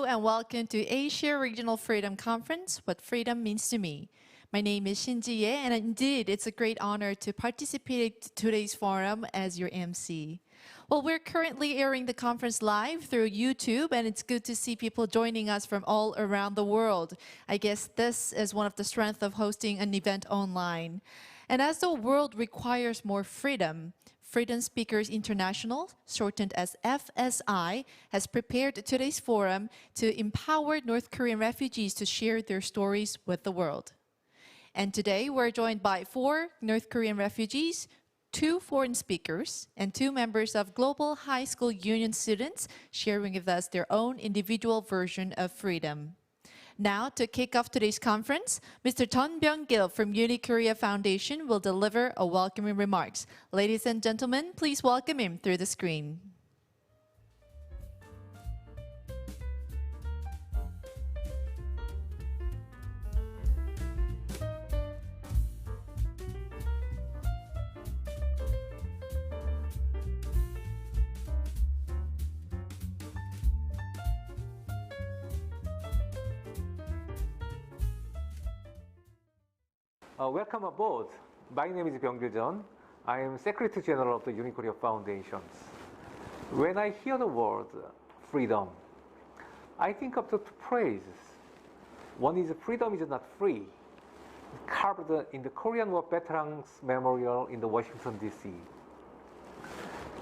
and welcome to Asia Regional Freedom Conference, What Freedom Means to Me. My name is Shinji Ye, and indeed, it's a great honor to participate in today's forum as your MC. Well, we're currently airing the conference live through YouTube, and it's good to see people joining us from all around the world. I guess this is one of the strengths of hosting an event online. And as the world requires more freedom, Freedom Speakers International, shortened as FSI, has prepared today's forum to empower North Korean refugees to share their stories with the world. And today we're joined by 4 North Korean refugees, 2 foreign speakers, and 2 members of Global High School Union students sharing with us their own individual version of freedom. Now, to kick off today's conference, Mr. Jeong Byung-gil from Uni Korea Foundation will deliver a welcoming remarks. Ladies and gentlemen, please welcome him through the screen. Welcome aboard. My name is Byung-gil Jeong. I am Secretary General of the Uni Korea Foundation. When I hear the word freedom, I think of the 2 phrases. One is freedom is not free, carved in the Korean War Veterans Memorial in the Washington, D.C.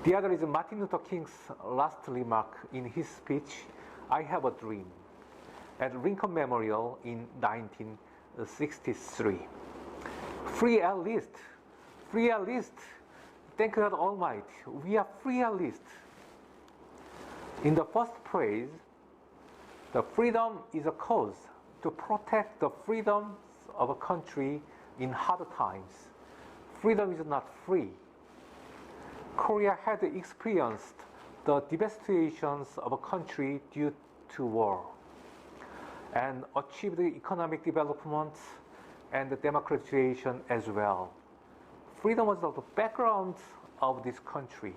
The other is Martin Luther King's last remark in his speech, I have a dream, at Lincoln Memorial in 1963. Free at least. Free at least. Thank God Almighty. We are free at least. In the first phrase, the freedom is a cause to protect the freedoms of a country in hard times. Freedom is not free. Korea had experienced the devastations of a country due to war and achieved economic development and the democratization as well. Freedom was the background of this country.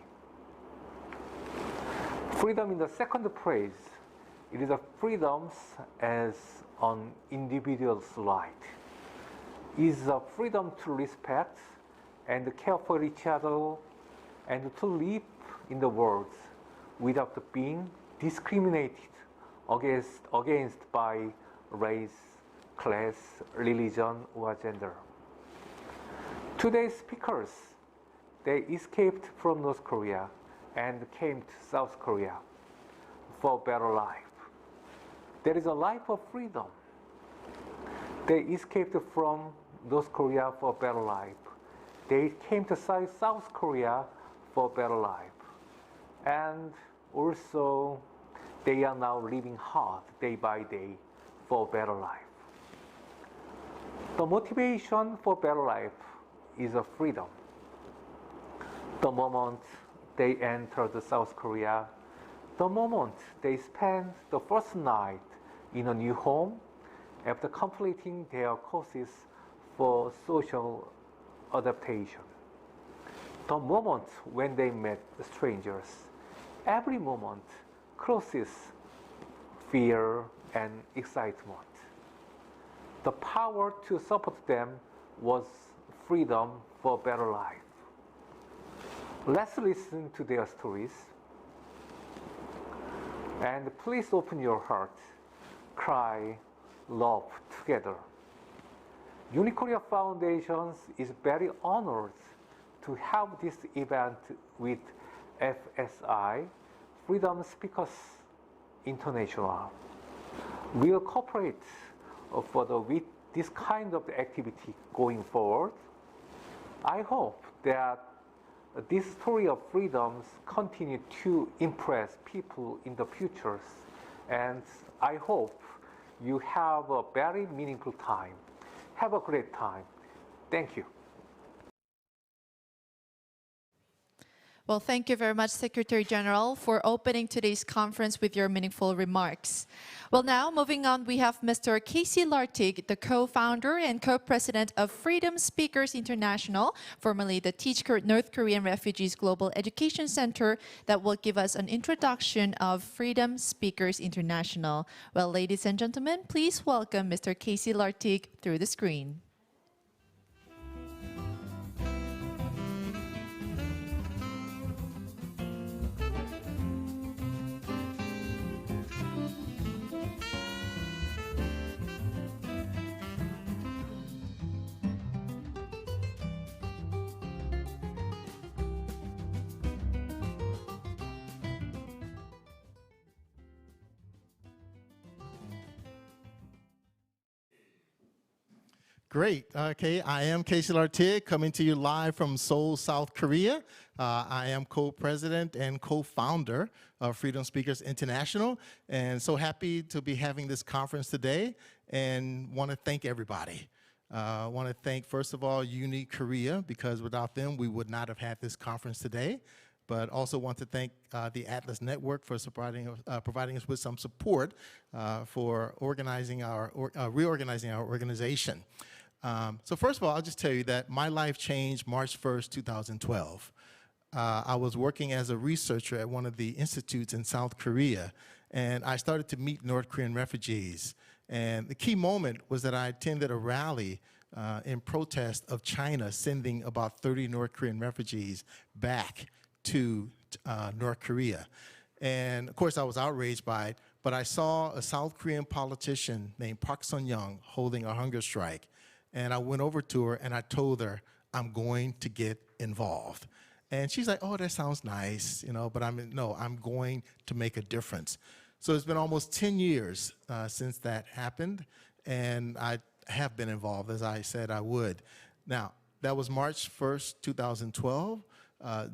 Freedom in the second phrase, it is a freedoms as an individual's right. It is a freedom to respect and care for each other and to live in the world without being discriminated against by race, class, religion, or gender. Today's speakers, they escaped from North Korea and came to South Korea for a better life. There is a life of freedom. They escaped from North Korea for a better life. They came to South Korea for a better life. And also, they are now living hard day by day for a better life. The motivation for better life is a freedom. The moment they entered South Korea, the moment they spent the first night in a new home after completing their courses for social adaptation, the moment when they met strangers, every moment crosses fear and excitement. The power to support them was freedom for a better life. Let's listen to their stories. And please open your heart, cry, love together. Uni Korea Foundation is very honored to have this event with FSI, Freedom Speakers International. We will cooperate with this kind of activity going forward. I hope that this story of freedoms continue to impress people in the future, and I hope you have a very meaningful time. Have a great time. Thank you. Well, thank you very much, Secretary General, for opening today's conference with your meaningful remarks. Well, now, moving on, we have Mr. Casey Lartigue, the co-founder and co-president of Freedom Speakers International, formerly the Teach North Korean Refugees Global Education Center, that will give us an introduction of Freedom Speakers International. Well, ladies and gentlemen, please welcome Mr. Casey Lartigue through the screen. Great. Okay, I am Casey Lartigue, coming to you live from Seoul, South Korea. I am co-president and co-founder of Freedom Speakers International, and so happy to be having this conference today, and want to thank everybody. I want to thank, first of all, Eunhee Korea, because without them, we would not have had this conference today. But also want to thank the Atlas Network for providing us with some support for organizing reorganizing our organization. So first of all, I'll just tell you that my life changed March 1st, 2012. I was working as a researcher at one of the institutes in South Korea, and I started to meet North Korean refugees. And the key moment was that I attended a rally in protest of China sending about 30 North Korean refugees back to North Korea. And of course, I was outraged by it, but I saw a South Korean politician named Park Sun-young holding a hunger strike. And I went over to her and I told her, I'm going to get involved. And she's like, oh, that sounds nice, you know, but I'm going to make a difference. So it's been almost 10 years since that happened, and I have been involved, as I said I would. Now, that was March 1st, 2012.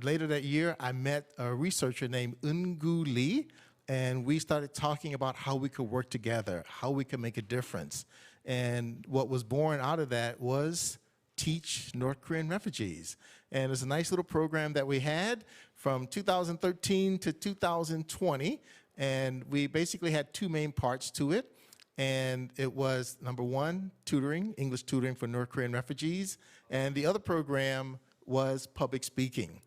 Later that year, I met a researcher named Hyowon Gu, and we started talking about how we could work together, how we could make a difference. And what was born out of that was Teach North Korean Refugees. And it's a nice little program that we had from 2013 to 2020. And we basically had two main parts to it. And it was, number one, tutoring, English tutoring for North Korean refugees. And the other program was public speaking.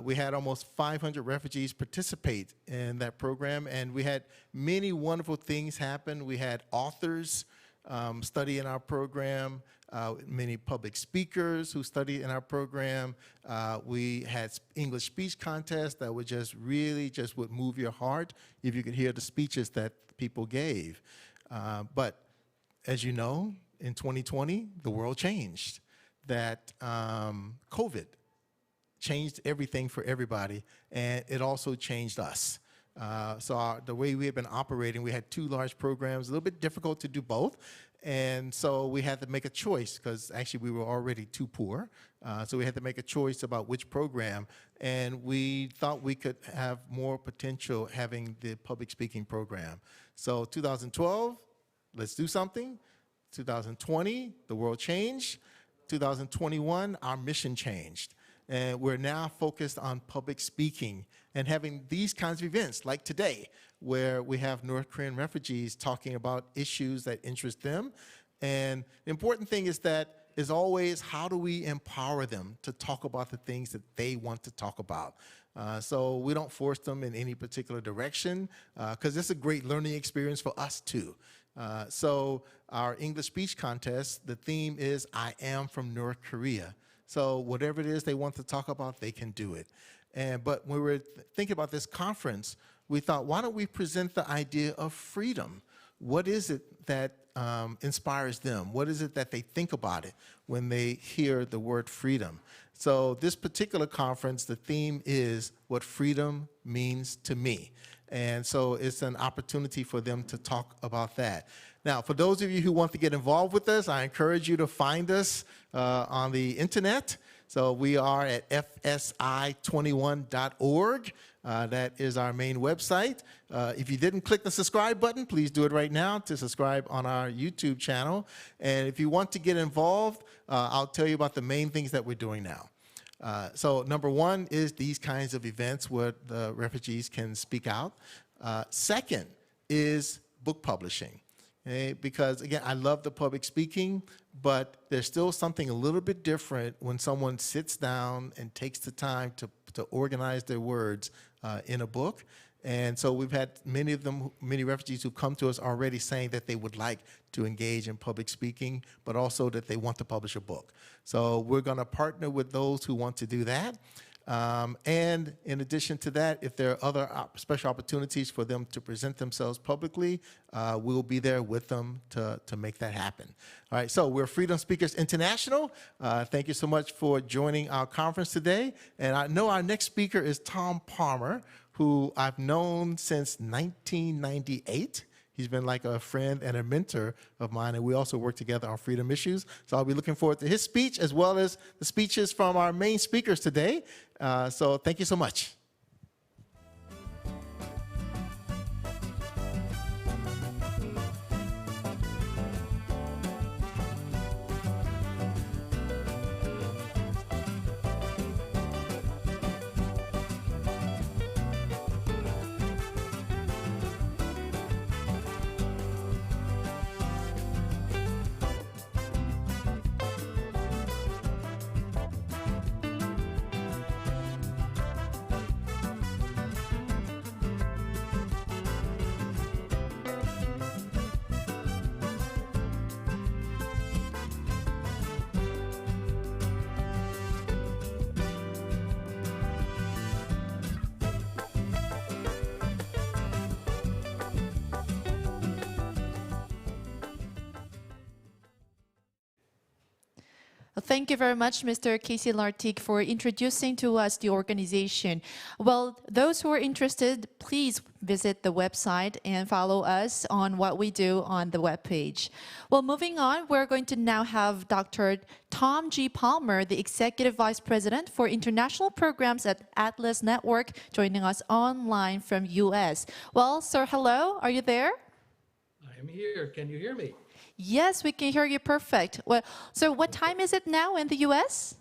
We had almost 500 refugees participate in that program, and we had many wonderful things happen. We had authors study in our program, many public speakers who studied in our program. We had English speech contests that would would move your heart if you could hear the speeches that people gave. But as you know, in 2020, the world changed. That COVID changed everything for everybody, and it also changed us. The way we had been operating, we had two large programs, a little bit difficult to do both, and so we had to make a choice, because actually we were already too poor, so we had to make a choice about which program, and we thought we could have more potential having the public speaking program. So 2012, let's do something. 2020, the world changed. 2021, our mission changed. And we're now focused on public speaking and having these kinds of events like today, where we have North Korean refugees talking about issues that interest them. And the important thing is always, how do we empower them to talk about the things that they want to talk about? So we don't force them in any particular direction, because it's a great learning experience for us too. So our English speech contest, the theme is, I am from North Korea. So whatever it is they want to talk about, they can do it. But when we were thinking about this conference, we thought, why don't we present the idea of freedom? What is it that inspires them? What is it that they think about it when they hear the word freedom? So this particular conference, the theme is what freedom means to me. And so it's an opportunity for them to talk about that. Now, for those of you who want to get involved with us, I encourage you to find us on the internet. So we are at fsi21.org. That is our main website. If you didn't click the subscribe button, please do it right now to subscribe on our YouTube channel. And if you want to get involved, I'll tell you about the main things that we're doing now. So number one is these kinds of events where the refugees can speak out. Second is book publishing. Okay? Because again, I love the public speaking, but there's still something a little bit different when someone sits down and takes the time to organize their words in a book. And so we've had many refugees who come to us already saying that they would like to engage in public speaking, but also that they want to publish a book. So we're going to partner with those who want to do that. And in addition to that, if there are other special opportunities for them to present themselves publicly, we'll be there with them to make that happen. All right, so we're Freedom Speakers International. Thank you so much for joining our conference today. And I know our next speaker is Tom Palmer, who I've known since 1998. He's been like a friend and a mentor of mine, and we also work together on freedom issues. So I'll be looking forward to his speech as well as the speeches from our main speakers today. So thank you so much. Well, thank you very much, Mr. Casey Lartigue, for introducing to us the organization. Well, those who are interested, please visit the website and follow us on what we do on the webpage. Well, moving on, we're going to now have Dr. Tom G. Palmer, the Executive Vice President for International Programs at Atlas Network, joining us online from US. Well, sir, hello. Are you there? I am here. Can you hear me? Yes, we can hear you perfect. Well, so what time is it now in the US?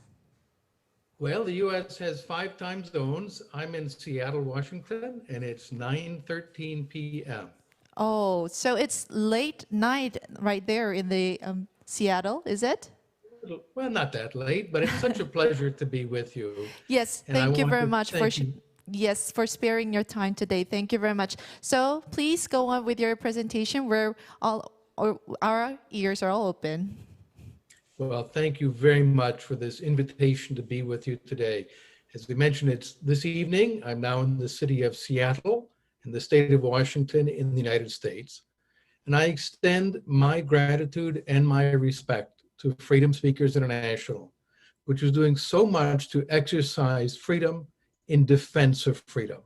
Well, the US has 5 time zones. I'm in Seattle, Washington, and it's 9:13 p.m. Oh, so it's late night right there in the Seattle, is it? Well, not that late, but it's such a pleasure to be with you. Yes, And I thank you want very to much thank you. Yes, for sparing your time today. Thank you very much. So please go on with your presentation. Our ears are all open. Well, thank you very much for this invitation to be with you today. As we mentioned, it's this evening. I'm now in the city of Seattle in the state of Washington in the United States. And I extend my gratitude and my respect to Freedom Speakers International, which is doing so much to exercise freedom in defense of freedom.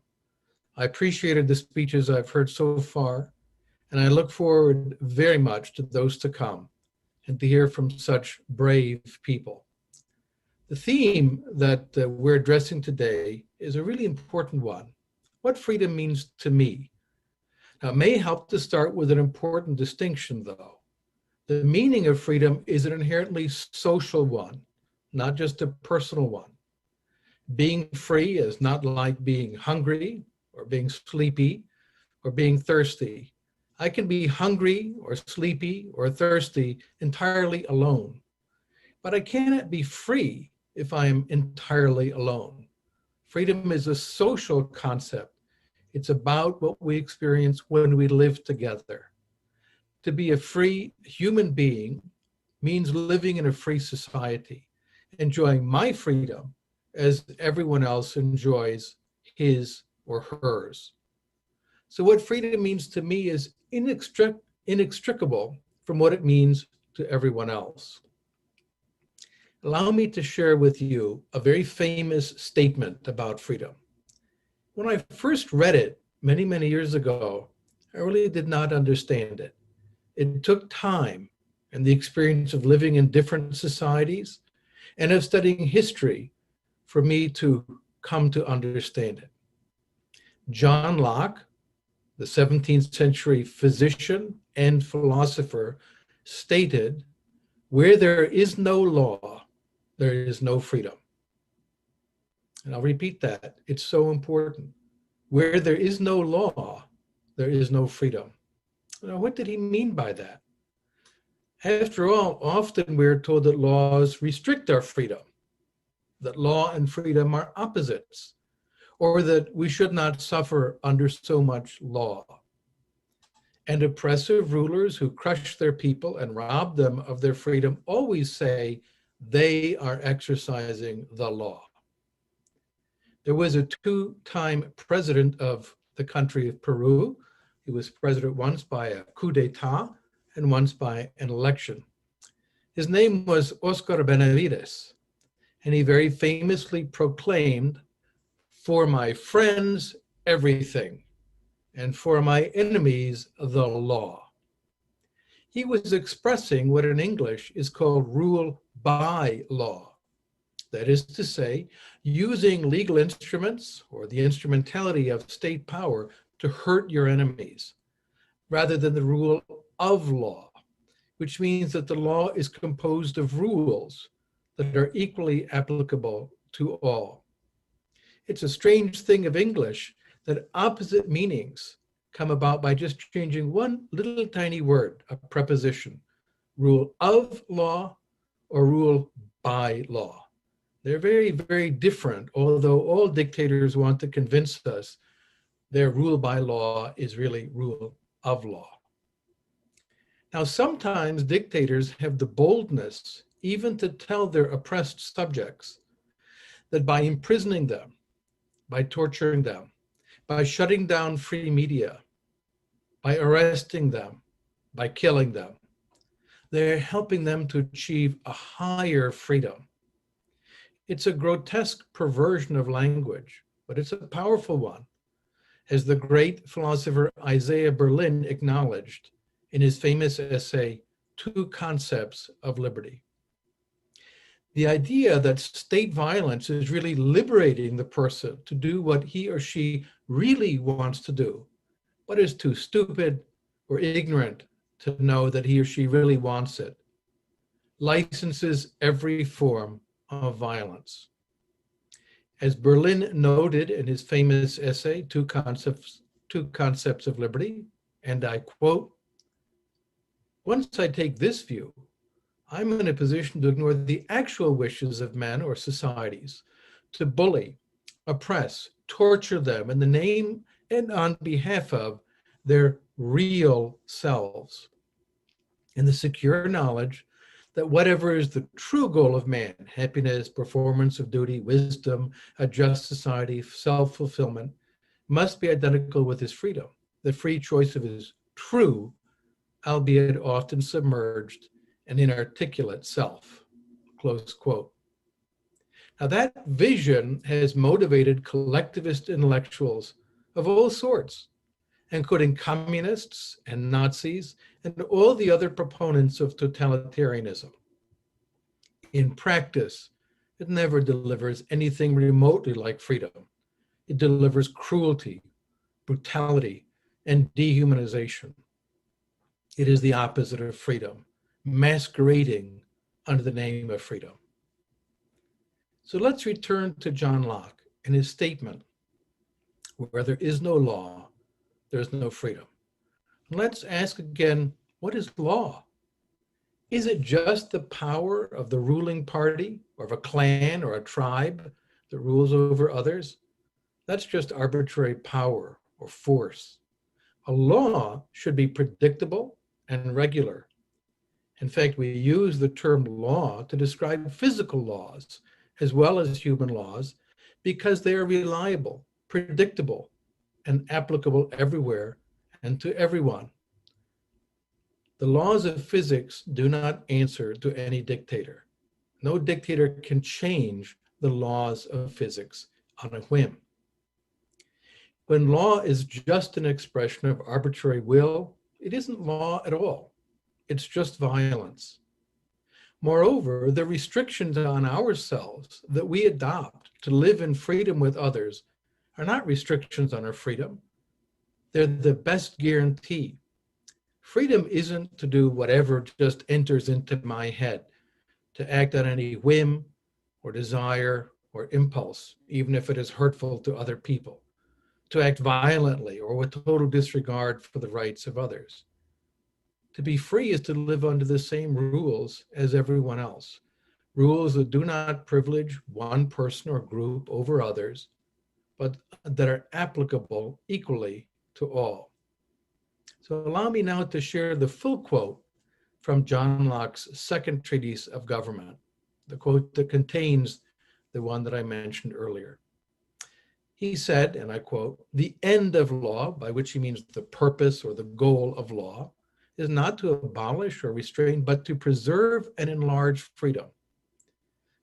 I appreciated the speeches I've heard so far, and I look forward very much to those to come and to hear from such brave people. The theme that we're addressing today is a really important one. What freedom means to me. Now, it may help to start with an important distinction, though. The meaning of freedom is an inherently social one, not just a personal one. Being free is not like being hungry or being sleepy or being thirsty. I can be hungry or sleepy or thirsty entirely alone, but I cannot be free if I am entirely alone. Freedom is a social concept. It's about what we experience when we live together. To be a free human being means living in a free society, enjoying my freedom as everyone else enjoys his or hers. So what freedom means to me is inextricable from what it means to everyone else. Allow me to share with you a very famous statement about freedom. When I first read it many, many years ago, I really did not understand it. It took time and the experience of living in different societies and of studying history for me to come to understand it. John Locke, the 17th century physician and philosopher, stated, "Where there is no law, there is no freedom." And I'll repeat that. It's so important. Where there is no law, there is no freedom. Now, what did he mean by that? After all, often we're told that laws restrict our freedom, that law and freedom are opposites, or that we should not suffer under so much law. And oppressive rulers who crush their people and rob them of their freedom always say they are exercising the law. There was a two-time president of the country of Peru. He was president once by a coup d'etat and once by an election. His name was Oscar Benavides, and he very famously proclaimed, "For my friends, everything, and for my enemies, the law." He was expressing what in English is called rule by law. That is to say, using legal instruments or the instrumentality of state power to hurt your enemies, rather than the rule of law, which means that the law is composed of rules that are equally applicable to all. It's a strange thing of English that opposite meanings come about by just changing one little tiny word, a preposition, rule of law or rule by law. They're very, very different, although all dictators want to convince us their rule by law is really rule of law. Now, sometimes dictators have the boldness even to tell their oppressed subjects that by imprisoning them, by torturing them, by shutting down free media, by arresting them, by killing them, they're helping them to achieve a higher freedom. It's a grotesque perversion of language, but it's a powerful one, as the great philosopher Isaiah Berlin acknowledged in his famous essay, Two Concepts of Liberty. The idea that state violence is really liberating the person to do what he or she really wants to do, but is too stupid or ignorant to know that he or she really wants it, licenses every form of violence. As Berlin noted in his famous essay, Two Concepts of Liberty, and I quote, "Once I take this view, I'm in a position to ignore the actual wishes of men or societies, to bully, oppress, torture them in the name and on behalf of their real selves, in the secure knowledge that whatever is the true goal of man, happiness, performance of duty, wisdom, a just society, self-fulfillment, must be identical with his freedom, the free choice of his true, albeit often submerged and inarticulate self," close quote. Now that vision has motivated collectivist intellectuals of all sorts, including communists and Nazis and all the other proponents of totalitarianism. In practice, it never delivers anything remotely like freedom. It delivers cruelty, brutality, and dehumanization. It is the opposite of freedom, masquerading under the name of freedom. So let's return to John Locke and his statement, where there is no law, there is no freedom. Let's ask again, what is law? Is it just the power of the ruling party or of a clan or a tribe that rules over others? That's just arbitrary power or force. A law should be predictable and regular. In fact, we use the term law to describe physical laws as well as human laws because they are reliable, predictable, and applicable everywhere and to everyone. The laws of physics do not answer to any dictator. No dictator can change the laws of physics on a whim. When law is just an expression of arbitrary will, it isn't law at all. It's just violence. Moreover, the restrictions on ourselves that we adopt to live in freedom with others are not restrictions on our freedom. They're the best guarantee. Freedom isn't to do whatever just enters into my head, to act on any whim or desire or impulse, even if it is hurtful to other people, to act violently or with total disregard for the rights of others. To be free is to live under the same rules as everyone else, rules that do not privilege one person or group over others, but that are applicable equally to all. So allow me now to share the full quote from John Locke's second treatise of government, the quote that contains the one that I mentioned earlier. He said, and I quote, "The end of law," by which he means the purpose or the goal of law, "is not to abolish or restrain, but to preserve and enlarge freedom.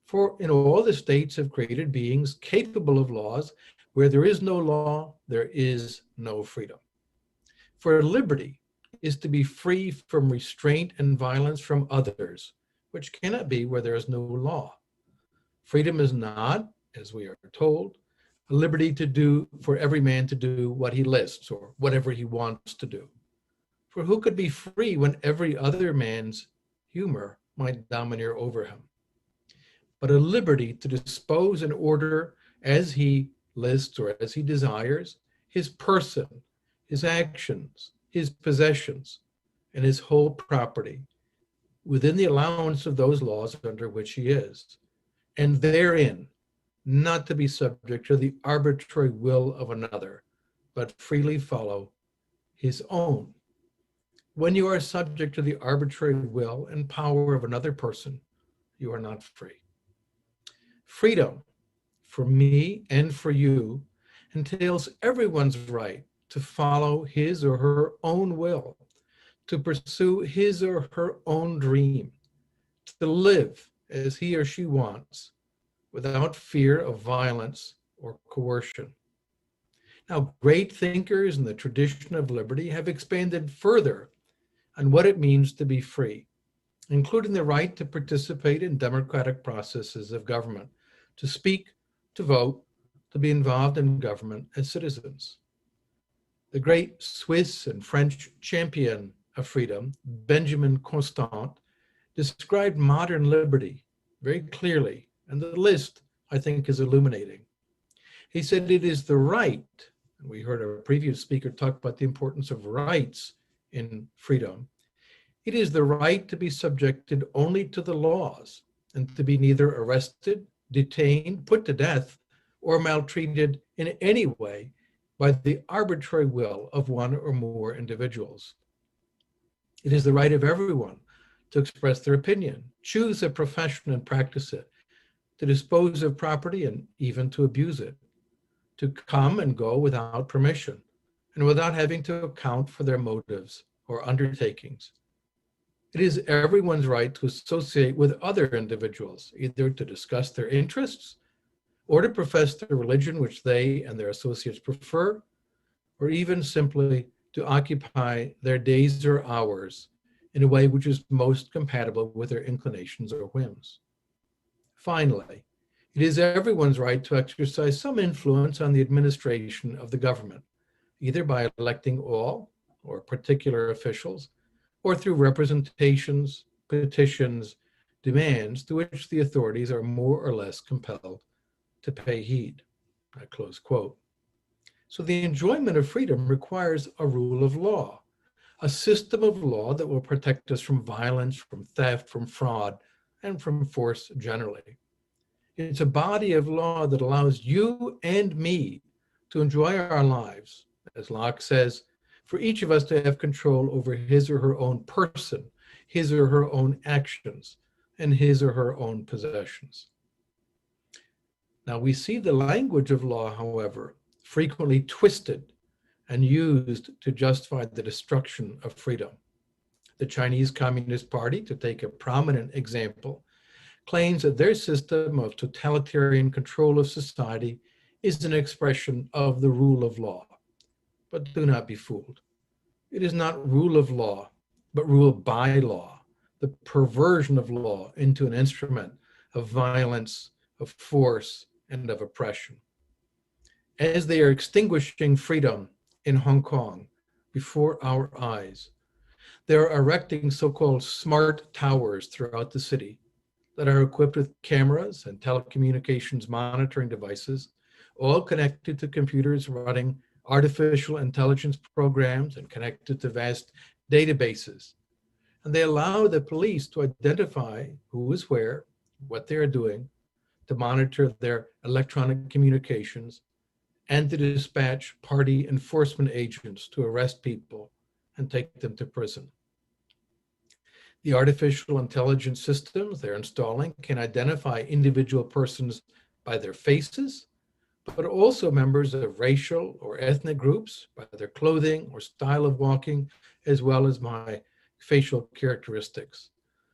For in all the states have created beings capable of laws. Where there is no law, there is no freedom. For liberty is to be free from restraint and violence from others, which cannot be where there is no law. Freedom is not, as we are told, a liberty to do for every man to do what he lists or whatever he wants to do. For who could be free when every other man's humor might domineer over him? But a liberty to dispose and order as he lists or as he desires his person, his actions, his possessions, and his whole property within the allowance of those laws under which he is, and therein not to be subject to the arbitrary will of another, but freely follow his own. When you are subject to the arbitrary will and power of another person, you are not free. Freedom, for me and for you, entails everyone's right to follow his or her own will, to pursue his or her own dream, to live as he or she wants, without fear of violence or coercion. Now, great thinkers in the tradition of liberty have expanded further on what it means to be free, including the right to participate in democratic processes of government, to speak, to vote, to be involved in government as citizens. The great Swiss and French champion of freedom, Benjamin Constant, described modern liberty very clearly, and the list, I think, is illuminating. He said it is the right, and we heard a previous speaker talk about the importance of rights in freedom. It is the right to be subjected only to the laws and to be neither arrested, detained, put to death, or maltreated in any way by the arbitrary will of one or more individuals. It is the right of everyone to express their opinion, choose a profession and practice it, to dispose of property and even to abuse it, to come and go without permission and without having to account for their motives or undertakings. It is everyone's right to associate with other individuals, either to discuss their interests or to profess the religion which they and their associates prefer, or even simply to occupy their days or hours in a way which is most compatible with their inclinations or whims. Finally, it is everyone's right to exercise some influence on the administration of the government, either by electing all or particular officials, or through representations, petitions, demands to which the authorities are more or less compelled to pay heed. Close quote. So the enjoyment of freedom requires a rule of law, a system of law that will protect us from violence, from theft, from fraud, and from force generally. It's a body of law that allows you and me to enjoy our lives, as Locke says, for each of us to have control over his or her own person, his or her own actions, and his or her own possessions. Now, we see the language of law, however, frequently twisted and used to justify the destruction of freedom. The Chinese Communist Party, to take a prominent example, claims that their system of totalitarian control of society is an expression of the rule of law. But do not be fooled. It is not rule of law, but rule by law, the perversion of law into an instrument of violence, of force, and of oppression. As they are extinguishing freedom in Hong Kong before our eyes, they are erecting so-called smart towers throughout the city, that are equipped with cameras and telecommunications monitoring devices, all connected to computers running artificial intelligence programs and connected to vast databases. And they allow the police to identify who is where, what they're doing, to monitor their electronic communications, and to dispatch party enforcement agents to arrest people and take them to prison. The artificial intelligence systems they're installing can identify individual persons by their faces, but also members of racial or ethnic groups by their clothing or style of walking, as well as by facial characteristics.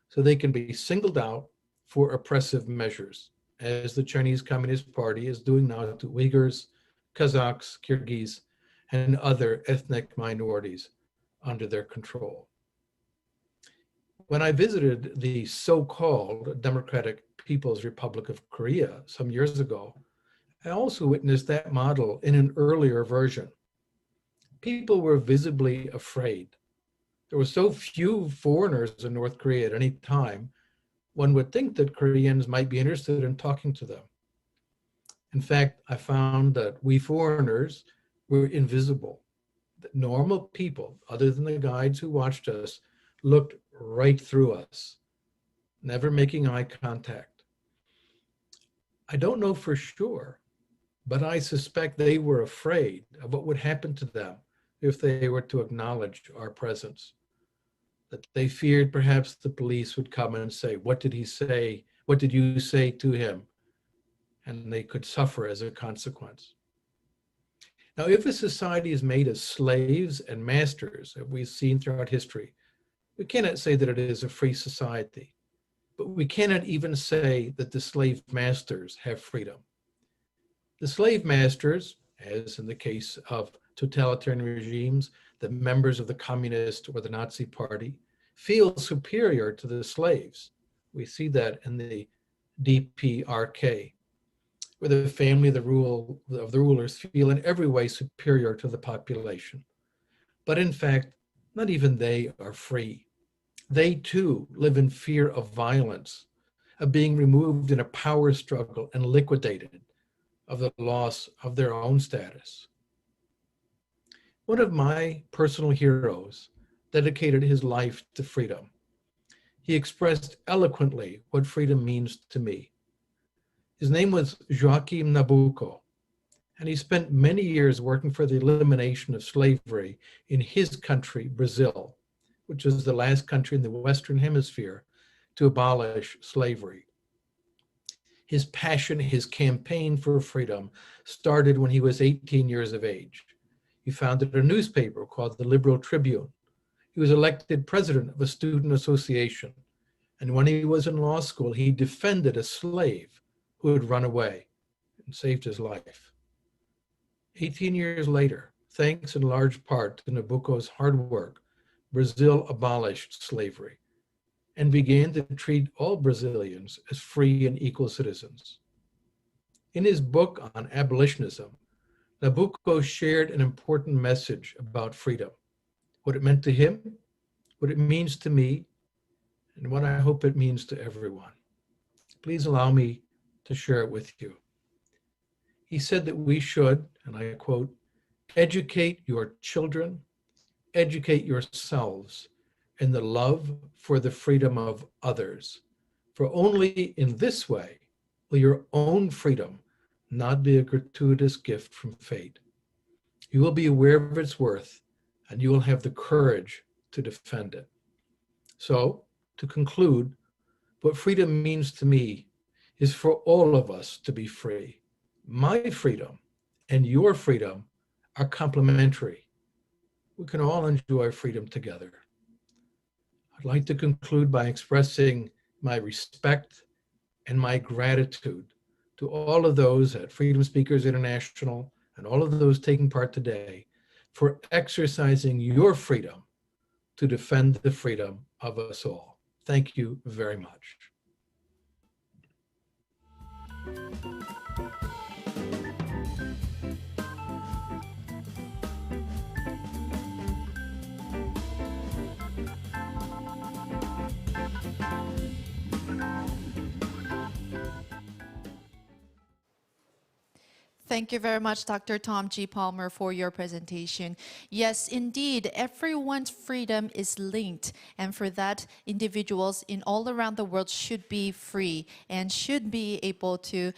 So they can be singled out for oppressive measures, as the Chinese Communist Party is doing now to Uyghurs, Kazakhs, Kyrgyz, and other ethnic minorities under their control. When I visited the so-called Democratic People's Republic of Korea some years ago, I also witnessed that model in an earlier version. People were visibly afraid. There were so few foreigners in North Korea at any time, one would think that Koreans might be interested in talking to them. In fact, I found that we foreigners were invisible. That normal people, other than the guides who watched us, looked right through us, never making eye contact. I don't know for sure, but I suspect they were afraid of what would happen to them if they were to acknowledge our presence. That they feared perhaps the police would come and say, "What did he say? What did you say to him?" And they could suffer as a consequence. Now, if a society is made of slaves and masters, as we've seen throughout history, we cannot say that it is a free society, but we cannot even say that the slave masters have freedom. The slave masters, as in the case of totalitarian regimes, the members of the Communist or the Nazi Party, feel superior to the slaves. We see that in the DPRK, where the family of the rulers feel in every way superior to the population. But in fact, not even they are free. They too live in fear of violence, of being removed in a power struggle and liquidated, of the loss of their own status. One of my personal heroes dedicated his life to freedom. He expressed eloquently what freedom means to me. His name was Joachim Nabucco, and he spent many years working for the elimination of slavery in his country, Brazil, which is the last country in the Western Hemisphere to abolish slavery. His passion, his campaign for freedom started when he was 18 years of age. He founded a newspaper called the Liberal Tribune. He was elected president of a student association. And when he was in law school, he defended a slave who had run away and saved his life. 18 years later, thanks in large part to Nabucco's hard work, Brazil abolished slavery and began to treat all Brazilians as free and equal citizens. In his book on abolitionism, Nabucco shared an important message about freedom, what it meant to him, what it means to me, and what I hope it means to everyone. Please allow me to share it with you. He said that we should, and I quote, "educate your children, educate yourselves in the love for the freedom of others, for only in this way will your own freedom not be a gratuitous gift from fate. You will be aware of its worth, and you will have the courage to defend it." So, to conclude, what freedom means to me is for all of us to be free. My freedom and your freedom are complementary. We can all enjoy freedom together. I'd like to conclude by expressing my respect and my gratitude to all of those at Freedom Speakers International and all of those taking part today for exercising your freedom to defend the freedom of us all. Thank you very much. Thank you very much, Dr. Tom G. Palmer, for your presentation. Yes, indeed, everyone's freedom is linked. And for that, individuals in all around the world should be free and should be able to,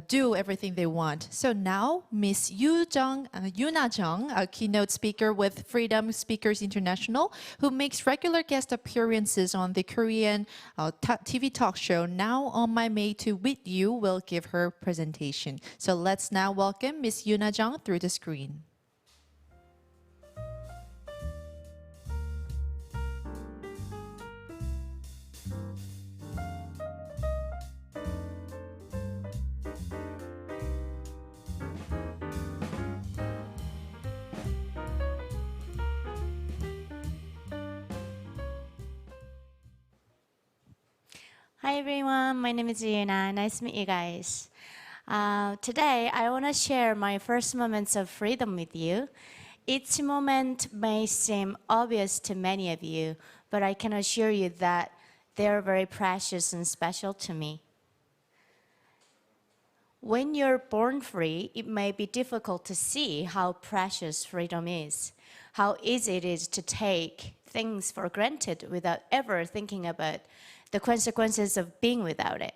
do everything they want. So now, Miss Yuna Jeong, a keynote speaker with Freedom Speakers International, who makes regular guest appearances on the Korean TV talk show Now on My Way to With You, will give her presentation. So let's now welcome Miss Yuna Jeong through the screen. Hi everyone, my name is Yuna. Nice to meet you guys. Today, I want to share my first moments of freedom with you. Each moment may seem obvious to many of you, but I can assure you that they are very precious and special to me. When you're born free, it may be difficult to see how precious freedom is, how easy it is to take things for granted without ever thinking about the consequences of being without it.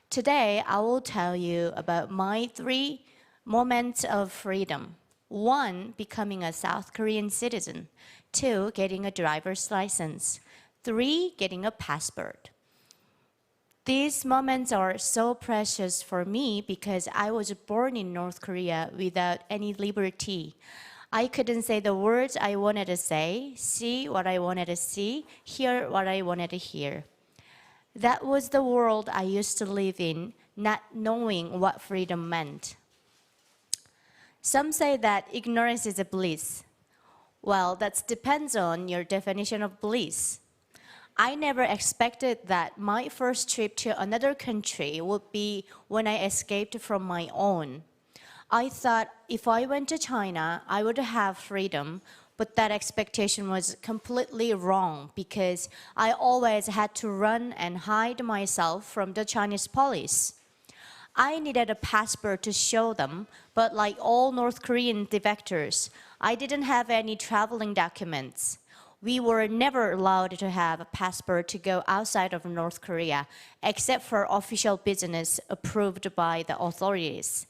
Today, I will tell you about my 3 moments of freedom. 1, becoming a South Korean citizen. 2, getting a driver's license. 3, getting a passport. These moments are so precious for me because I was born in North Korea without any liberty. I couldn't say the words I wanted to say, see what I wanted to see, hear what I wanted to hear. That was the world I used to live in, not knowing what freedom meant. Some say that ignorance is a bliss. Well, that depends on your definition of bliss. I never expected that my first trip to another country would be when I escaped from my own. I thought if I went to China, I would have freedom, but that expectation was completely wrong because I always had to run and hide myself from the Chinese police. I needed a passport to show them, but like all North Korean defectors, I didn't have any traveling documents. We were never allowed to have a passport to go outside of North Korea, except for official business approved by the authorities.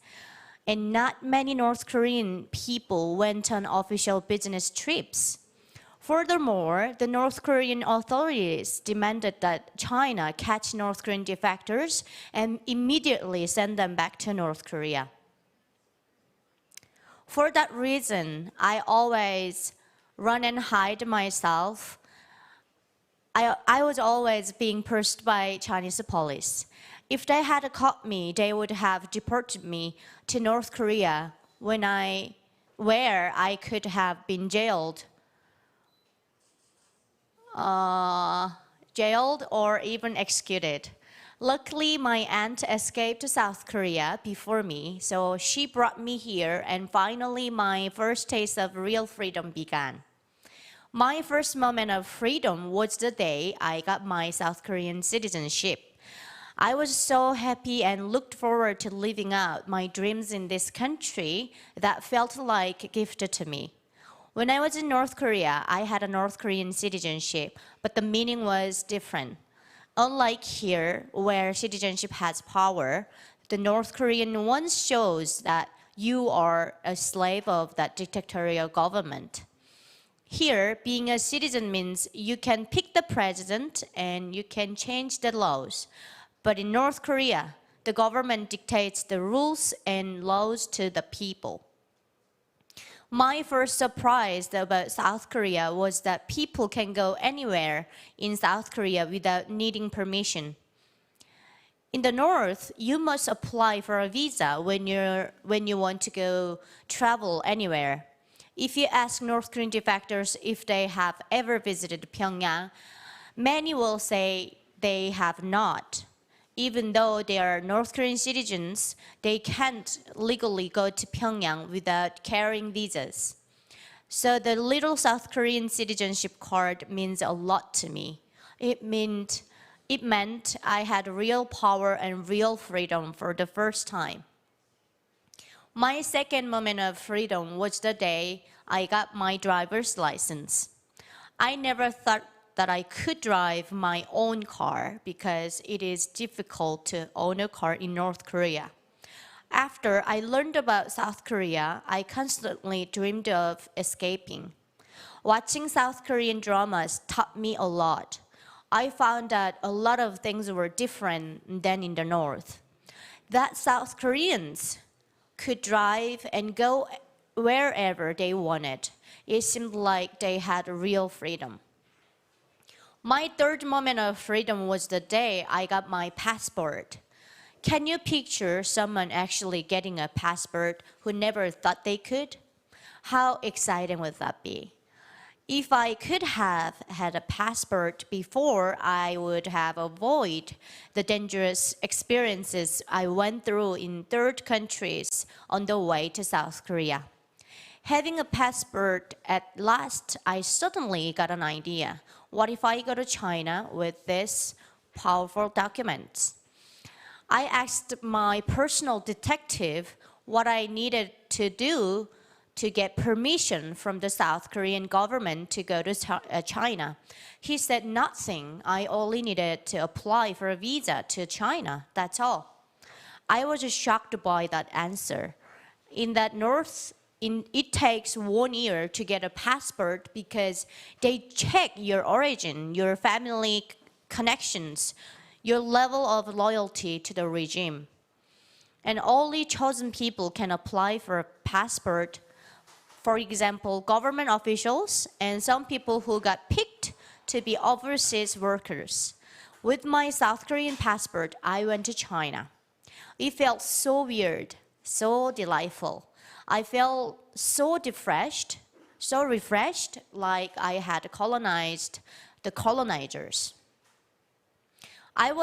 And not many North Korean people went on official business trips. Furthermore, the North Korean authorities demanded that China catch North Korean defectors and immediately send them back to North Korea. For that reason, I always run and hide myself. I was always being pursued by Chinese police. If they had caught me, they would have deported me to North Korea where I could have been jailed or even executed. Luckily, my aunt escaped to South Korea before me, so she brought me here, and finally my first taste of real freedom began. My first moment of freedom was the day I got my South Korean citizenship. I was so happy and looked forward to living out my dreams in this country that felt like a gift to me. When I was in North Korea, I had a North Korean citizenship, but the meaning was different. Unlike here, where citizenship has power, the North Korean one shows that you are a slave of that dictatorial government. Here, being a citizen means you can pick the president and you can change the laws. But in North Korea, the government dictates the rules and laws to the people. My first surprise about South Korea was that people can go anywhere in South Korea without needing permission. In the North, you must apply for a visa when you want to go travel anywhere. If you ask North Korean defectors if they have ever visited Pyongyang, many will say they have not. Even though they are North Korean citizens, they can't legally go to Pyongyang without carrying visas. So the little South Korean citizenship card means a lot to me. It meant I had real power and real freedom for the first time. My second moment of freedom was the day I got my driver's license. I never thought that I could drive my own car because it is difficult to own a car in North Korea. After I learned about South Korea, I constantly dreamed of escaping. Watching South Korean dramas taught me a lot. I found that a lot of things were different than in the North. That South Koreans could drive and go wherever they wanted. It seemed like they had real freedom. My third moment of freedom was the day I got my passport. Can you picture someone actually getting a passport who never thought they could? How exciting would that be? If I could have had a passport before, I would have avoided the dangerous experiences I went through in third countries on the way to South Korea. Having a passport at last, I suddenly got an idea. What if I go to China with this powerful document? I asked my personal detective what I needed to do to get permission from the South Korean government to go to China. He said nothing. I only needed to apply for a visa to China. That's all. I was shocked by that answer. In that North, it takes 1 year to get a passport because they check your origin, your family connections, your level of loyalty to the regime. And only chosen people can apply for a passport. For example, government officials and some people who got picked to be overseas workers. With my South Korean passport, I went to China. It felt so weird, so delightful. I felt so refreshed, like I had colonized the colonizers. It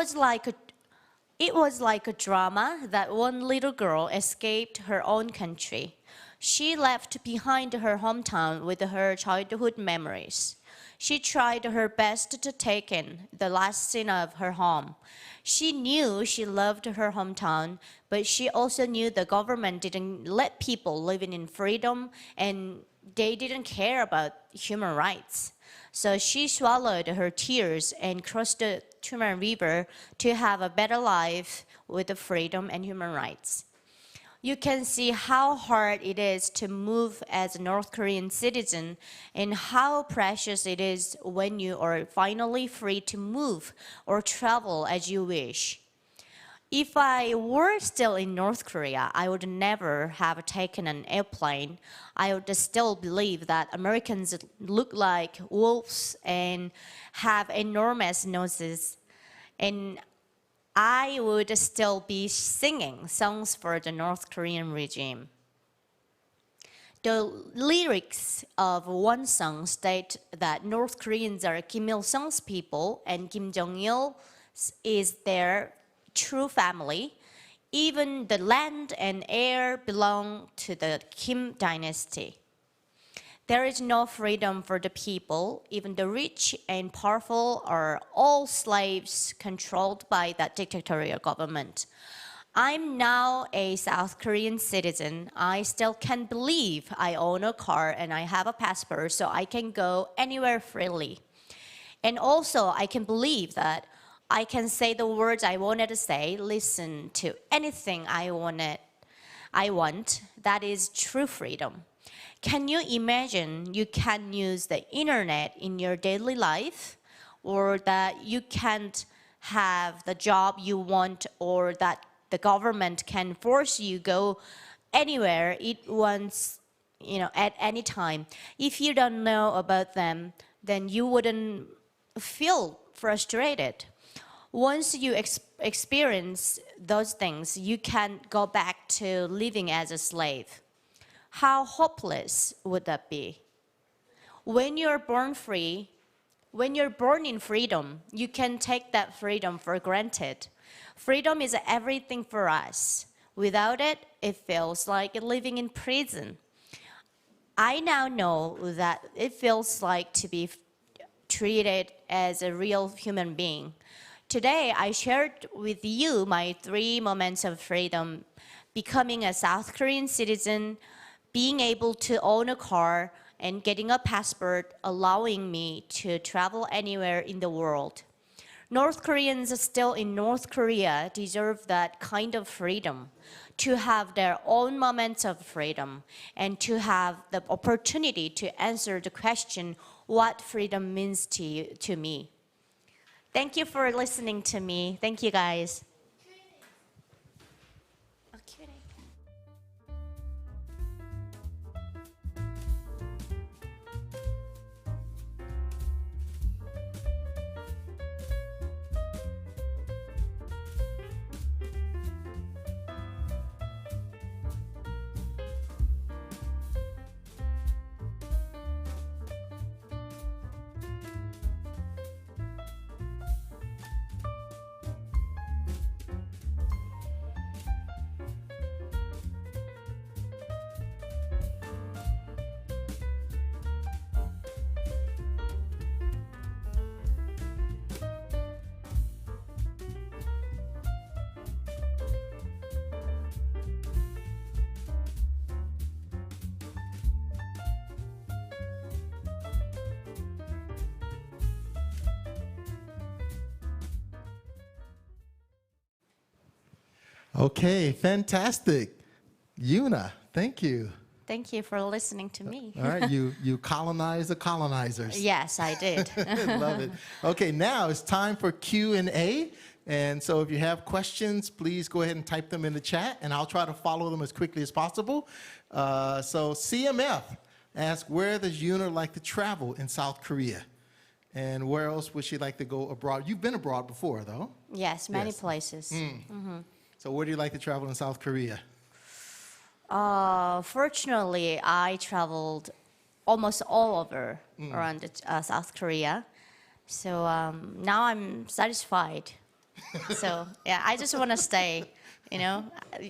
was like a drama that one little girl escaped her own country. She left behind her hometown with her childhood memories. She tried her best to take in the last scene of her home. She knew she loved her hometown, but she also knew the government didn't let people living in freedom and they didn't care about human rights. So she swallowed her tears and crossed the Tuman River to have a better life with the freedom and human rights. You can see how hard it is to move as a North Korean citizen and how precious it is when you are finally free to move or travel as you wish. If I were still in North Korea, I would never have taken an airplane. I would still believe that Americans look like wolves and have enormous noses. And I would still be singing songs for the North Korean regime. The lyrics of one song state that North Koreans are Kim Il-sung's people and Kim Jong-il is their true family. Even the land and air belong to the Kim dynasty. There is no freedom for the people. Even the rich and powerful are all slaves controlled by that dictatorial government. I'm now a South Korean citizen. I still can't believe I own a car and I have a passport so I can go anywhere freely. And also I can believe that I can say the words I wanted to say, listen to anything I want. That is true freedom. Can you imagine you can use the internet in your daily life, or that you can't have the job you want, or that the government can force you go anywhere it wants, at any time? If you don't know about them, then you wouldn't feel frustrated. Once you experience those things, you can go back to living as a slave. How hopeless would that be? When you're born free, when you're born in freedom, you can take that freedom for granted. Freedom is everything for us. Without it, it feels like living in prison. I now know that it feels like to be treated as a real human being. Today, I shared with you my 3 moments of freedom becoming a South Korean citizen, being able to own a car, and getting a passport allowing me to travel anywhere in the world. North Koreans still in North Korea deserve that kind of freedom, to have their own moments of freedom and to have the opportunity to answer the question, what freedom means to me. Thank you for listening to me. Thank you, guys. Okay, fantastic. Yuna, thank you. Thank you for listening to me. All right, you colonized the colonizers. Yes, I did. Love it. Okay, now it's time for Q&A. And so if you have questions, please go ahead and type them in the chat, and I'll try to follow them as quickly as possible. So CMF asks, where does Yuna like to travel in South Korea? And where else would she like to go abroad? You've been abroad before, though. Yes, many places. So where do you like to travel in South Korea? Fortunately, I traveled almost all over around South Korea. So now I'm satisfied. So yeah, I just want to stay. You know,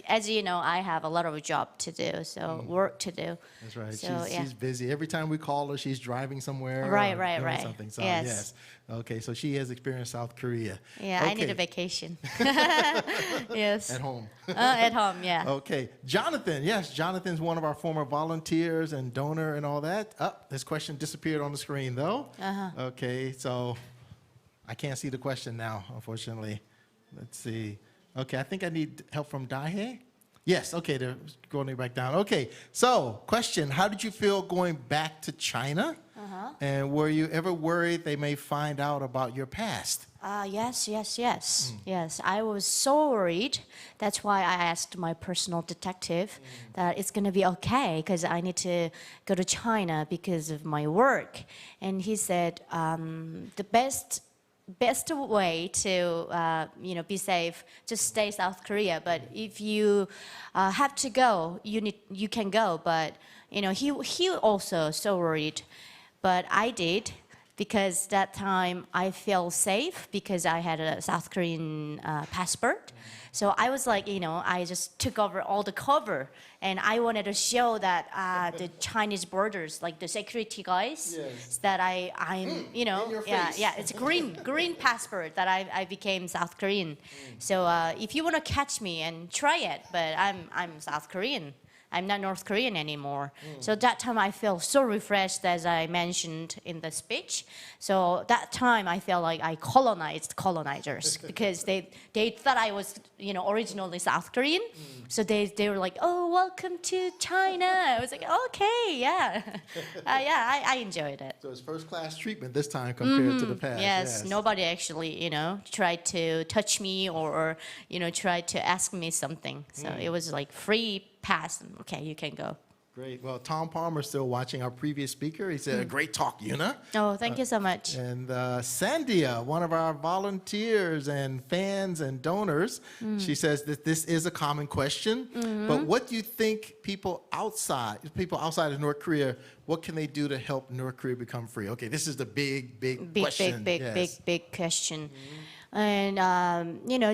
as you know, I have a lot of job to do, so work to do. That's right. So, She's busy. Every time we call her, she's driving somewhere. Right, or doing right. something. So, Yes. Okay, so she has experienced South Korea. Yeah, okay. I need a vacation. Yes. At home. At home, yeah. Okay. Jonathan. Yes, Jonathan's one of our former volunteers and donor and all that. This question disappeared on the screen, though. Okay, so I can't see the question now, unfortunately. Let's see. Okay, I think I need help from Dae. Yes, okay, they're going back down. Okay, so question, how did you feel going back to China? And were you ever worried they may find out about your past? Yes. Yes, I was so worried. That's why I asked my personal detective that it's going to be okay because I need to go to China because of my work. And he said the best way to be safe, just stay South Korea. But if you have to go, you can go. But he also so worried. But I did, because that time I felt safe because I had a South Korean passport. So I was like, I just took over all the cover, and I wanted to show that the Chinese borders, like the security guys, that I'm, it's a green passport that I became South Korean. So if you want to catch me and try it, but I'm South Korean. I'm not North Korean anymore. So that time I felt so refreshed, as I mentioned in the speech. So that time I felt like I colonized colonizers because they thought I was originally South Korean. So they were like, oh, welcome to China. I was like, okay, yeah. I enjoyed it. So it's first class treatment this time compared to the past. Yes, nobody actually, tried to touch me or tried to ask me something. So it was like free pass. Okay, you can go. Great. Well, Tom Palmer's still watching our previous speaker. He said, a great talk, Yuna. Oh, thank you so much. And Sandia, one of our volunteers and fans and donors, she says that this is a common question, but what do you think people outside of North Korea, what can they do to help North Korea become free? Okay, this is the big question. Big question. And,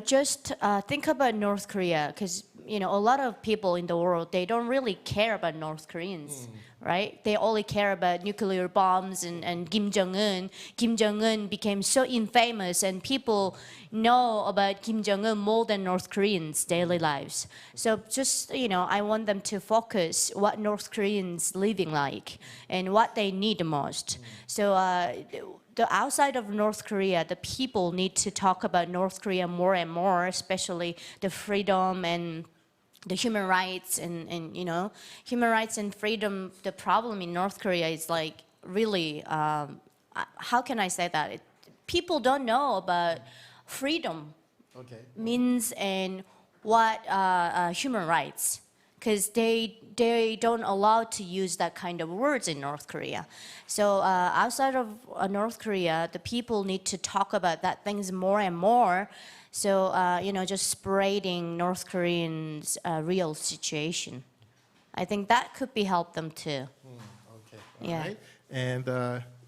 just think about North Korea, because, a lot of people in the world, they don't really care about North Koreans, right? They only care about nuclear bombs and Kim Jong-un. Kim Jong-un became so infamous, and people know about Kim Jong-un more than North Koreans' daily lives. So just, I want them to focus what North Koreans living like and what they need the most. So the outside of North Korea, the people need to talk about North Korea more and more, especially the freedom and the human rights and human rights and freedom. The problem in North Korea is like really, how can I say that? People don't know about freedom means and what human rights, because they don't allow to use that kind of words in North Korea. So outside of North Korea, the people need to talk about that things more and more. So, just spreading North Koreans' real situation. I think that could be help them too. Okay. Yeah. All right. And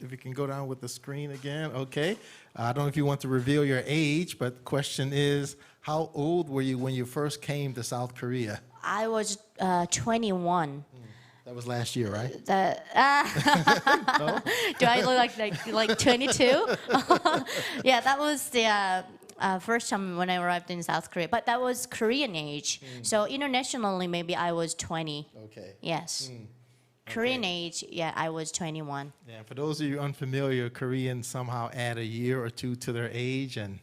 if you can go down with the screen again. Okay. I don't know if you want to reveal your age, but the question is, how old were you when you first came to South Korea? I was 21. That was last year, right? Do I look like 22? Yeah, that was the first time when I arrived in South Korea. But that was Korean age. So internationally, maybe I was 20. Okay. Yes. Korean age, yeah, I was 21. Yeah, for those of you unfamiliar, Koreans somehow add a year or two to their age, and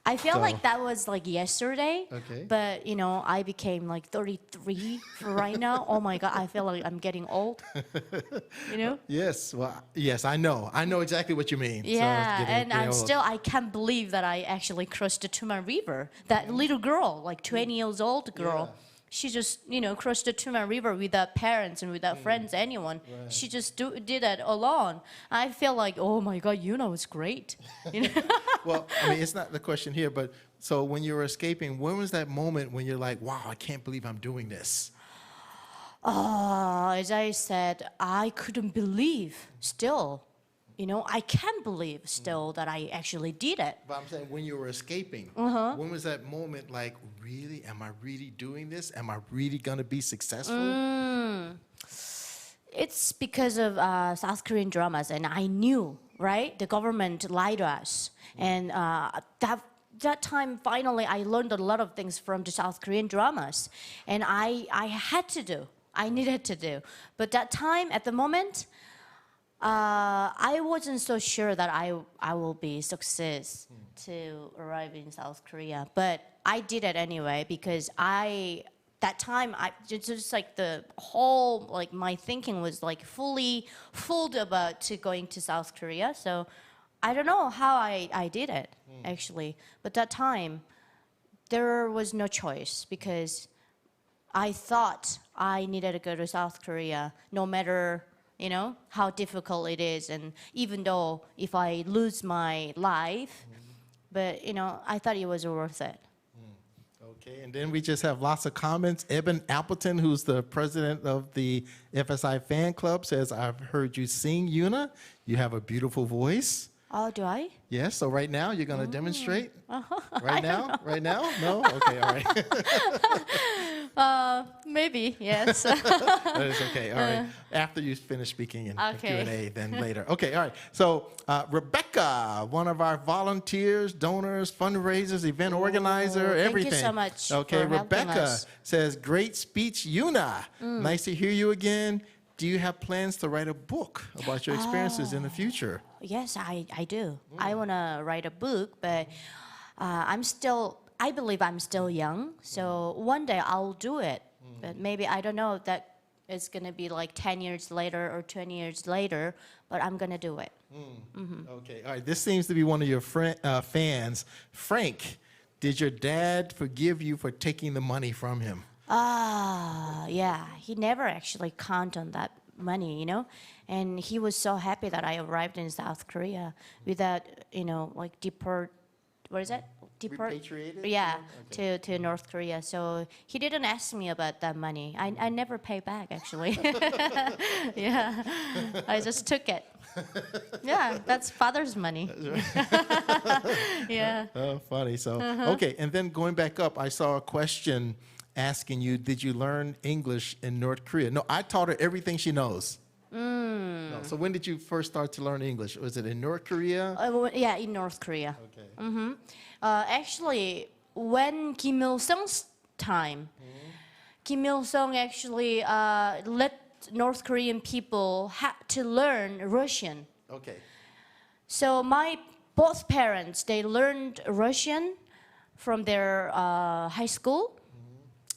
I feel So- like that was like yesterday. Okay. But I became like 33 for right now. Oh my God, I feel like I'm getting old. yes, well, yes, I know exactly what you mean. So it's Yeah, getting- and getting I'm old. still, I can't believe that I actually crossed the Tuman River. That little girl, like 20 years old girl, Yeah. she just, crossed the Tuman River without parents and without friends, anyone. Right. She just did that alone. I feel like, oh my God, Yuna was great. Well, I mean, it's not the question here, but so when you were escaping, when was that moment when you're like, wow, I can't believe I'm doing this? As I said, I couldn't believe still. I can't believe still that I actually did it. But I'm saying when you were escaping, when was that moment like, really, am I really doing this? Am I really going to be successful? It's because of South Korean dramas, and I knew, right? The government lied to us. And that time, finally, I learned a lot of things from the South Korean dramas. And I needed to do. But that time, at the moment, I wasn't so sure that I will be success to arrive in South Korea, but I did it anyway because that time I just like the whole like my thinking was like fully fooled about to going to South Korea. So I don't know how I did it actually, but that time there was no choice because I thought I needed to go to South Korea no matter how difficult it is. And even though if I lose my life, but, I thought it was worth it. Okay, and then we just have lots of comments. Eben Appleton, who's the president of the FSI fan club, says, I've heard you sing, Yuna. You have a beautiful voice. Oh, do I? Yes, so right now you're going to demonstrate? Right now? Right now? No? Okay, all right. Maybe, yes. That is okay, all right. After you finish speaking in Okay. Q&A, then later. Okay, all right. So Rebecca, one of our volunteers, donors, fundraisers, event organizer, thank you everything. so much Okay, for helping Rebecca us. says, great speech, Yuna. Nice to hear you again. Do you have plans to write a book about your experiences in the future? Yes, I do. I want to write a book, but I believe I'm still young. So one day I'll do it. But maybe, I don't know, that it's going to be like 10 years later or 20 years later, but I'm going to do it. Okay, all right. This seems to be one of your fans. Frank, did your dad forgive you for taking the money from him? Yeah, he never actually count on that money, and he was so happy that I arrived in South Korea without, Repatriated? Yeah, Okay. to North Korea. So he didn't ask me about that money. I never pay back actually. Yeah, I just took it. Yeah, that's father's money. Yeah. Oh, funny. So, okay. And then going back up, I saw a question asking you, did you learn English in North Korea? No, I taught her everything she knows. No. So when did you first start to learn English? Was it in North Korea? Yeah, in North Korea. Okay. Actually, when Kim Il Sung's time, Kim Il Sung actually let North Korean people had to learn Russian. Okay. So my both parents, they learned Russian from their high school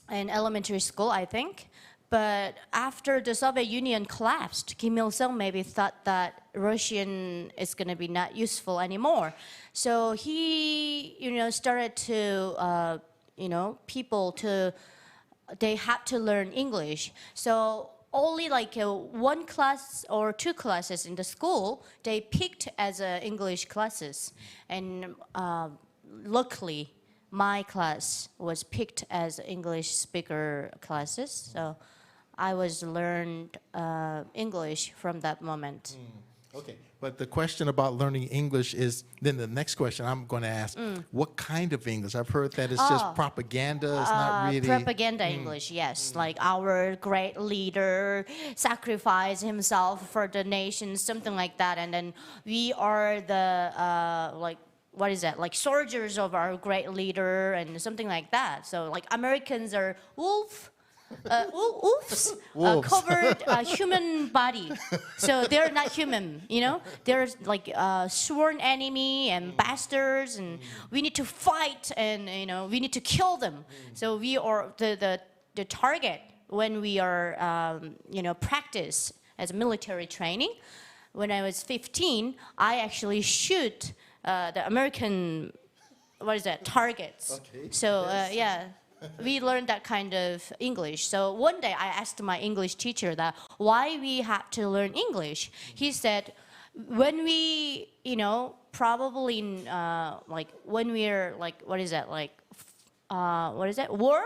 and elementary school, I think. But after the Soviet Union collapsed, Kim Il Sung maybe thought that Russian is going to be not useful anymore. So he, started to, people to, they had to learn English. So only like one class or two classes in the school, they picked as English classes. And luckily, my class was picked as English speaker classes. So I was learned English from that moment. Okay. But the question about learning English is then the next question I'm going to ask, what kind of English? I've heard that it's just propaganda. It's not really. Propaganda English, yes. Like our great leader sacrificed himself for the nation, something like that. And then we are the, what is that? Like soldiers of our great leader and something like that. So like Americans are wolves covered human body. So they're not human, They're like sworn enemy and bastards, and we need to fight, and we need to kill them. So we are the target when we are practice as military training. When I was 15, I actually shoot the American targets. Okay. So yeah. We learned that kind of English. So one day I asked my English teacher that why we had to learn English. He said, when we, probably when we're war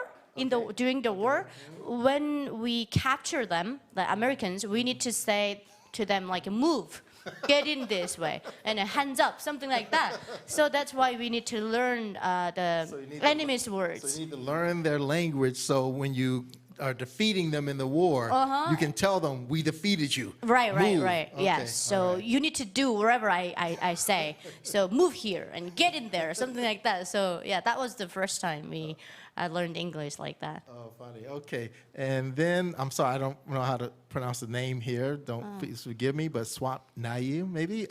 during the war, when we capture them, the Americans, we need to say to them move. Get in this way, and hands up, something like that. So that's why we need to learn the enemy's words. So you need to learn their language, so when you are defeating them in the war, you can tell them, we defeated you. Right. Okay. Yes. So you need to do whatever I say. So move here and get in there, something like that. So yeah, that was the first time I learned English like that. Oh, funny. Okay. And then, I'm sorry, I don't know how to pronounce the name here. Please forgive me, but Swap Nayu, maybe.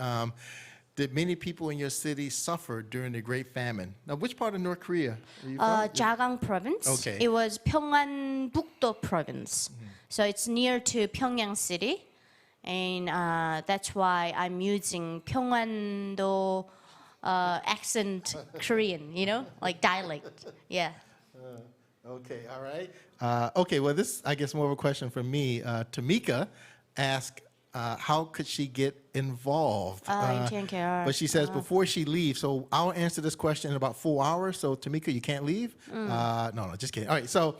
Did many people in your city suffer during the Great Famine? Now, which part of North Korea are you from? Jagang province. Okay. It was Pyeongan-bukdo province. So it's near to Pyongyang city. And that's why I'm using Pyeongwon-do accent Korean, like dialect. Yeah. Okay, all right. Okay, well, this, I guess, more of a question for me. Tamika asked, how could she get involved? In TNKR. But she says before she leaves, so I'll answer this question in about 4 hours. So, Tamika, you can't leave? No, just kidding. All right, so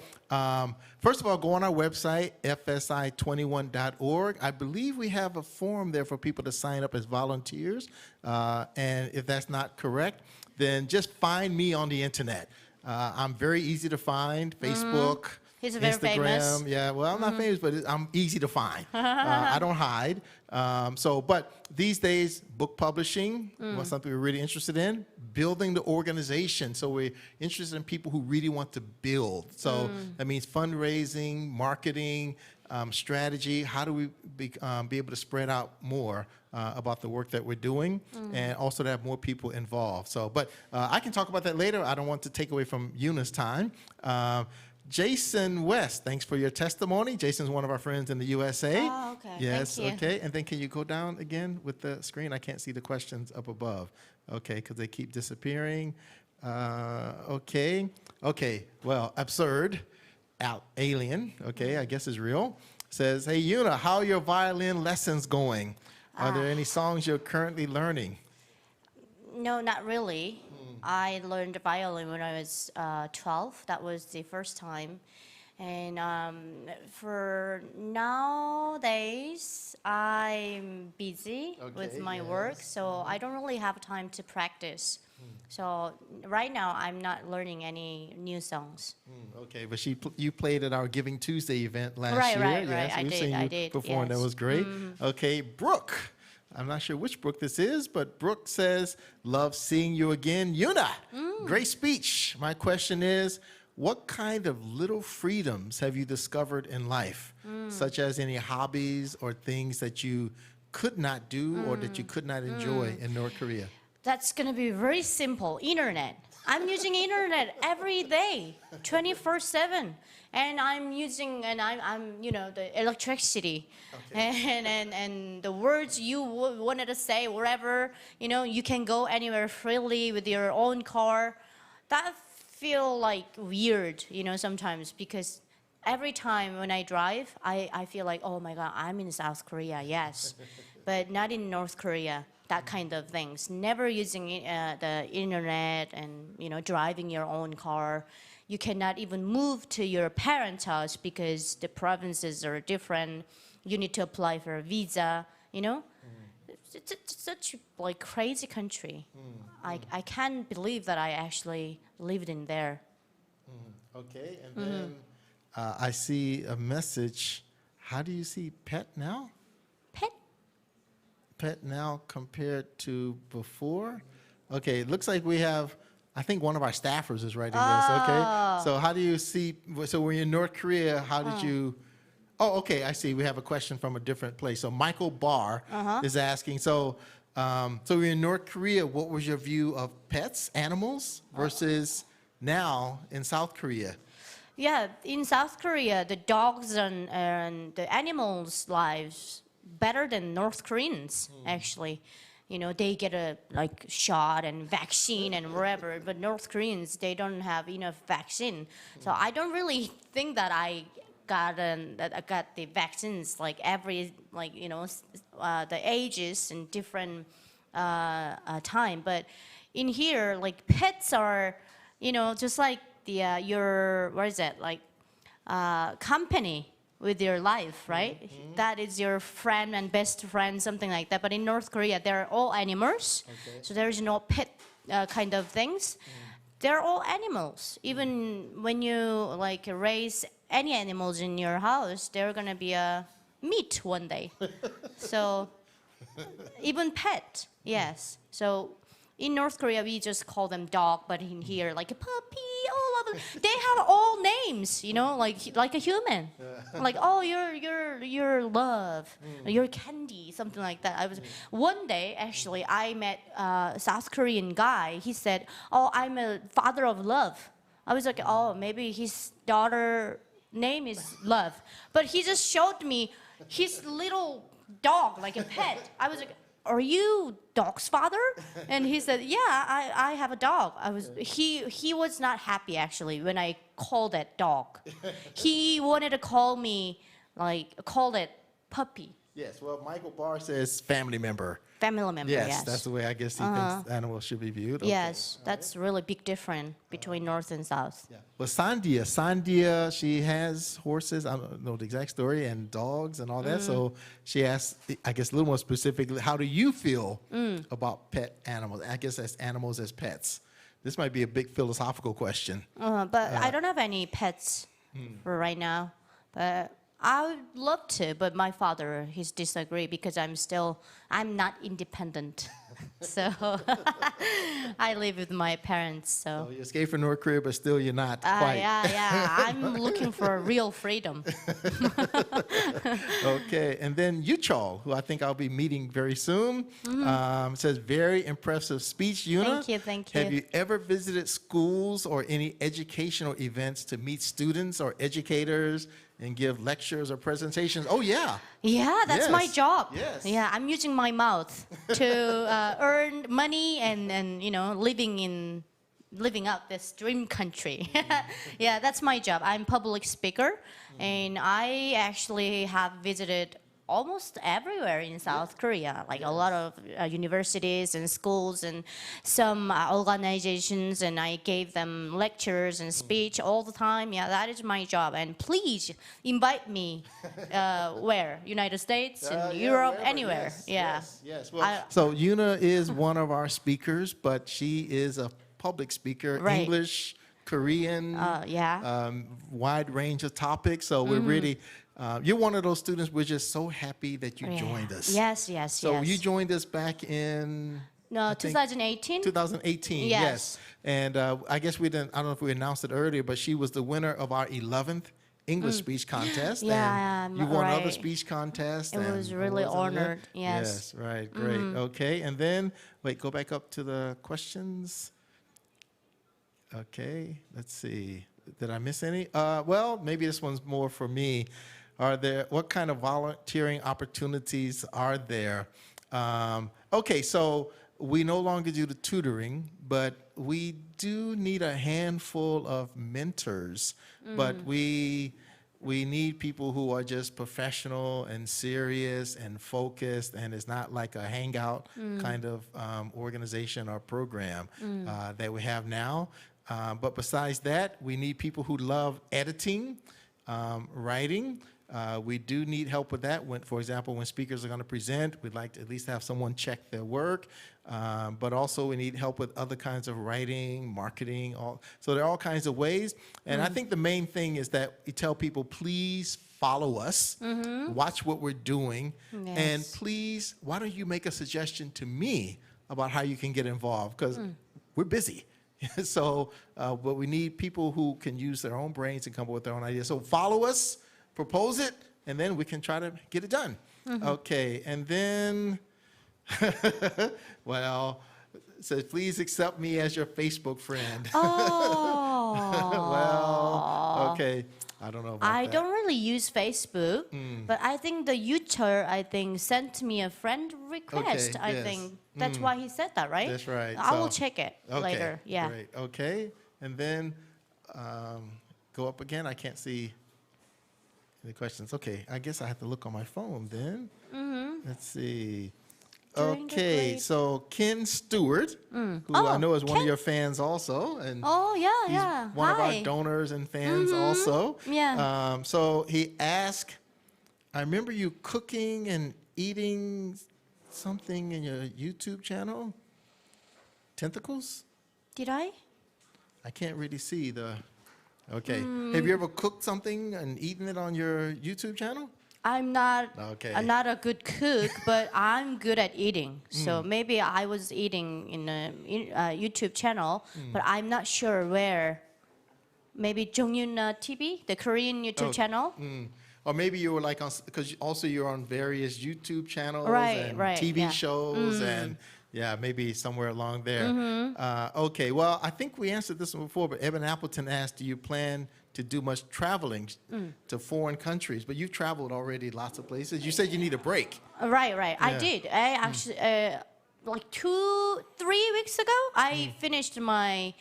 first of all, go on our website, fsi21.org. I believe we have a form there for people to sign up as volunteers. And if that's not correct, then just find me on the internet. I'm very easy to find, Facebook, He's very Instagram. famous. Yeah, well, I'm not famous, but I'm easy to find. I don't hide. But these days, book publishing was something we're really interested in. Building the organization. So we're interested in people who really want to build. So that means fundraising, marketing, strategy. How do we be able to spread out more about the work that we're doing, and also to have more people involved. So, but I can talk about that later. I don't want to take away from Yuna's time. Jason West, thanks for your testimony. Jason's one of our friends in the USA. Oh, okay. Yes, Thank you. okay. And then can you go down again with the screen? I can't see the questions up above. Okay, because they keep disappearing. Okay. Well, absurd. Alien, okay, I guess is real. Says, hey, Yuna, how are your violin lessons going? Are there any songs you're currently learning? No, not really. I learned violin when I was 12. That was the first time. And for nowadays, I'm busy with Okay, my work, yes. so I don't really have time to practice. So right now, I'm not learning any new songs. Okay, but you played at our Giving Tuesday event last Right, year. right, Yes, right. we've I seen you did, perform. That yes. was great. Okay, Brooke. I'm not sure which Brooke this is, but Brooke says, love seeing you again. Yuna, great speech. My question is, what kind of little freedoms have you discovered in life, such as any hobbies or things that you could not do or that you could not enjoy in North Korea? That's gonna be very simple. Internet. I'm using internet every day, 24/7, and I'm using I'm the electricity, and the words you wanted to say wherever you can go anywhere freely with your own car. That feel like weird, sometimes because every time when I drive, I feel like, oh my God, I'm in South Korea, yes, but not in North Korea. That kind of things. Never using the internet and driving your own car. You cannot even move to your parents' house because the provinces are different. You need to apply for a visa. It's such like crazy country. I can't believe that I actually lived in there. Okay, and then I see a message. How do you see pet now? Pet. Pet now compared to before? Okay, it looks like we have, I think one of our staffers is writing this, okay? So how do you see, so when you're in North Korea, how did you, okay, I see, we have a question from a different place. So Michael Barr is asking, so we're in North Korea, what was your view of pets, animals, versus now in South Korea? Yeah, in South Korea, the dogs and the animals' lives better than North Koreans, actually. They get a shot and vaccine and whatever, but North Koreans, they don't have enough vaccine. So I don't really think that I got the vaccines every the ages and different time. But in here, pets are just like your company with your life, right? That is your friend and best friend, something like that. But in North Korea, they're all animals, so there is no pet kind of things. They're all animals. Even when you raise any animals in your house, they're gonna be a meat one day. So even pet, yes. So in North Korea, we just call them dog, but in here, like a puppy, all of them, they have all names, like a human. Oh, you're love, you're candy, something like that. One day, actually, I met a South Korean guy. He said, oh, I'm a father of love. I was like, oh, maybe his daughter name is Love. But he just showed me his little dog, like a pet. I was like, are you dog's father? And he said, yeah, I have a dog. He was not happy actually when I called that dog. He wanted to call it puppy. Yes, well, Michael Barr says family member. Family member, yes. That's the way I guess he thinks animals should be viewed. Okay. Yes, that's really big difference between North and South. Yeah. Well, Sandia, she has horses, I don't know the exact story, and dogs and all that. So she asked, I guess a little more specifically, how do you feel about pet animals? I guess as animals as pets. This might be a big philosophical question. But I don't have any pets for right now. But I would love to, but my father, he's disagree because I'm not independent. So I live with my parents. So you escaped from North Korea, but still you're not quite. Yeah. I'm looking for real freedom. Okay, and then Yuchol, who I think I'll be meeting very soon, says, very impressive speech, Yuna. Thank you. Have you ever visited schools or any educational events to meet students or educators and give lectures or presentations? Oh, yeah. Yeah, that's my Yes. job. Yes. Yeah, I'm using my mouth to earn money and living out this dream country. Yeah, that's my job. I'm public speaker, and I actually have visited almost everywhere in South Korea, like a lot of universities and schools and some organizations, and I gave them lectures and speech all the time. Yeah, that is my job. And please invite me where? United States and Europe, wherever. anywhere. Yes. Well, so Yuna is one of our speakers, but she is a public speaker, Right. English, Korean, wide range of topics. So we're really, you're one of those students. We're just so happy that you joined us. Yes. So you joined us back in No, I think 2018. 2018. Yes. And I guess we didn't. I don't know if we announced it earlier, but she was the winner of our 11th English speech contest. Yeah, and you won other right. speech contests. It and was what really it? honored. Yes, Yes. right, great. Okay, and then wait, go back up to the questions. Okay, let's see. Did I miss any? Well, maybe this one's more for me. What kind of volunteering opportunities are there? Okay, so we no longer do the tutoring, but we do need a handful of mentors. But we need people who are just professional and serious and focused, and it's not like a hangout kind of organization or program that we have now. But besides that, we need people who love editing, writing. We do need help with that. For example, when speakers are going to present, we'd like to at least have someone check their work. But also we need help with other kinds of writing, marketing. So there are all kinds of ways. And I think the main thing is that we tell people, please follow us, watch what we're doing, and please, why don't you make a suggestion to me about how you can get involved? Because we're busy. So, but we need people who can use their own brains and come up with their own ideas. So follow us, propose it, and then we can try to get it done. Okay, and then, well, it says, please accept me as your Facebook friend. Oh. Well, okay, I don't know about I that. don't really use Facebook, but I think the user, sent me a friend request. Okay, I yes. think that's why he said that, right? That's right. I will So- check it Okay, later. Yeah. Great. Okay, and then go up again. I can't see any questions. Okay, I guess I have to look on my phone then. Let's see. During the Okay, grade- so Ken Stewart, who I know is one of your fans also, and Oh, yeah, he's yeah. one of Hi. our donors and fans also. Yeah. So he asked, I remember you cooking and eating something in your YouTube channel? Tentacles? Did I? I can't really see the. Okay. Have you ever cooked something and eaten it on your YouTube channel? I'm not. Okay. I'm not a good cook, but I'm good at eating. So maybe I was eating in a YouTube channel, but I'm not sure where. Maybe Jongyun TV, the Korean YouTube channel. Or maybe you were like on, because also you're on various YouTube channels Right, and right, TV yeah. shows and yeah, maybe somewhere along there. Okay, well, I think we answered this one before, but Evan Appleton asked, do you plan to do much traveling to foreign countries? But you've traveled already lots of places. You said you need a break. Right. I Yeah. did. I actually, like 2-3 weeks ago, I finished my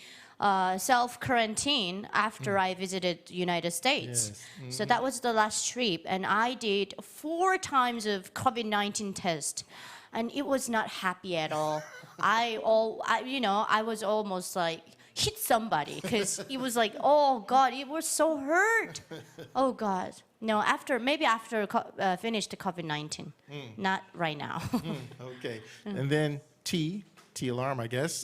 self-quarantine after I visited United States. Yes. So that was the last trip, and I did 4 times of COVID-19 test, and it was not happy at all. I was almost like hit somebody because it was like, oh God, it was so hurt. Oh God. No, after finished the COVID-19, not right now. Okay. And then T alarm, I guess.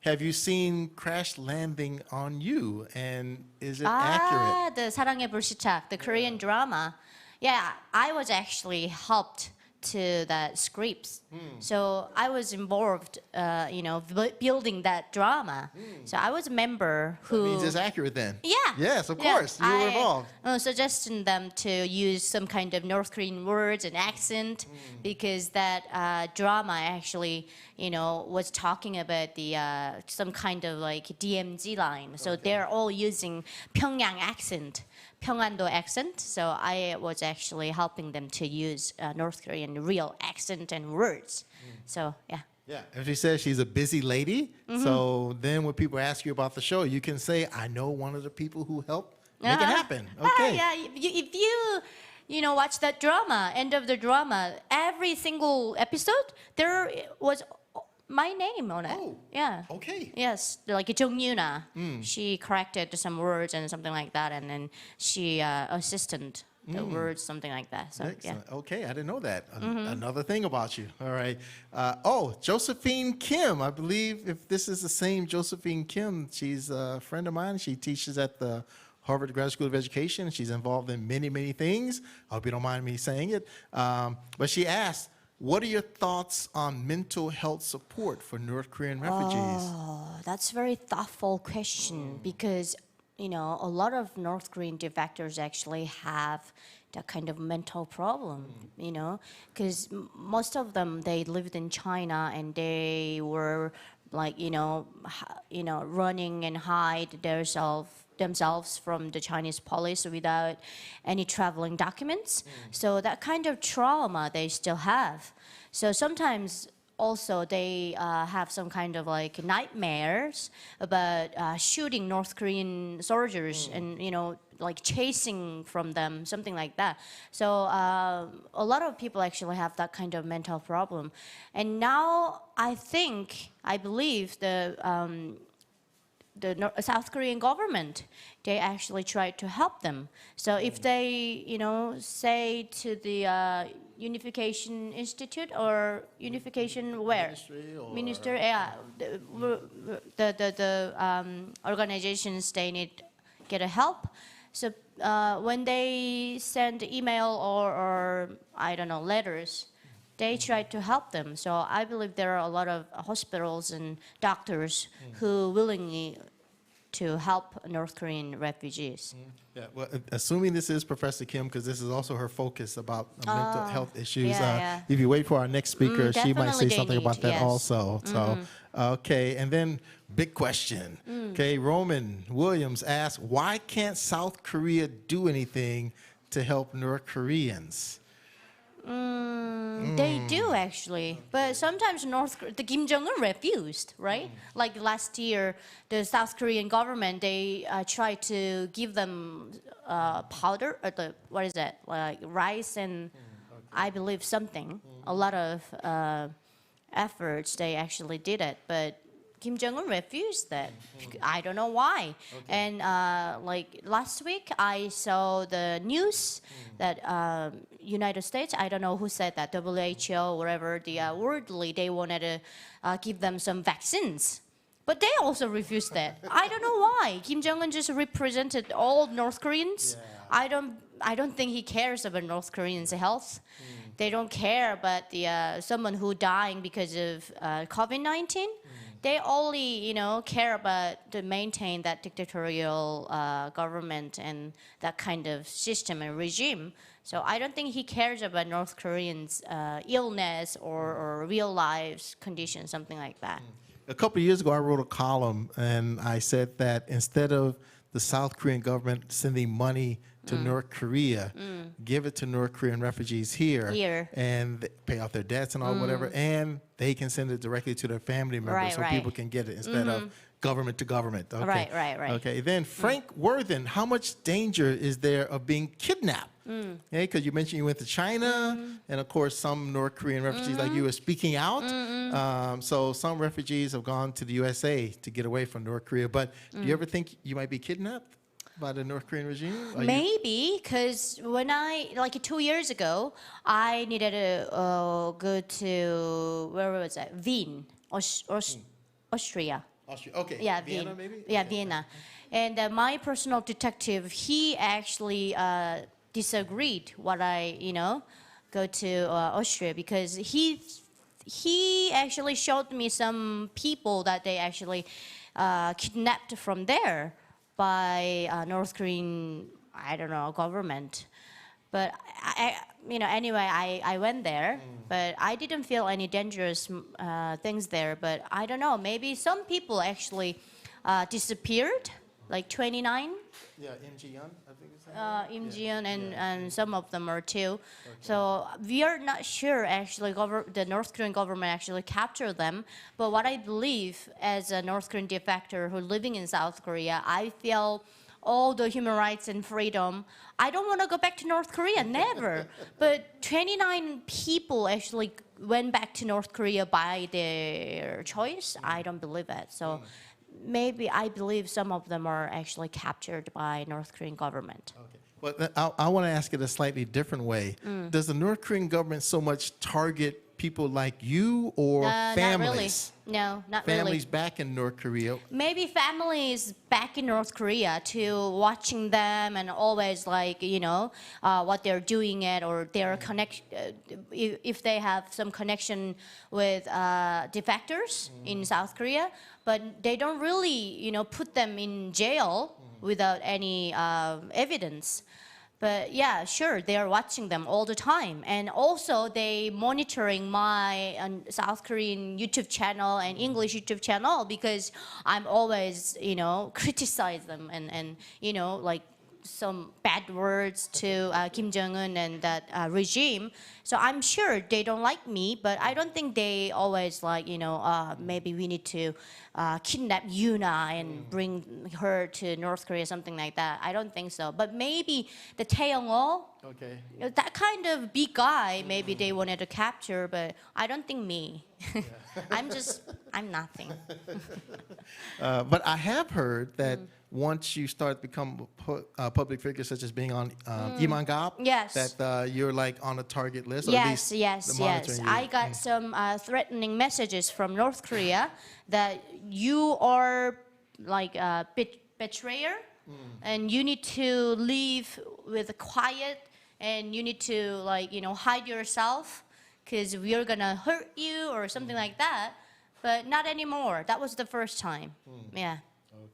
Have you seen Crash Landing on You? And is it accurate? The 사랑의 불시착, the Korean drama. Yeah, I was actually helped to the scripts. So I was involved, building that drama. So I was a member That who. means it's accurate then. Yeah. Yes, of Yeah. course. You were involved. Suggesting them to use some kind of North Korean words and accent because that drama actually, was talking about the some kind of like DMZ line. So they're all using Pyongyang accent, Pyongan-do accent. So I was actually helping them to use North Korean real accent and words. So yeah. Yeah, as she says, she's a busy lady. So then when people ask you about the show, you can say, I know one of the people who helped make it happen. Okay. Yeah, if you watch that drama, end of the drama, every single episode, there was my name on it. Oh, yeah. okay. Yes, like Yuna. She corrected some words and something like that, and then she assisted the words, something like that. So Excellent. Okay, I didn't know that. Another thing about you. All right. Josephine Kim. I believe if this is the same Josephine Kim, she's a friend of mine. She teaches at the Harvard Graduate School of Education. She's involved in many, many things. I hope you don't mind me saying it. But she asked, what are your thoughts on mental health support for North Korean refugees? Oh, that's a very thoughtful question because, a lot of North Korean defectors actually have that kind of mental problem, because most of them, they lived in China and they were like, running and hide themselves from the Chinese police without any traveling documents. So that kind of trauma they still have. So sometimes also they have some kind of like nightmares about shooting North Korean soldiers and, like chasing from them, something like that. So a lot of people actually have that kind of mental problem. And now I believe the South Korean government, they actually try to help them. So if they, say to the Unification Institute or Unification where? Ministry, yeah. The organizations, they need get a help. So when they send email or I don't know, letters, they try to help them. So I believe there are a lot of hospitals and doctors who willingly to help North Korean refugees. Yeah, well, assuming this is Professor Kim, because this is also her focus about mental health issues. yeah. If you wait for our next speaker, she might say Definitely they something need, about that yes. also. So, okay, and then big question. Okay, Roman Williams asked, why can't South Korea do anything to help North Koreans? They do actually, but sometimes the Kim Jong-un refused, right? Like last year, the South Korean government, they tried to give them powder, or what is that, like rice and I believe something. A lot of efforts, they actually did it, but Kim Jong-un refused that. I don't know why. And like last week, I saw the news that United States, I don't know who said that, WHO, whatever, the worldly, they wanted to give them some vaccines. But they also refused that. I don't know why. Kim Jong-un just represented all North Koreans. Yeah. I don't think he cares about North Koreans' health. They don't care about the someone who dying because of COVID-19. They only, care about to maintain that dictatorial government and that kind of system and regime. So I don't think he cares about North Koreans' illness or real lives conditions, something like that. A couple of years ago, I wrote a column, and I said that instead of the South Korean government sending money to North Korea, give it to North Korean refugees here. And pay off their debts and all whatever, and they can send it directly to their family members people can get it instead of government to government. Okay. Right. Okay, then Frank Worthen, how much danger is there of being kidnapped? Okay, because you mentioned you went to China, and of course some North Korean refugees like you are speaking out. So some refugees have gone to the USA to get away from North Korea, but do you ever think you might be kidnapped by the North Korean regime? Maybe, because when 2 years ago, I needed to go to, where was that? Wien, Austria. Okay. Yeah, Vienna, Wien. maybe? Yeah, Vienna. And my personal detective, he actually disagreed what I, go to Austria because he actually showed me some people that they actually kidnapped from there by North Korean, I don't know, government. But anyway, I went there, but I didn't feel any dangerous things there. But I don't know, maybe some people actually disappeared, like 29. Yeah, Im Ji-yeon, I think it's Im Ji-yeon and some of them are too. So we are not sure actually the North Korean government actually captured them. But what I believe as a North Korean defector who living in South Korea, I feel all the human rights and freedom, I don't want to go back to North Korea, never. But 29 people actually went back to North Korea by their choice. I don't believe it. So maybe I believe some of them are actually captured by North Korean government. Okay. Well, I want to ask it a slightly different way. Does the North Korean government so much target people like you or families? Not really. No, not Families really. back in North Korea? Maybe families back in North Korea to watching them and always like, what they're doing it or their connection, if they have some connection with defectors in South Korea, but they don't really, put them in jail without any evidence. But yeah, sure, they are watching them all the time. And also they monitoring my South Korean YouTube channel and English YouTube channel because I'm always, criticize them and like some bad words to Kim Jong-un and that regime. So I'm sure they don't like me, but I don't think they always like, maybe we need to kidnap Yuna and bring her to North Korea, something like that. I don't think so. But maybe the Taeyong-oh, Okay. that kind of big guy, maybe they wanted to capture, but I don't think me. I'm nothing. But I have heard that once you start to become a public figure, such as being on Hyowon Gu, Yes. that you're like on a target list, or at Yes, least yes, the yes. monitoring you. I got some threatening messages from North Korea that you are like a betrayer and you need to leave with quiet and you need to like, hide yourself because we're gonna hurt you or something like that. But not anymore. That was the first time. Yeah.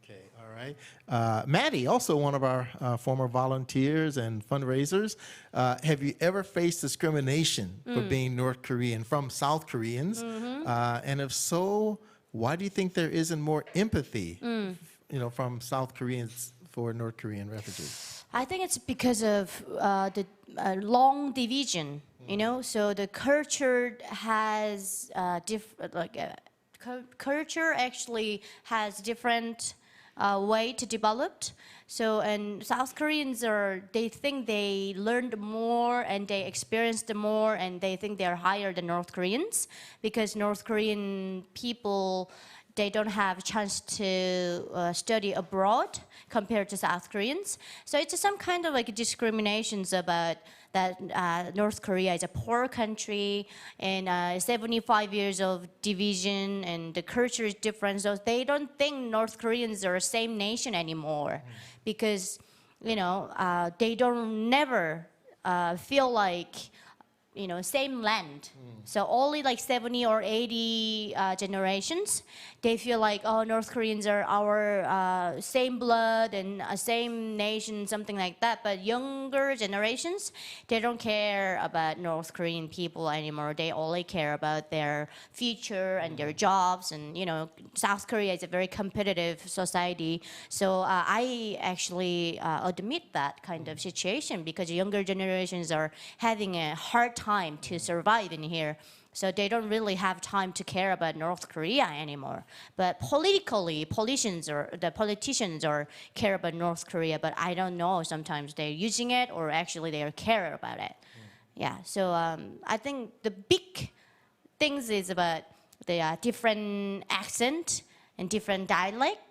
Okay, all right. Maddie, also one of our former volunteers and fundraisers. Have you ever faced discrimination for being North Korean from South Koreans? And if so, why do you think there isn't more empathy, from South Koreans for North Korean refugees? I think it's because of the long division, So the culture has culture actually has different way to develop. So and South Koreans they think they learned more and they experienced more and they think they're higher than North Koreans because North Korean people, they don't have a chance to study abroad compared to South Koreans. So it's some kind of like discriminations about that North Korea is a poor country and 75 years of division and the culture is different. So they don't think North Koreans are the same nation anymore because, they don't never feel like, same land. So only like 70 or 80 generations, they feel like, oh, North Koreans are our same blood and same nation, something like that. But younger generations, they don't care about North Korean people anymore. They only care about their future and their jobs. And, South Korea is a very competitive society. So I actually admit that kind of situation because younger generations are having a hard time to survive in here. So they don't really have time to care about North Korea anymore. But politically, politicians care about North Korea, but I don't know, sometimes they're using it or actually they care about it. Yeah, so I think the big things is about the different accent and different dialect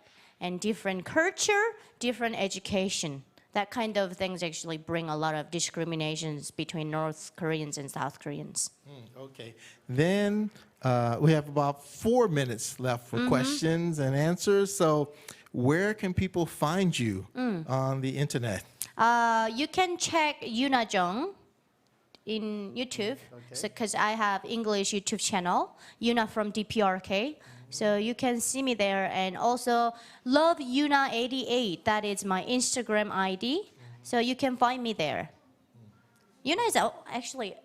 and different culture, different education. That kind of things actually bring a lot of discriminations between North Koreans and South Koreans. Okay. Then we have about 4 minutes left for questions and answers. So where can people find you on the internet? You can check Yuna Jeong in YouTube, because I have English YouTube channel, Yuna from DPRK. So you can see me there, and also Love Yuna 88. That is my Instagram ID. So you can find me there. Yuna is actually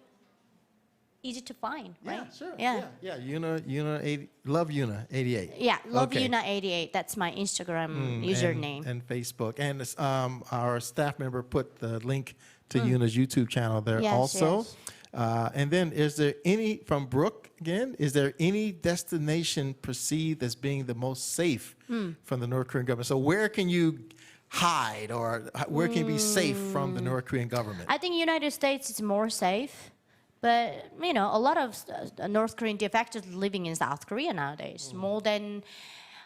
easy to find, right? Yeah, sure. Yeah. Yeah. Yuna 80, Love Yuna 88. Yeah, Love Okay. Yuna 88. That's my Instagram username. And Facebook. And our staff member put the link to Yuna's YouTube channel there Yes, also. yes. And then is there any, from Brooke again, is there any destination perceived as being the most safe from the North Korean government? So where can you hide, or where can you be safe from the North Korean government? I think United States is more safe, but a lot of North Korean defectors living in South Korea nowadays. More than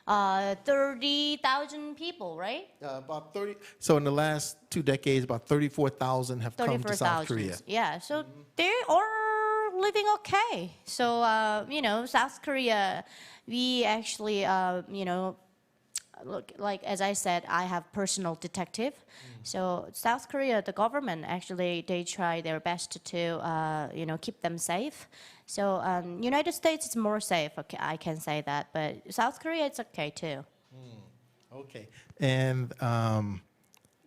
30,000 people, right? About 30. So in the last 2 decades, about 34,000 have come to South 34,000. Korea. Yeah, so they are living okay. So South Korea, we actually look, like as I said, I have personal detective. So South Korea, the government actually they try their best to keep them safe. So United States is more safe. Okay, I can say that, but South Korea it's okay too. Okay. And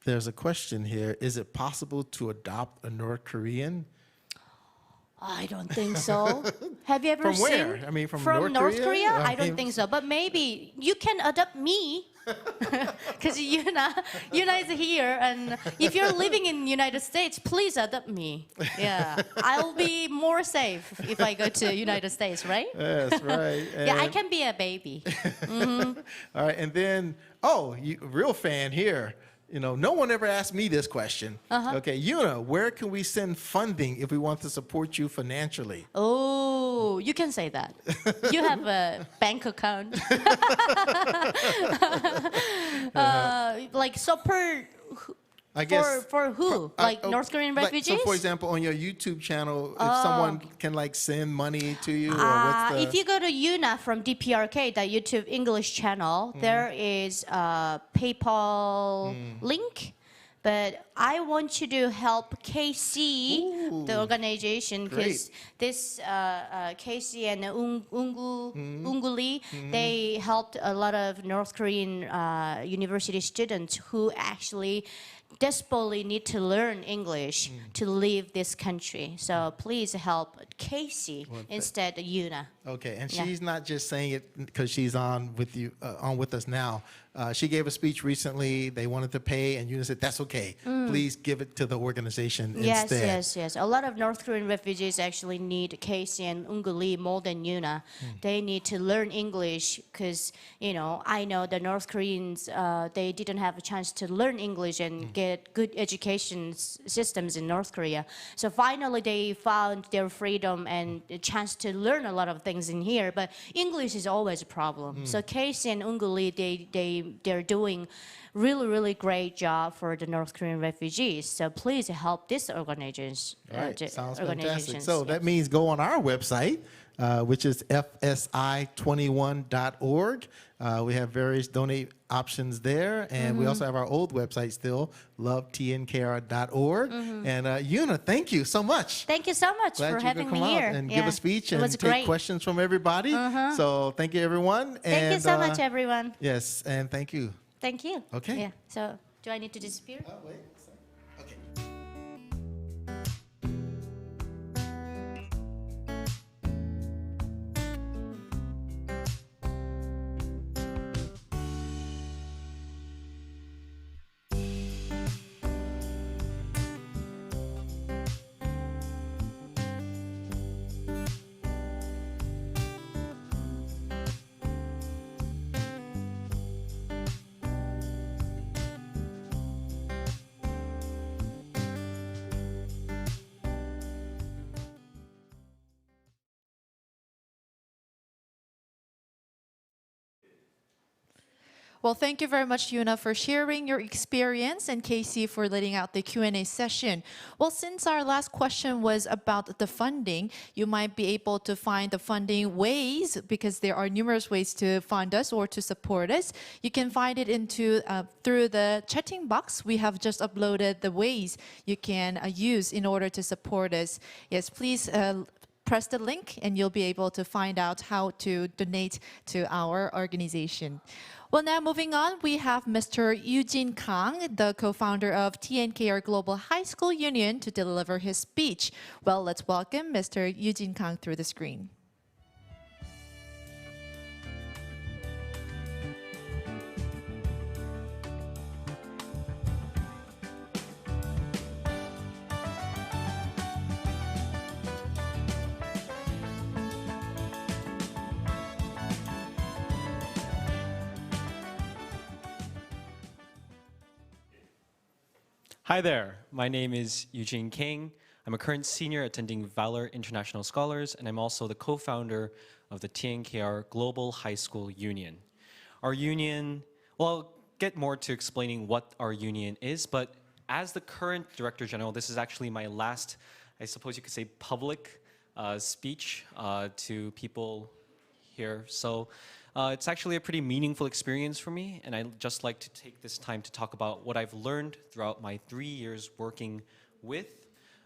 there's a question here. Is it possible to adopt a North Korean? I don't think so. Have you ever From seen? where? I mean, from North North Korea? Korea? I don't think so. But maybe you can adopt me. Because Yuna is here, and if you're living in United States, please adopt me. Yeah, I'll be more safe if I go to United States, right? Yes, right. Yeah, I And- can be a baby. All right, and then, real fan here. No one ever asked me this question. Okay, Yuna, where can we send funding if we want to support you financially? Oh, you can say that. You have a bank account. Like support I guess for who? Like North Korean refugees? So, for example, on your YouTube channel, if someone can send money to you, or what's the? If you go to Yuna from DPRK, the YouTube English channel, there is a PayPal link. But I want you to help KC, the organization, because this KC and Unguli, they helped a lot of North Korean university students who actually desperately need to learn English to leave this country. So please help Casey instead of Yuna. Okay, and Yeah. she's not just saying it because she's on with us now. She gave a speech recently. They wanted to pay, and Yuna said, "That's okay. Please give it to the organization instead." Yes. A lot of North Korean refugees actually need Casey and Unguli more than Yuna. They need to learn English because, I know the North Koreans, they didn't have a chance to learn English and get good education systems in North Korea. So finally they found their freedom and a chance to learn a lot of things in here. But English is always a problem. So Casey and Unguli, they're doing really great job for the North Korean refugees. So please help this organizations. All right, sounds fantastic. Organizations. So that means go on our website, which is fsi21.org. We have various donate options there, and we also have our old website still, lovetnkr.org. And Yuna, thank you so much. Thank you so much Glad for you having could come me out here. and give a speech It and was take great. questions from everybody. So thank you, everyone. Thank you so much, everyone. Yes, and thank you. Thank you. Okay. Yeah. So do I need to disappear? Wait, okay. Well, thank you very much, Yuna, for sharing your experience, and Casey for leading out the Q&A session. Well, since our last question was about the funding, you might be able to find the funding ways, because there are numerous ways to fund us or to support us. You can find it through the chatting box. We have just uploaded the ways you can use in order to support us. Yes, please press the link and you'll be able to find out how to donate to our organization. Well, now moving on, we have Mr. Eugene Kang, the co-founder of TNKR Global High School Union, to deliver his speech. Well, let's welcome Mr. Eugene Kang through the screen. Hi there, my name is Eugene Kang. I'm a current senior attending Valor International Scholars, and I'm also the co-founder of the TNKR Global High School Union. Our union, well, I'll get more to explaining what our union is, but as the current Director General, this is actually my last, I suppose you could say, public speech to people here. So it's actually a pretty meaningful experience for me, and I'd just like to take this time to talk about what I've learned throughout my 3 years working with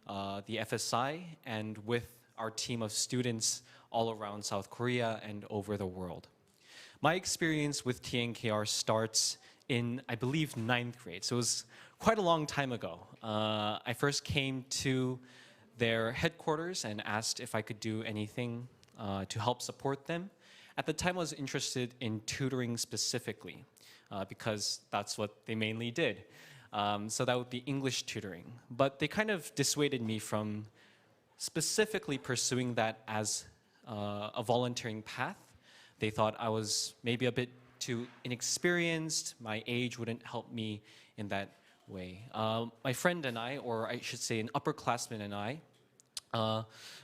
the FSI and with our team of students all around South Korea and over the world. My experience with TNKR starts in, I believe, 9th grade, so it was quite a long time ago. I first came to their headquarters and asked if I could do anything to help support them. At the time, I was interested in tutoring specifically because that's what they mainly did. So that would be English tutoring. But they kind of dissuaded me from specifically pursuing that as a volunteering path. They thought I was maybe a bit too inexperienced. My age wouldn't help me in that way. My friend and I, or I should say an upperclassman and I,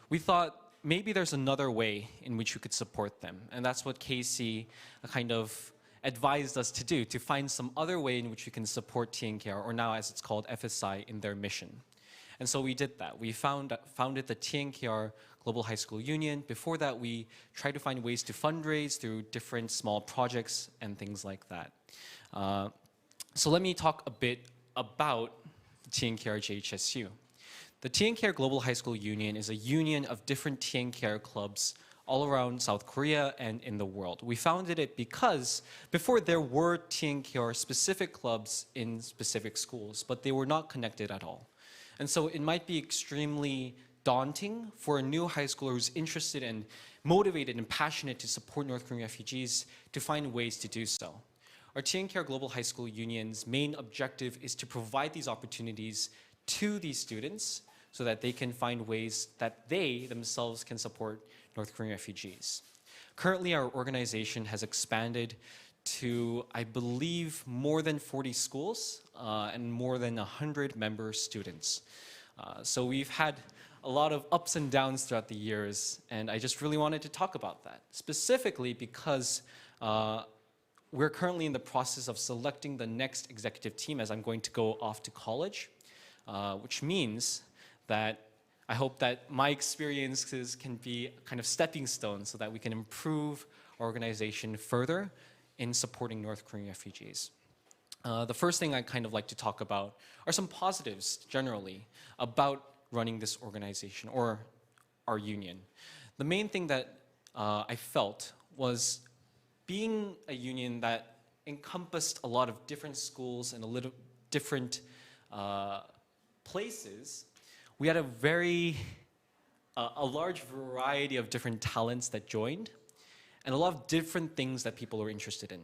we thought maybe there's another way in which we could support them. And that's what Casey kind of advised us to do, to find some other way in which we can support TNKR, or now as it's called FSI, in their mission. And so we did that. We founded the TNKR Global High School Union. Before that, we tried to find ways to fundraise through different small projects and things like that. So let me talk a bit about TNKRGHSU. The TNKR Global High School Union is a union of different TNKR clubs all around South Korea and in the world. We founded it because before there were TNKR specific clubs in specific schools, but they were not connected at all. And so it might be extremely daunting for a new high schooler who's interested and motivated and passionate to support North Korean refugees to find ways to do so. Our TNKR Global High School Union's main objective is to provide these opportunities to these students so that they can find ways that they themselves can support North Korean refugees. Currently, our organization has expanded to, I believe, more than 40 schools and more than 100 member students. So we've had a lot of ups and downs throughout the years, and I just really wanted to talk about that, specifically because we're currently in the process of selecting the next executive team as I'm going to go off to college, which means that I hope that my experiences can be kind of stepping stones so that we can improve our organization further in supporting North Korean refugees. The first thing I'd kind of like to talk about are some positives generally about running this organization or our union. The main thing that I felt was being a union that encompassed a lot of different schools and a little different places. We had a large variety of different talents that joined and a lot of different things that people were interested in.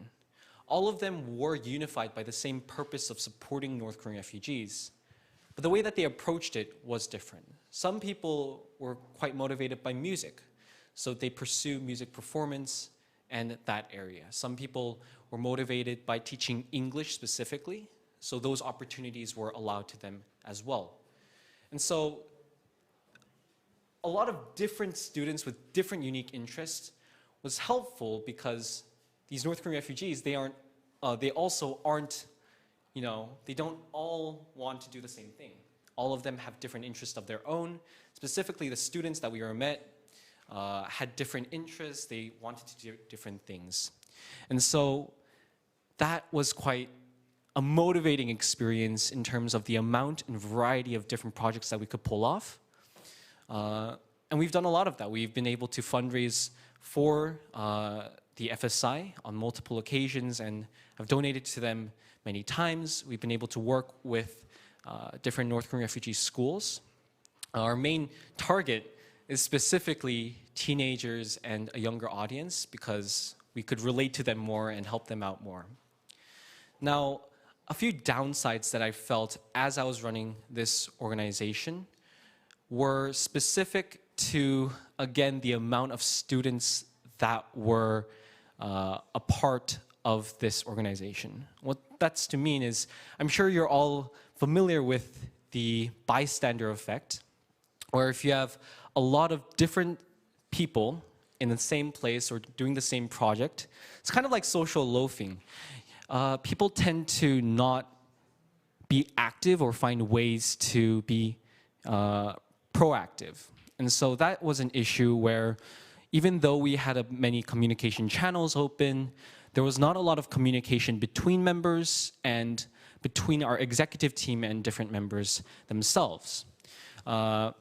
All of them were unified by the same purpose of supporting North Korean refugees, but the way that they approached it was different. Some people were quite motivated by music, so they pursue music performance and that area. Some people were motivated by teaching English specifically, so those opportunities were allowed to them as well. And so a lot of different students with different unique interests was helpful because these North Korean refugees, they also aren't, they don't all want to do the same thing. All of them have different interests of their own. Specifically, the students that we were met had different interests. They wanted to do different things. And so that was quite a motivating experience in terms of the amount and variety of different projects that we could pull off. And we've done a lot of that. We've been able to fundraise for the FSI on multiple occasions and have donated to them many times. We've been able to work with different North Korean refugee schools. Our main target is specifically teenagers and a younger audience because we could relate to them more and help them out more. Now, a few downsides that I felt as I was running this organization were specific to, again, the amount of students that were a part of this organization. What that's to mean is, I'm sure you're all familiar with the bystander effect, or if you have a lot of different people in the same place or doing the same project, it's kind of like social loafing. People tend to not be active or find ways to be proactive. And so that was an issue where even though we had many communication channels open, there was not a lot of communication between members and between our executive team and different members themselves. So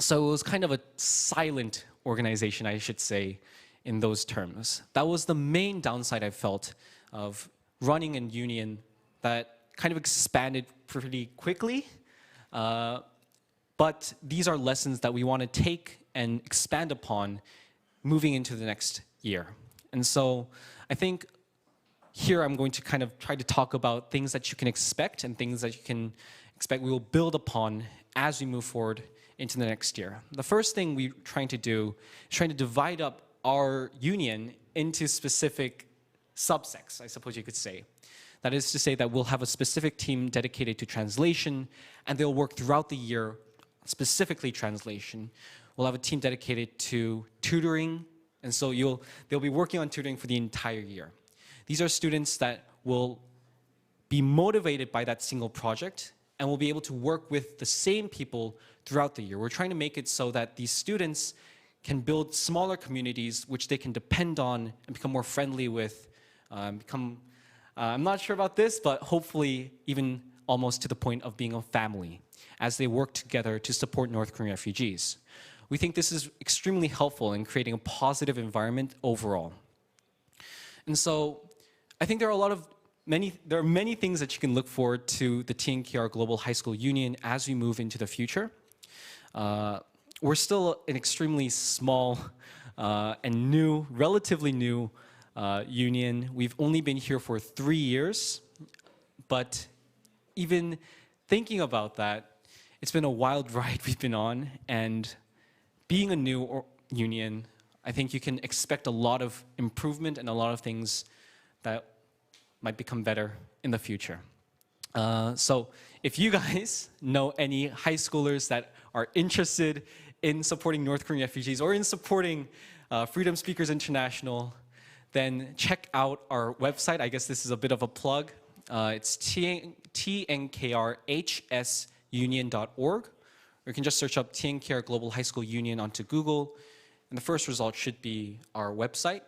it was kind of a silent organization, I should say, in those terms. That was the main downside I felt of running a union that kind of expanded pretty quickly. But these are lessons that we want to take and expand upon moving into the next year. And so I think here I'm going to kind of try to talk about things that you can expect and things that you can expect we will build upon as we move forward into the next year. The first thing we're trying to do is trying to divide up our union into specific subsects, I suppose you could say. That is to say that we'll have a specific team dedicated to translation, and they'll work throughout the year, specifically translation. We'll have a team dedicated to tutoring, and so they'll be working on tutoring for the entire year. These are students that will be motivated by that single project and will be able to work with the same people throughout the year. We're trying to make it so that these students can build smaller communities which they can depend on and become more friendly with, I'm not sure about this, but hopefully even almost to the point of being a family as they work together to support North Korean refugees. We think this is extremely helpful in creating a positive environment overall. And so I think there are many things that you can look forward to the TNKR Global High School Union as we move into the future. We're still an extremely small and new, relatively new union. We've only been here for 3 years, but even thinking about that, it's been a wild ride we've been on, and being a new union, I think you can expect a lot of improvement and a lot of things that might become better in the future. So if you guys know any high schoolers that are interested in supporting North Korean refugees or in supporting Freedom Speakers International, then check out our website. I guess this is a bit of a plug. It's TNKRHSUnion.org. Or you can just search up TNKR Global High School Union onto Google, and the first result should be our website.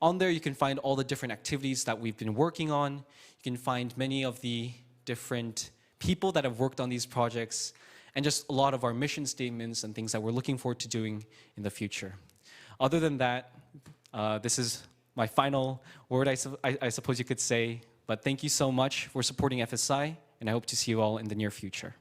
On there, you can find all the different activities that we've been working on. You can find many of the different people that have worked on these projects, and just a lot of our mission statements and things that we're looking forward to doing in the future. Other than that, this is my final word, I suppose you could say, but thank you so much for supporting FSI, and I hope to see you all in the near future.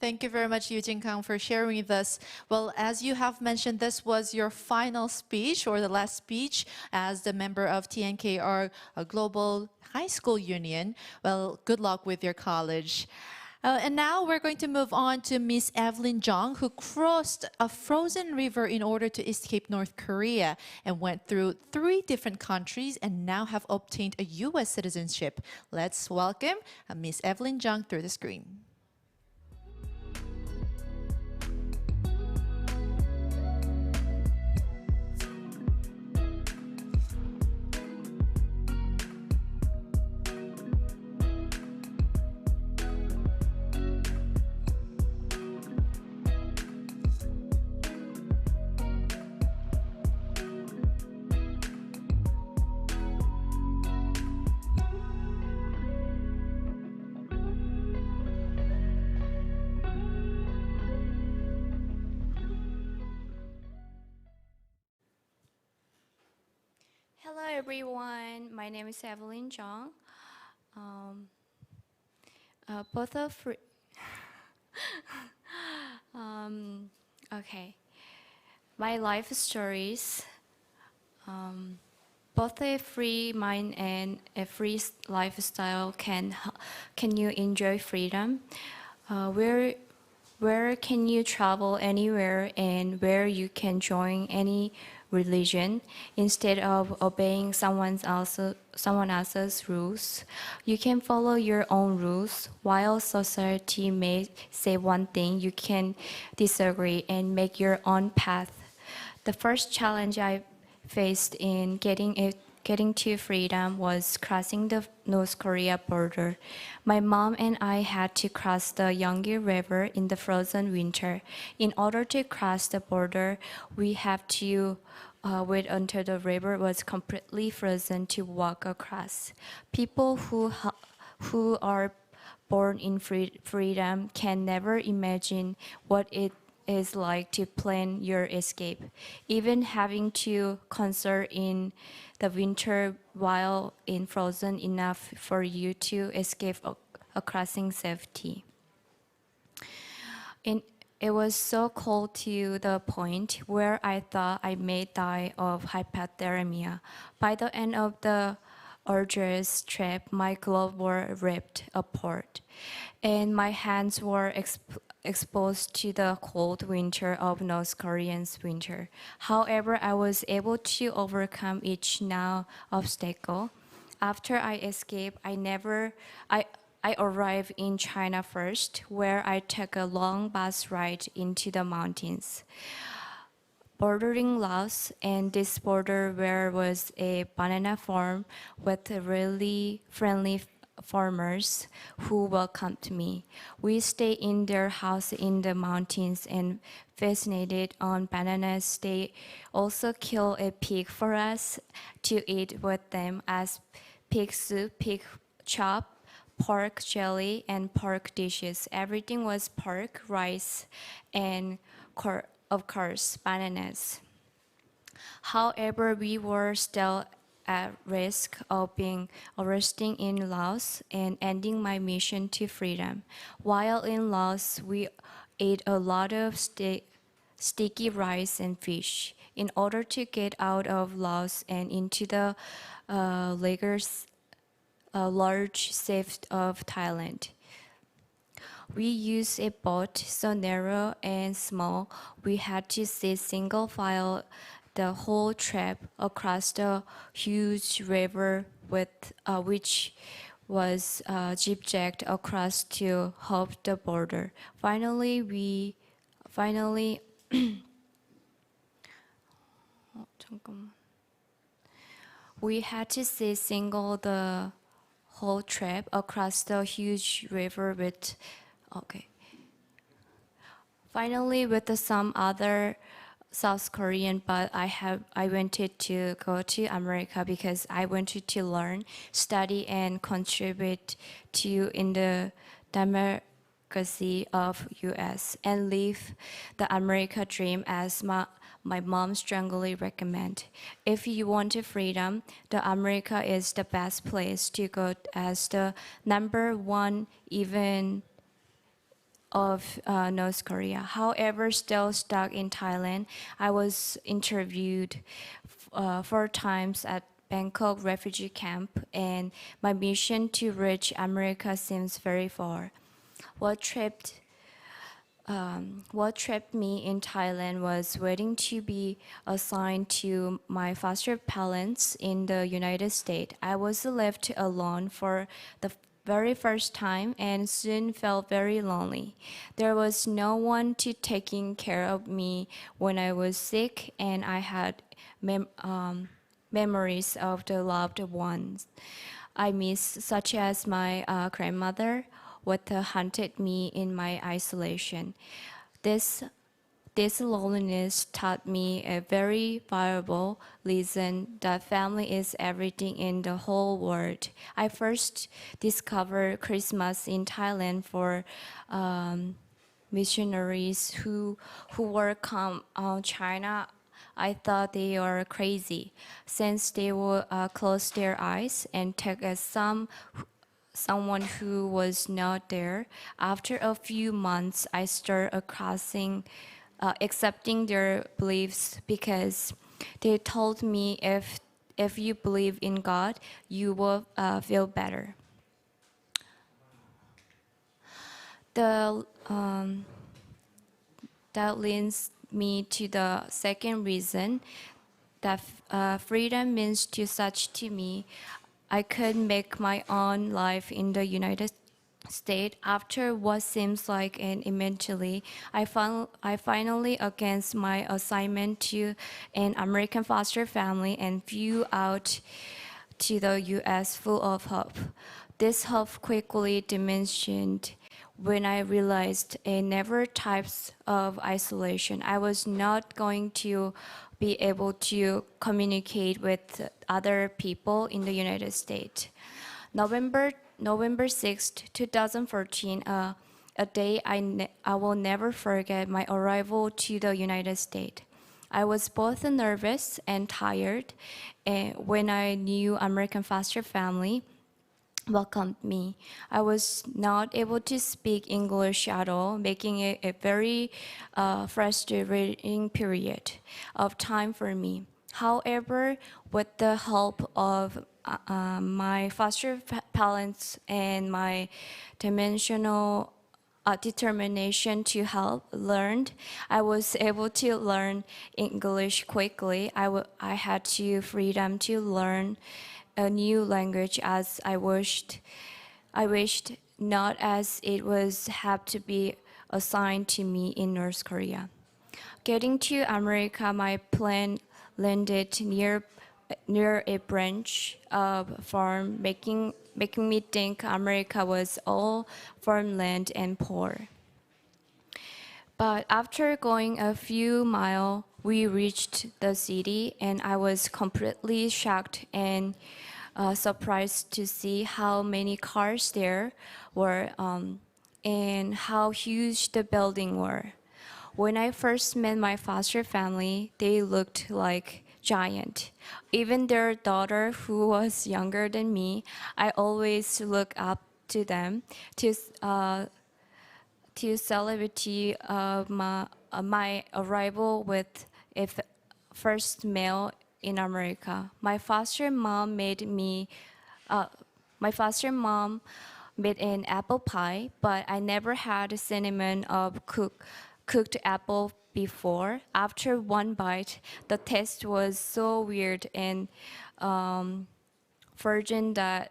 Thank you very much, Eugene Kang, for sharing with us. Well, as you have mentioned, this was your final speech or the last speech as the member of TNKR Global High School Union. Well, good luck with your college. And now we're going to move on to Miss Evelyn Jeong, who crossed a frozen river in order to escape North Korea and went through 3 different countries and now have obtained a U.S. citizenship. Let's welcome Miss Evelyn Jeong through the screen. everyone. My name is Evelyn Jeong. Both of okay. My life stories. Both a free mind and a free lifestyle can you enjoy freedom. Where can you travel anywhere and where you can join any religion instead of obeying someone else's rules. You can follow your own rules. While society may say one thing, you can disagree and make your own path. The first challenge I faced in getting to freedom was crossing the North Korea border. My mom and I had to cross the Yeongi River in the frozen winter. In order to cross the border, we have to wait until the river was completely frozen to walk across. People who are born in freedom can never imagine what it is like to plan your escape. Even having to concert in the winter while in frozen enough for you to escape a crossing safety. It was so cold to the point where I thought I may die of hypothermia. By the end of the arduous trip, my gloves were ripped apart, and my hands were exposed to the cold winter of North Korean's winter. However, I was able to overcome each now obstacle. After I escaped, I arrived in China first, where I took a long bus ride into the mountains. Bordering Laos, and this border where was a banana farm with really friendly farmers who welcomed me. We stayed in their house in the mountains and fascinated on bananas. They also killed a pig for us to eat with them as pig soup, pig chop, pork jelly, and pork dishes. Everything was pork, rice, and of course, bananas. However, we were still at risk of being arrested in Laos and ending my mission to freedom. While in Laos, we ate a lot of sticky rice and fish. In order to get out of Laos and into the large safe of Thailand, we used a boat so narrow and small we had to sit single file the whole trip across the huge river with which was zigzagged across to hop the border. Finally, we had to sit single the whole trip across the huge river with Finally, with some other South Korean, but I wanted to go to America because I wanted to learn, study, and contribute to in the democracy of U.S. and live the America dream as my mom strongly recommend. If you want freedom, the America is the best place to go as the #1 even of North Korea. However, still stuck in Thailand, I was interviewed 4 times at Bangkok refugee camp, and my mission to reach America seems very far. What tripped me in Thailand was waiting to be assigned to my foster parents in the United States. I was left alone for the very first time and soon felt very lonely. There was no one to taking care of me when I was sick, and I had memories of the loved ones I miss, such as my grandmother, what haunted me in my isolation. This loneliness taught me a very valuable lesson that family is everything in the whole world. I first discovered Christmas in Thailand for missionaries who were come China I thought they were crazy, since they would close their eyes and take as someone who was not there. After a few months, I started accepting their beliefs, because they told me if you believe in God, you will feel better. The, that leads me to the second reason that freedom means too such to me. I could make my own life in the United States after what seems like an eventually. I finally, against my assignment to an American foster family, and flew out to the U.S. full of hope. This hope quickly diminished when I realized a never types of isolation. I was not going to be able to communicate with other people in the United States. November 6th, 2014, a day I will never forget, my arrival to the United States. I was both nervous and tired when I knew American foster family welcomed me. I was not able to speak English at all, making it a very frustrating period of time for me. However, with the help of my foster parents and my dimensional determination to help learned, I was able to learn English quickly. I had to freedom to learn a new language as I wished. I wished, not as it was have to be assigned to me in North Korea. Getting to America, my plane landed near a branch of farm, making me think America was all farmland and poor. But after going a few miles, we reached the city, and I was completely shocked and surprised to see how many cars there were and how huge the buildings were. When I first met my foster family, they looked like giant. Even their daughter, who was younger than me, I always look up to them to celebrity of my arrival with a first meal in America. My foster mom made an apple pie, but I never had a cinnamon of cooked apple before. After one bite, the taste was so weird and virgin that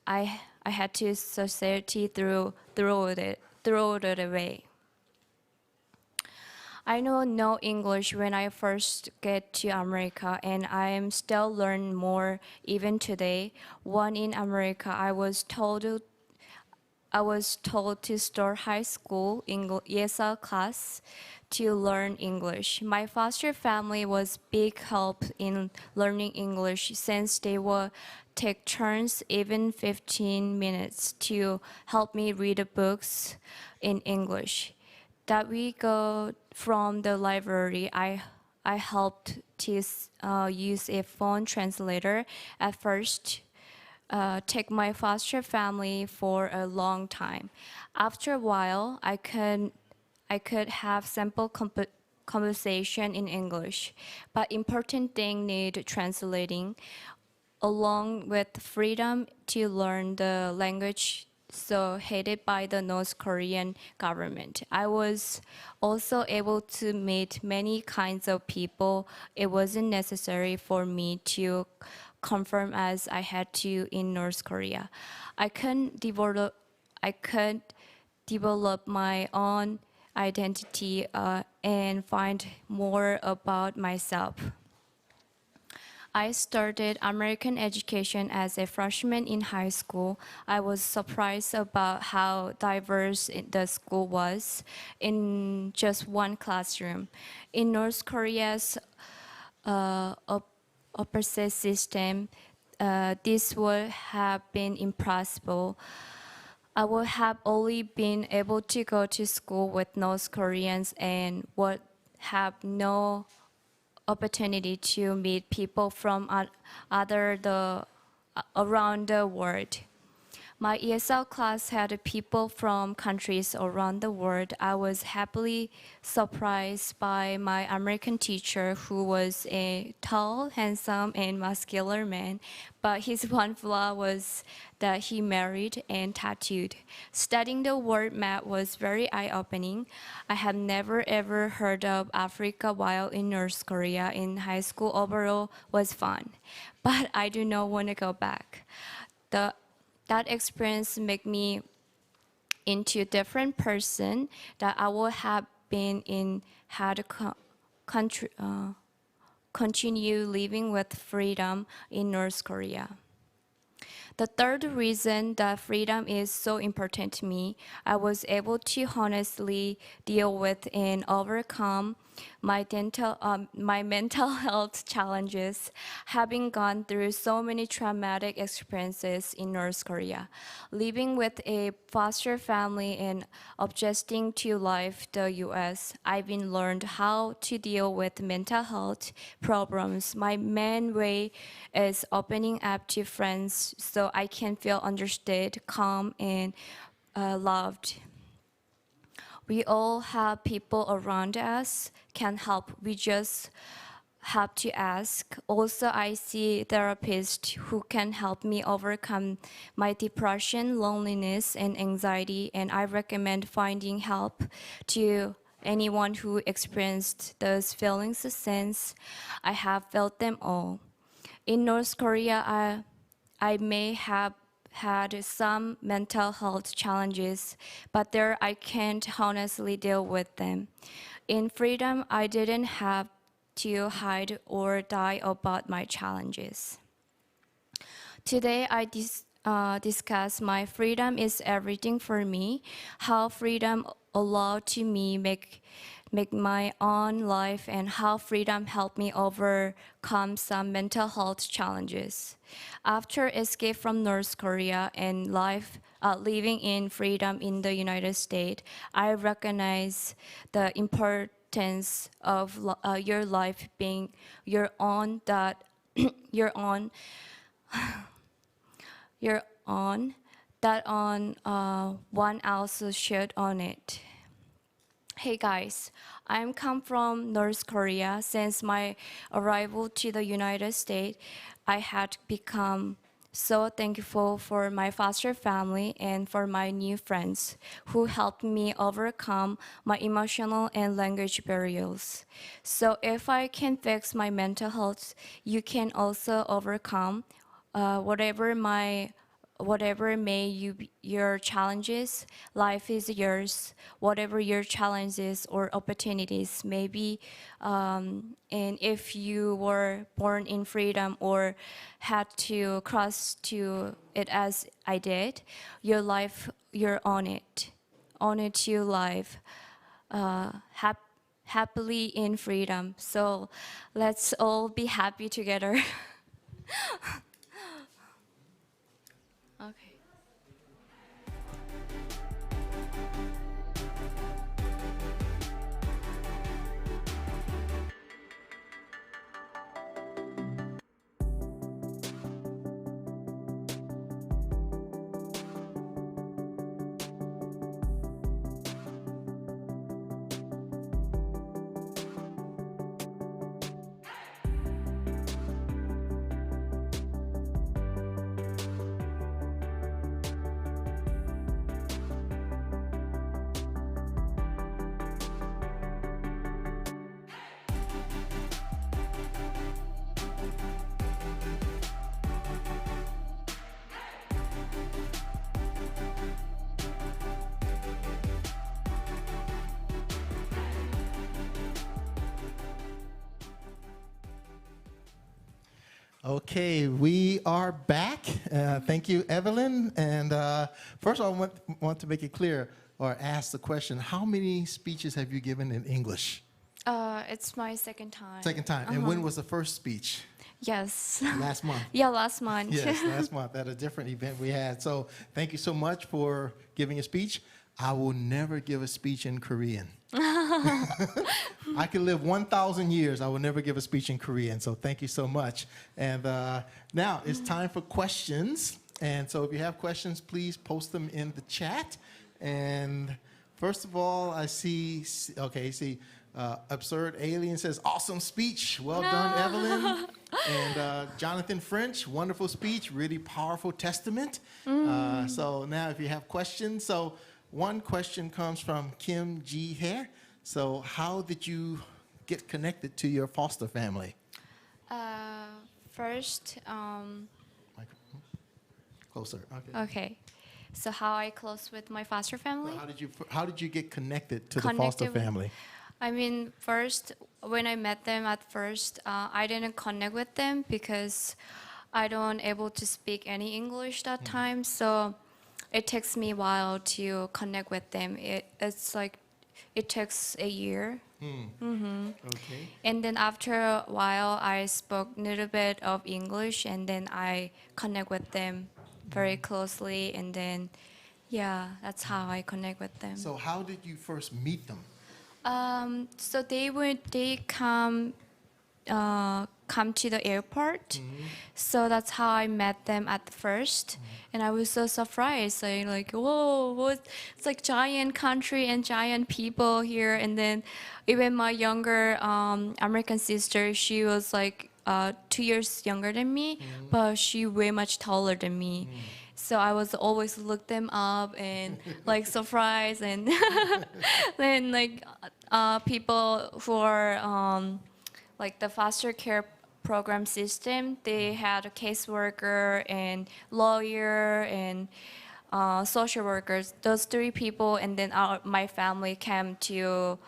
I had to society throw it away. I know no English when I first get to America, and I am still learning more even today. When in America, I was told to start high school ESL class to learn English. My foster family was big help in learning English, since they would take turns, even 15 minutes, to help me read the books in English. That we go from the library, I helped to use a phone translator at first. Take my foster family for a long time. After a while, I could have simple conversation in English, but important thing need translating, along with freedom to learn the language so hated by the North Korean government. I was also able to meet many kinds of people. It wasn't necessary for me to conform as I had to in North Korea. I could develop my own identity and find more about myself. I started American education as a freshman in high school. I was surprised about how diverse the school was in just one classroom. In North Korea's upper system, this would have been impossible. I would have only been able to go to school with North Koreans and would have no opportunity to meet people from around the world. My ESL class had people from countries around the world. I was happily surprised by my American teacher, who was a tall, handsome, and muscular man, but his one flaw was that he married and tattooed. Studying the world map was very eye-opening. I had never ever heard of Africa while in North Korea. In high school, overall was fun, but I do not want to go back. That experience made me into a different person that I would have been in had continue living with freedom in North Korea. The third reason that freedom is so important to me, I was able to honestly deal with and overcome my mental health challenges, having gone through so many traumatic experiences in North Korea. Living with a foster family and adjusting to life in the US, I've been learned how to deal with mental health problems. My main way is opening up to friends so I can feel understood, calm, and loved. We all have people around us can help. We just have to ask. Also, I see therapists who can help me overcome my depression, loneliness, and anxiety, and I recommend finding help to anyone who experienced those feelings since I have felt them all. In North Korea, I may have had some mental health challenges, but there I can't honestly deal with them. In freedom, I didn't have to hide or die about my challenges. Today, I discuss my freedom is everything for me, how freedom allowed to me make my own life, and how freedom helped me overcome some mental health challenges. After escape from North Korea and living in freedom in the United States, I recognize the importance of your life being your own, that your own, that one also should own it. Hey guys, I'm come from North Korea. Since my arrival to the United States, I had become so thankful for my foster family and for my new friends who helped me overcome my emotional and language barriers. So if I can fix my mental health, you can also overcome whatever may your challenges. Life is yours, whatever your challenges or opportunities may be. And if you were born in freedom or had to cross to it as I did, your life, you're on it to live happily in freedom. So let's all be happy together. Okay. Okay, we are back. Thank you, Evelyn. And first of all, I want to make it clear or ask the question, how many speeches have you given in English? It's my second time. Second time. And when was the first speech? Yes. Last month. Yeah, last month. Yes, last month at a different event we had. So thank you so much for giving a speech. I will never give a speech in Korean. I can live 1,000 years. I will never give a speech in Korean. So thank you so much. And now it's time for questions. And so if you have questions, please post them in the chat. And first of all, I see, Absurd Alien says, awesome speech. Well done, Evelyn. And Jonathan French, wonderful speech, really powerful testament. So now if you have questions, so one question comes from Kim Ji-hye. So how did you get connected to your foster family? First, Closer. Okay. okay. So how I close with my foster family? How did you get connected to the foster Connected with- family? I mean, first, when I met them at first, I didn't connect with them because I don't able to speak any English that time. So it takes me a while to connect with them. It's like, it takes a year. Okay. And then after a while, I spoke a little bit of English, and then I connect with them very closely. And then, yeah, that's how I connect with them. So how did you first meet them? So they come to the airport. So that's how I met them at first. And I was so surprised, saying like, whoa, it's like giant country and giant people here. And then even my younger American sister, she was like 2 years younger than me, but she way much taller than me. So I was always look them up and like surprised, and then like people who are like the foster care program system, they had a caseworker and lawyer and social workers. Those three people, and then my family came to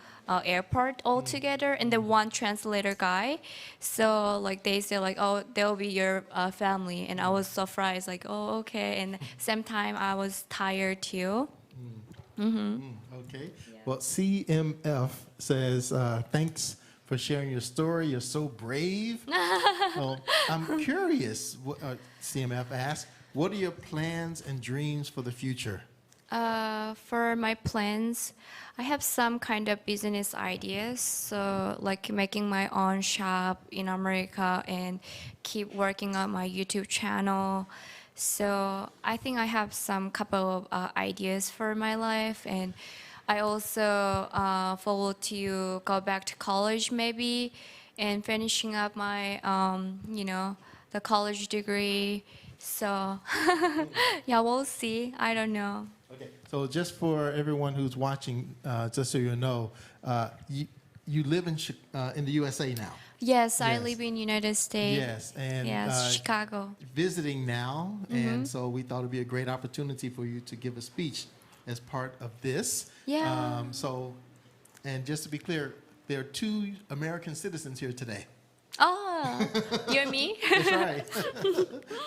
airport all together, and then one translator guy. So like they say like, oh, they'll be your family, and I was surprised like, oh, okay. And same time I was tired too. Okay. Well, CMF says, thanks for sharing your story. You're so brave. Well, I'm curious, CMF asks, what are your plans and dreams for the future? For my plans, I have some kind of business ideas. So like making my own shop in America and keep working on my YouTube channel. So I think I have some couple of ideas for my life, and I also forward to go back to college maybe and finishing up my the college degree. So yeah, we'll see. I don't know. Okay. So just for everyone who's watching, just so you know, you live in the USA now. Yes, I Yes. live in United States. Yes, and Yes, Chicago. visiting now, and so we thought it'd be a great opportunity for you to give a speech as part of this. Yeah. And just to be clear, there are 2 American citizens here today. Oh, you're me? That's right.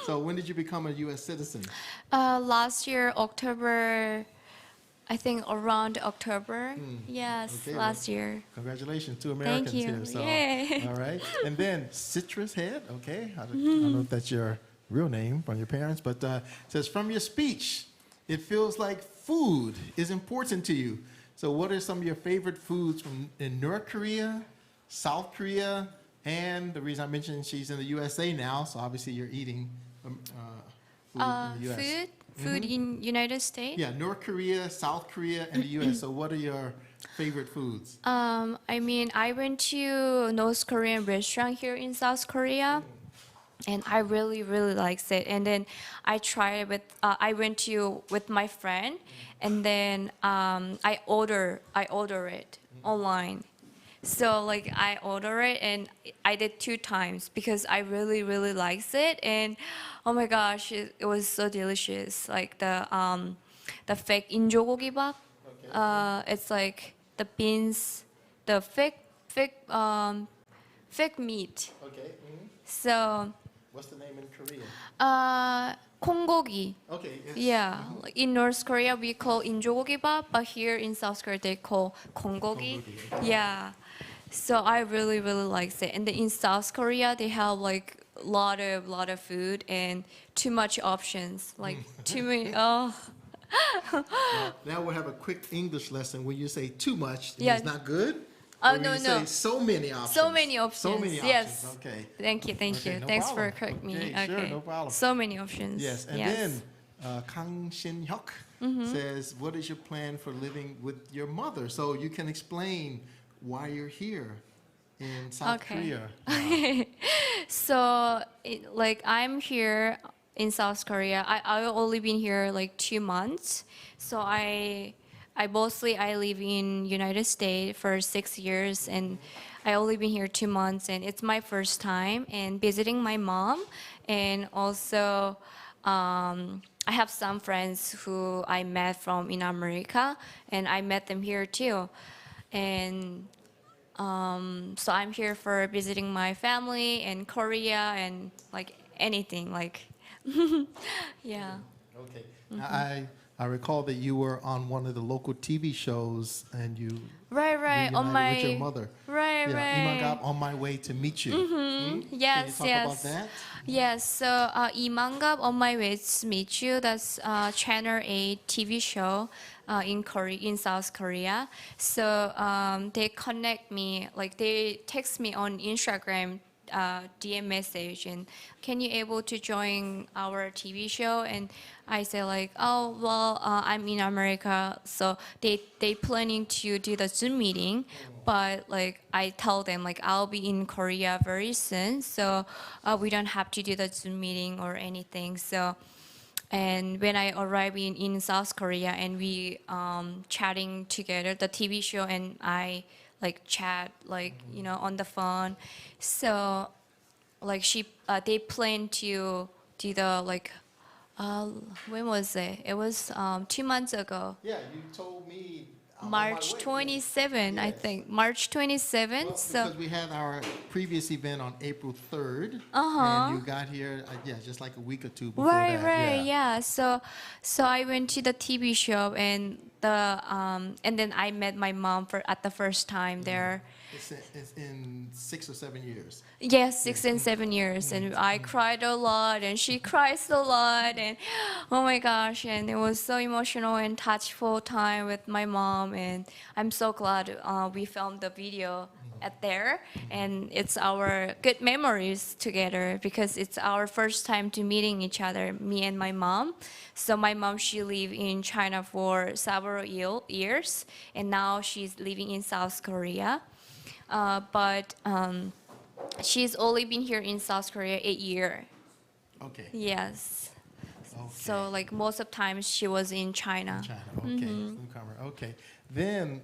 So when did you become a U.S. citizen? Last year, October, I think around October. Yes, Okay, last year. Congratulations, 2 Americans you. here. So, Yay. all right. And then Citrus Head, okay. I don't know if that's your real name from your parents, but it says, from your speech, it feels like food is important to you. So what are some of your favorite foods in North Korea, South Korea, and the reason I mentioned she's in the USA now, so obviously you're eating food in the US. Food in United States? Yeah, North Korea, South Korea, and the US. So what are your favorite foods? I mean, I went to North Korean restaurant here in South Korea, and I really, really liked it. And then I tried it I went to with my friend, and then I order it online. So like I order it, and I did 2 times because I really, really liked it. And oh my gosh, it was so delicious. Like the fake 인조고기밥. It's like the beans, the fake meat. Okay. So What's the name in Korean? 콩고기. Okay. Yes. Yeah, like in North Korea we call 인조고기밥, but here in South Korea they call 콩고기. Yeah, so I really, really liked it. And then in South Korea they have like lot of food and too much options, like too many. Oh, Now we'll have a quick English lesson. When you say too much, Yeah. it's not good? Oh, Or when no, you no. say so many options. So many options. So many Yes. options. Okay. Thank you, thank Okay, you. no Thanks problem. for correcting me. Okay, sure, no problem. So many options. Yes, and then Kang Shin Hyuk says, "What is your plan for living with your mother?" So you can explain why you're here in South Korea. So, like, I'm here in South Korea. I've only been here like 2 months. So I live in United States for 6 years, and I only been here 2 months, and it's my first time and visiting my mom, and also I have some friends who I met from in America, and I met them here too, and so I'm here for visiting my family in Korea and like anything like, yeah. Okay. I recall that you were on one of the local TV shows and you Right, on reunited with your my, mother. right. Imangap, On My Way to Meet You. Yes, Can you talk about that? Yes, so Imangap On My Way to Meet You, that's Channel 8 TV show in Korea, in South Korea. So they connect me, like they text me on Instagram DM message and can you able to join our TV show? And I say like, oh well, I'm in America, so they planning to do the Zoom meeting, but like I tell them like I'll be in Korea very soon, so we don't have to do the Zoom meeting or anything. So, and when I arrive in South Korea and we chatting together, the TV show and I like chat like on the phone, so like they plan to do the like. When was it? It was 2 months ago. Yeah, you told me. I'm on my March way. 27, I Yes. think. March 27. Well, So, because we had our previous event on April 3rd, Uh-huh. and you got here, just like a week or two before right, that. yeah. So I went to the TV show and and then I met my mom at the first time there. It's in 6 or 7 years. Yes, 6 and 7 years, and I cried a lot, and she cries a lot, and oh my gosh, and it was so emotional and touchful time with my mom, and I'm so glad we filmed the video at there, and it's our good memories together because it's our first time to meeting each other, me and my mom. So my mom, she lived in China for several years, and now she's living in South Korea. But she's only been here in South Korea 8 years. Okay. Yes. Okay. So like most of times she was in China. China. Okay. Newcomer. Okay. Then,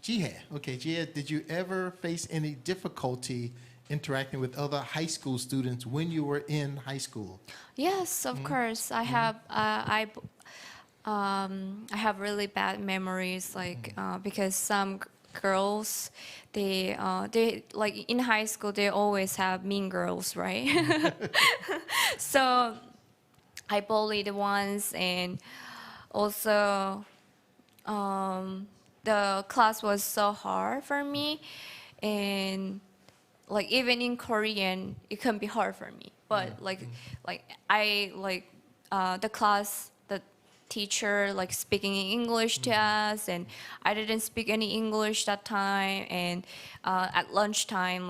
Jihae. Okay, Jihae, did you ever face any difficulty interacting with other high school students when you were in high school? Yes, of course. I have. I have really bad memories, like because some girls, they like in high school they always have mean girls, right? So I bullied once, and also the class was so hard for me, and like even in Korean it can be hard for me. But the class, the teacher like speaking in English to us, and I didn't speak any English that time. And at lunchtime,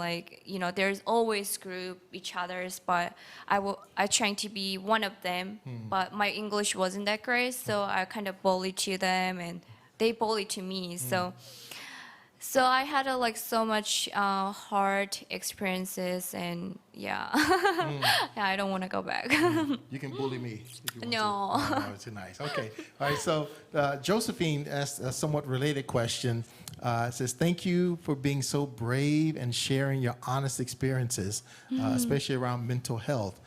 there's always group each others, but I trying to be one of them, but my English wasn't that great, so I kind of bullied to them, and they bullied to me. So I had so much hard experiences, and yeah, I don't want to go back. You can bully me if you want No. to. No, too nice. Okay. All right. So Josephine asked a somewhat related question. It says, thank you for being so brave and sharing your honest experiences, especially around mental health.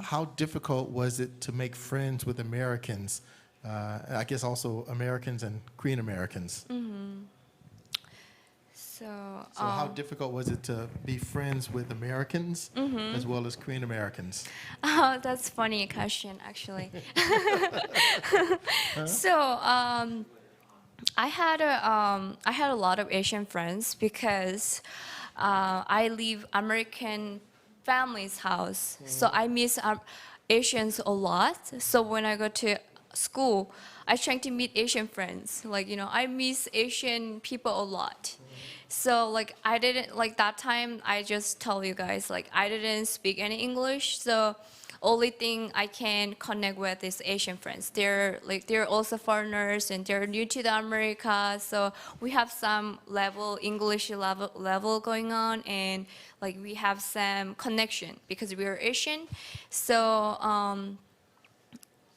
How difficult was it to make friends with Americans? I guess also Americans and Korean Americans. So how difficult was it to be friends with Americans as well as Korean Americans? Oh, that's funny question, actually. So I had a lot of Asian friends because I leave American family's house, so I miss Asians a lot. So when I go to school, I try to meet Asian friends. Like, you know, I miss Asian people a lot. So like I didn't, like that time, I just tell you guys, like I didn't speak any English. So only thing I can connect with is Asian friends. They're also foreigners and they're new to the America. So we have some English level going on, and like we have some connection because we are Asian. So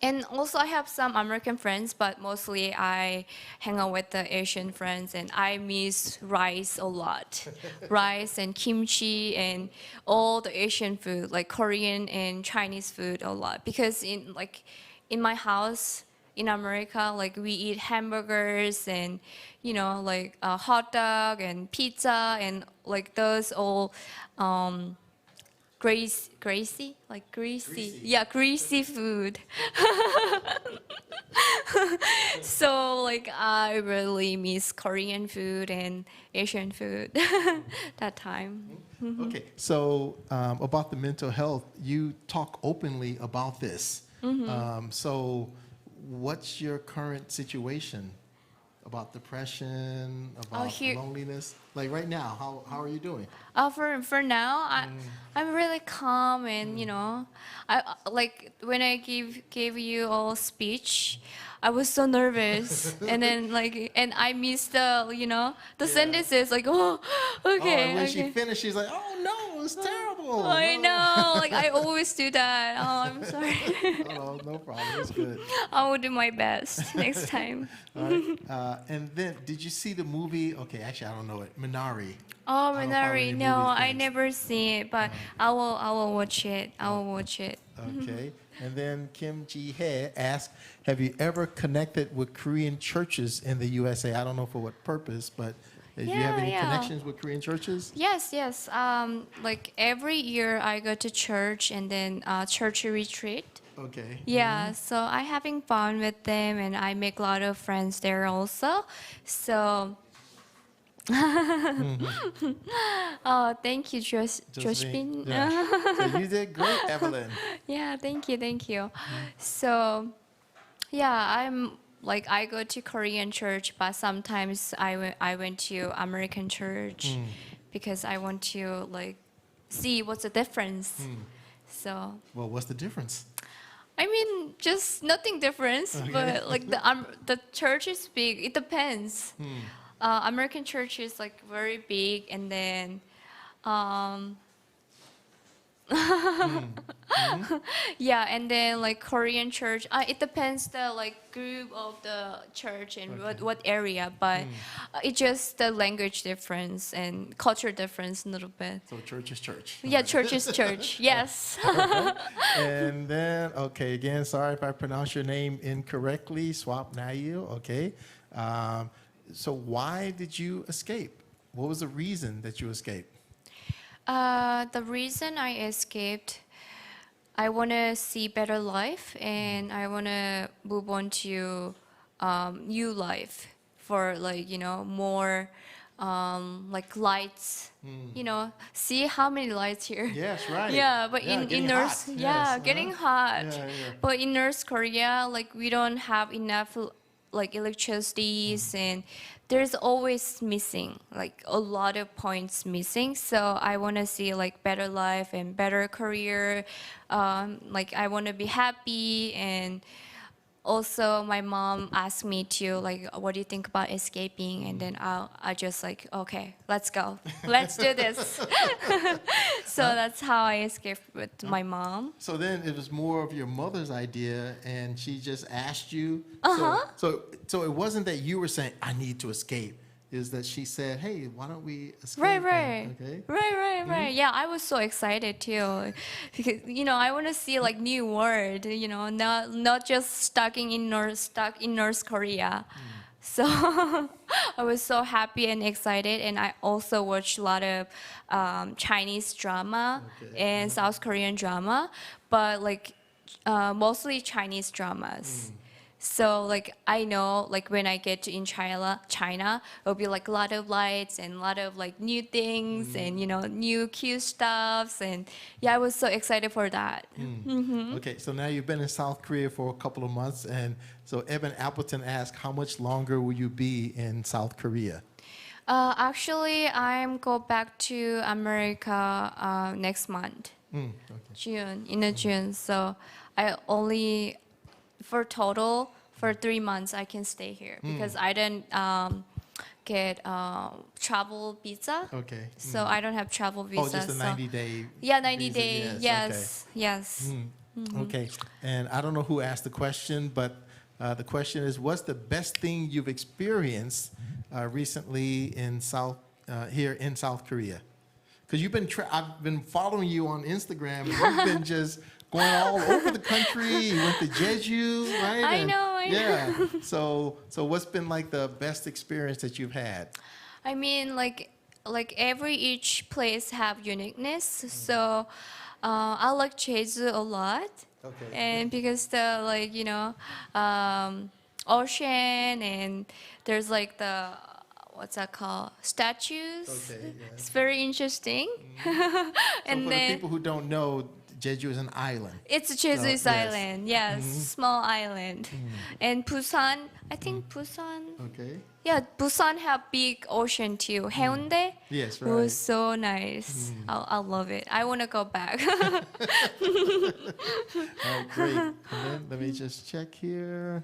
and also I have some American friends, but mostly I hang out with the Asian friends, and I miss rice a lot. Rice and kimchi and all the Asian food, like Korean and Chinese food a lot. Because in my house in America, like we eat hamburgers and, you know, like a hot dog and pizza and like those all greasy, yeah, greasy food. So like I really miss Korean food and Asian food that time. Okay, so about the mental health, you talk openly about this. So what's your current situation about depression, about loneliness? Like right now, how are you doing? For now, I'm really calm, and you know, I like when I gave you all speech, I was so nervous, and then like, and I missed the, you know, the sentences, like, oh, okay. And when okay. she finished, she's like, "Oh no, it's terrible." I know, like I always do that. Oh, I'm sorry. Oh, no problem. It's good. I will do my best next time. All right. And then, did you see the movie? Okay, actually, I don't know it. Minari. Oh, I don't follow Minari, any no, movie I things. never seen it, but I will watch it. I will watch it. Okay. And then Kim Ji-hye asked, have you ever connected with Korean churches in the USA? I don't know for what purpose, but do you have any connections with Korean churches? Yes. Like every year I go to church and then church retreat. Okay. Yeah, so I having fun with them and I make a lot of friends there also. So, oh, thank you, Josephine. Yeah. So you did great, Evelyn. Yeah, thank you. So, yeah, I'm like I go to Korean church, but sometimes I went to American church because I want to like see what's the difference. So. Well, what's the difference? I mean, just nothing different, but like the church is big. It depends. American church is like very big, and then yeah, and then like Korean church, it depends the like group of the church and what area, but it's just the language difference and culture difference a little bit. So church is church. Yeah, church is church. Yes. And then, okay, again, sorry if I pronounce your name incorrectly, Swap Nayu, okay. So why did you escape? What was the reason that you escaped? The reason I escaped, I want to see better life and I want to move on to new life for like, you know, more like lights, you know, see how many lights here. Yes, right. Yeah, but Yeah, in getting North, hot. yeah, Yes, getting hot. Yeah, yeah. But in North Korea, like we don't have enough like electricities and there's always missing, like a lot of points missing. So I want to see like better life and better career. Like I want to be happy. And also my mom asked me to like, what do you think about escaping? And then I just like, okay, let's go. Let's do this. So that's how I escaped with my mom. So then it was more of your mother's idea, and she just asked you. So it wasn't that you were saying, I need to escape. Is that she said, hey, why don't we escape? Right. Okay. Right. Yeah, I was so excited too, because you know I want to see like new world. You know, not just stuck in North Korea. So I was so happy and excited, and I also watched a lot of Chinese drama and South Korean drama, but like mostly Chinese dramas. So like I know like when I get to in China, it'll be like a lot of lights and a lot of like new things and new cute stuffs and yeah, I was so excited for that. Okay, so now you've been in South Korea for a couple of months, and so Evan Appleton asked, how much longer will you be in South Korea? Actually, I'm go back to America next month, Okay. June, in the June. So I only, for 3 months, I can stay here because I didn't get travel visa. Okay. So I don't have travel visa. Oh, just a so 90-day. yeah, 90 visa, day. yes, Yes. Okay, and I don't know who asked the question, but the question is, what's the best thing you've experienced recently in here in South Korea? Because I've been following you on Instagram, and you've been just going all over the country. You went to Jeju, right? I know. Yeah. So what's been like the best experience that you've had? I mean, like each place have uniqueness. So I like Jeju a lot. Okay. And because the ocean and there's like the what's that called, statues. Okay, yeah. It's very interesting. And So for then the people who don't know, Jeju is an island. it's Jeju yes. island, yes, small island. And Busan, I think Busan. Okay. Yeah, Busan have big ocean too. Haeundae Yes, was right. so nice. I love it. I want to go back. All right, great. And then let me just check here.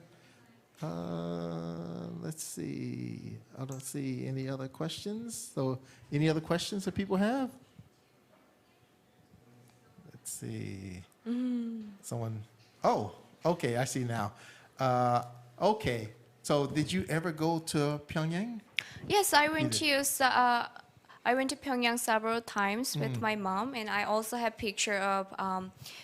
Let's see. I don't see any other questions. So, any other questions that people have? Let's see. Someone. Oh, okay. I see now. Okay. So, did you ever go to Pyongyang? Yes, I went to Pyongyang several times with my mom, and I also have picture of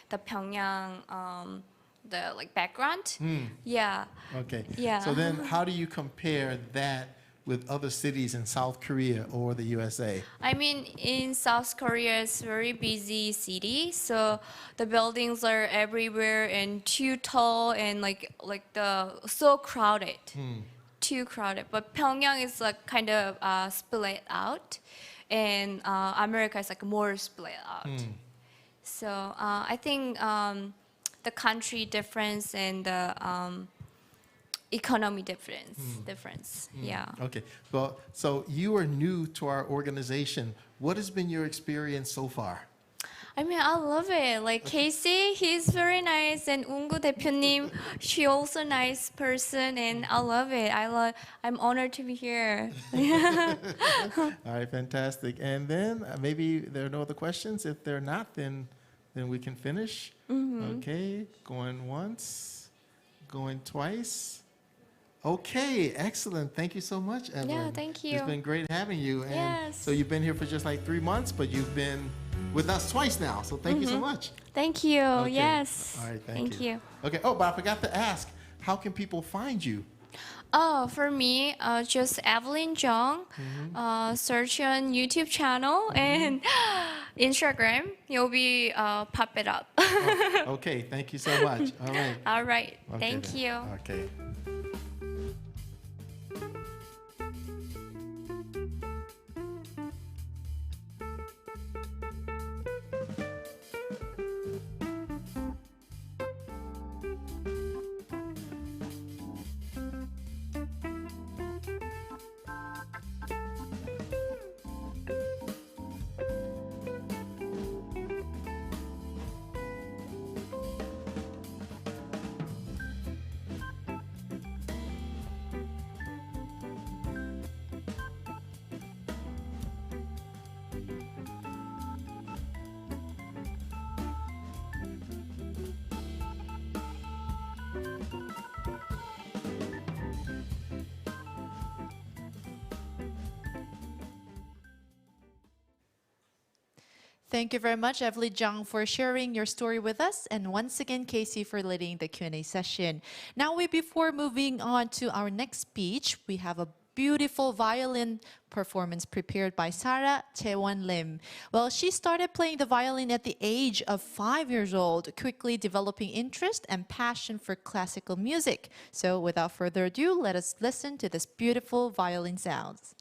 the Pyongyang the like background. Yeah. Okay. Yeah. So then, how do you compare that with other cities in South Korea or the USA? I mean, in South Korea, it's very busy city, so the buildings are everywhere and too tall and like the so crowded, too crowded. But Pyongyang is like kind of split out, and America is like more split out. So I think the country difference and the economy difference. Yeah. Okay. Well, so you are new to our organization. What has been your experience so far? I mean, I love it. Like Casey, he's very nice, and Ungu 대표님, she also nice person, and I love it. I'm honored to be here. All right, fantastic. And then maybe there are no other questions. If there are not, then we can finish. Okay, going once, going twice. Okay, excellent. Thank you so much, Evelyn. Yeah, thank you. It's been great having you. And Yes. so you've been here for just like 3 months, but you've been with us twice now. So thank you so much. Thank you. Okay. Yes. All right, Thank you. Okay. Oh, but I forgot to ask, how can people find you? Oh, for me, just Evelyn Jeong. Search on YouTube channel and Instagram. You'll be pop it up. Okay, thank you so much. All right. All right. Okay Thank then. you. Okay. Thank you very much, Evelyn Jung, for sharing your story with us, and once again, Casey, for leading the Q&A session. Now, before moving on to our next speech, we have a beautiful violin performance prepared by Sarah Chaewon Lim. Well, she started playing the violin at the age of 5 years old, quickly developing interest and passion for classical music. So without further ado, let us listen to this beautiful violin sounds.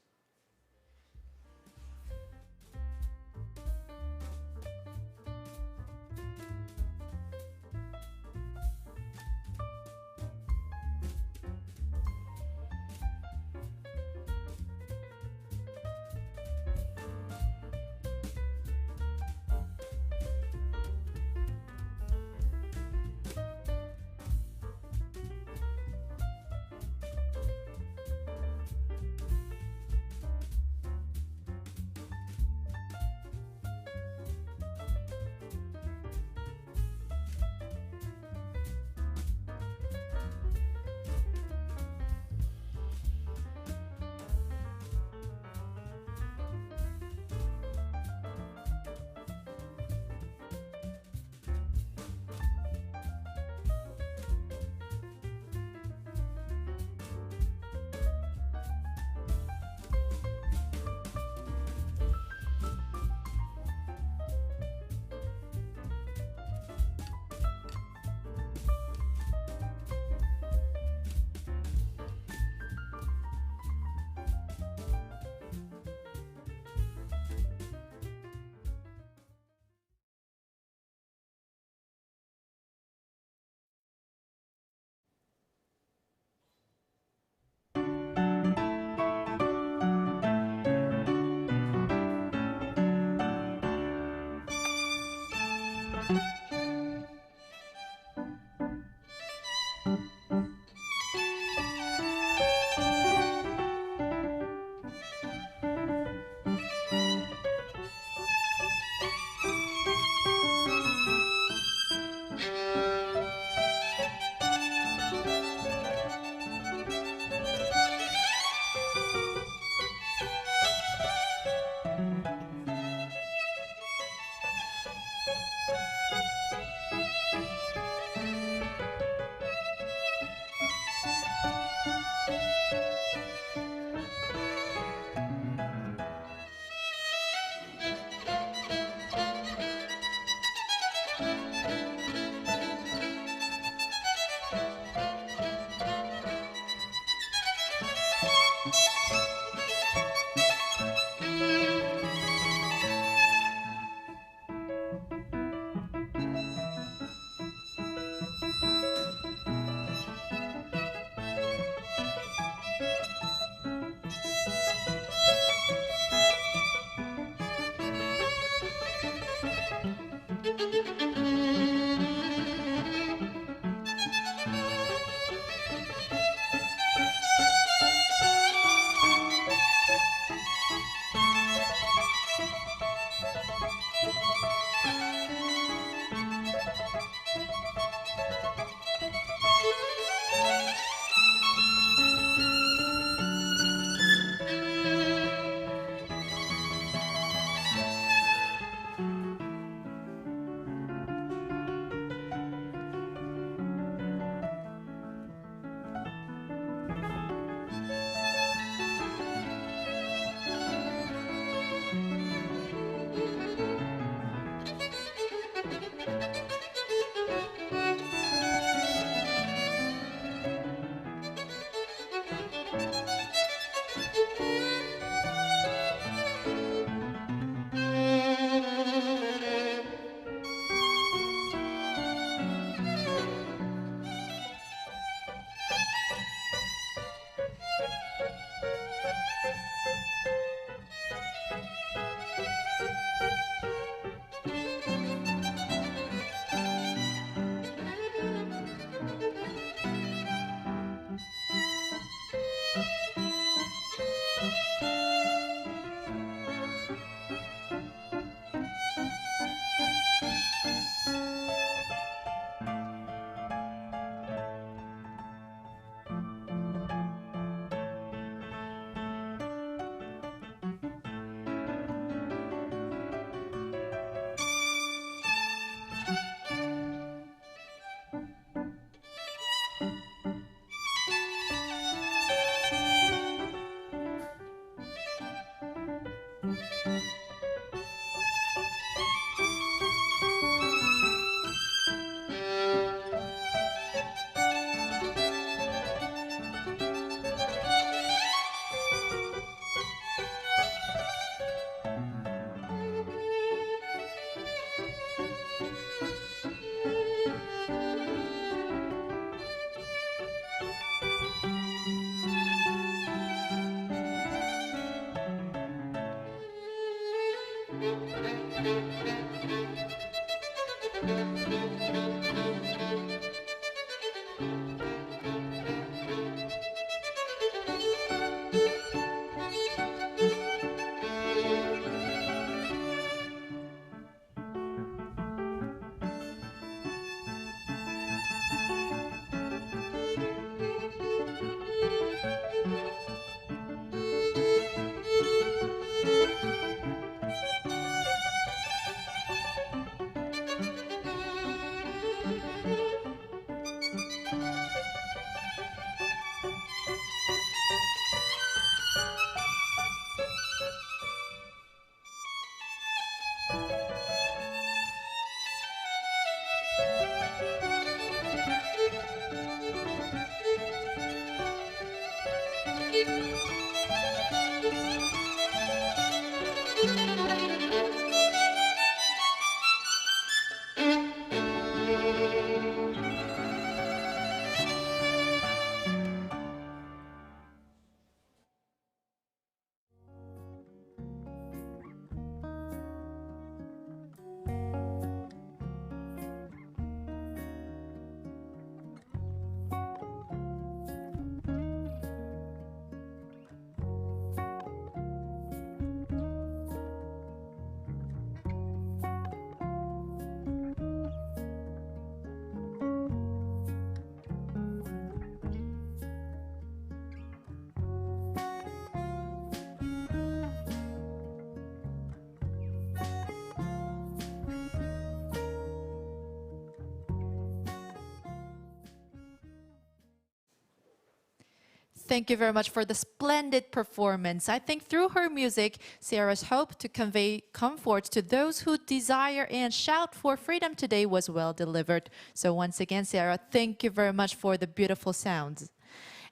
Thank you very much for the splendid performance. I think through her music, Sierra's hope to convey comfort to those who desire and shout for freedom today was well delivered. So once again, Sierra, thank you very much for the beautiful sounds.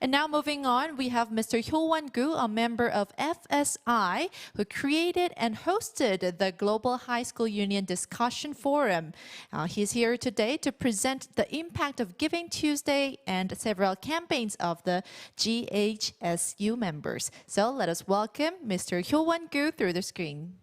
And now moving on, we have Mr. Hyowon Gu, a member of FSI, who created and hosted the Global High School Union Discussion Forum. He's here today to present the impact of Giving Tuesday and several campaigns of the GHSU members. So let us welcome Mr. Hyowon Gu through the screen.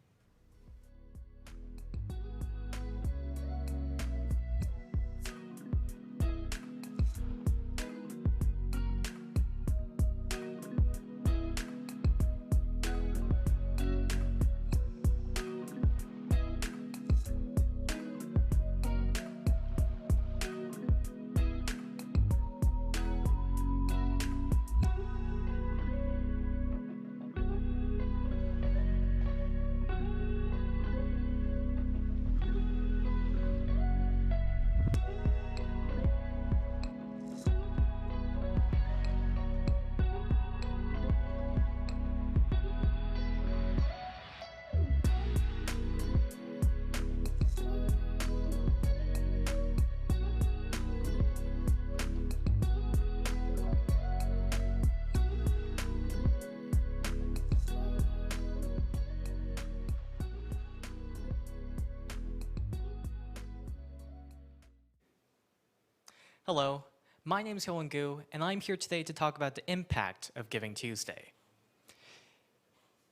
Hello, my name is Hyowon Gu, and I'm here today to talk about the impact of Giving Tuesday.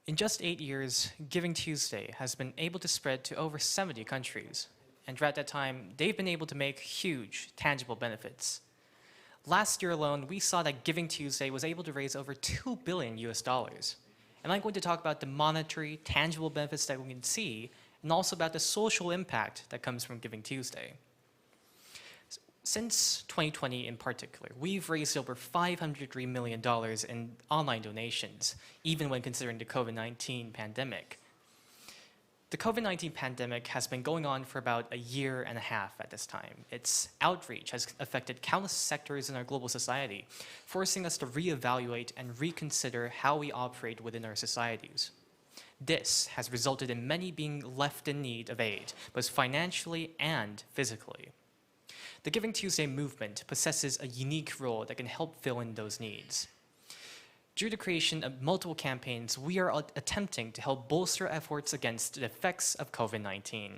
In just 8 years, Giving Tuesday has been able to spread to over 70 countries, and throughout that time, they've been able to make huge, tangible benefits. Last year alone, we saw that Giving Tuesday was able to raise over $2 billion US, and I'm going to talk about the monetary, tangible benefits that we can see, and also about the social impact that comes from Giving Tuesday. Since 2020 in particular, we've raised over $503 million in online donations, even when considering the COVID-19 pandemic. The COVID-19 pandemic has been going on for about a year and a half at this time. Its outreach has affected countless sectors in our global society, forcing us to reevaluate and reconsider how we operate within our societies. This has resulted in many being left in need of aid, both financially and physically. The Giving Tuesday movement possesses a unique role that can help fill in those needs. Through the creation of multiple campaigns, we are attempting to help bolster efforts against the effects of COVID-19.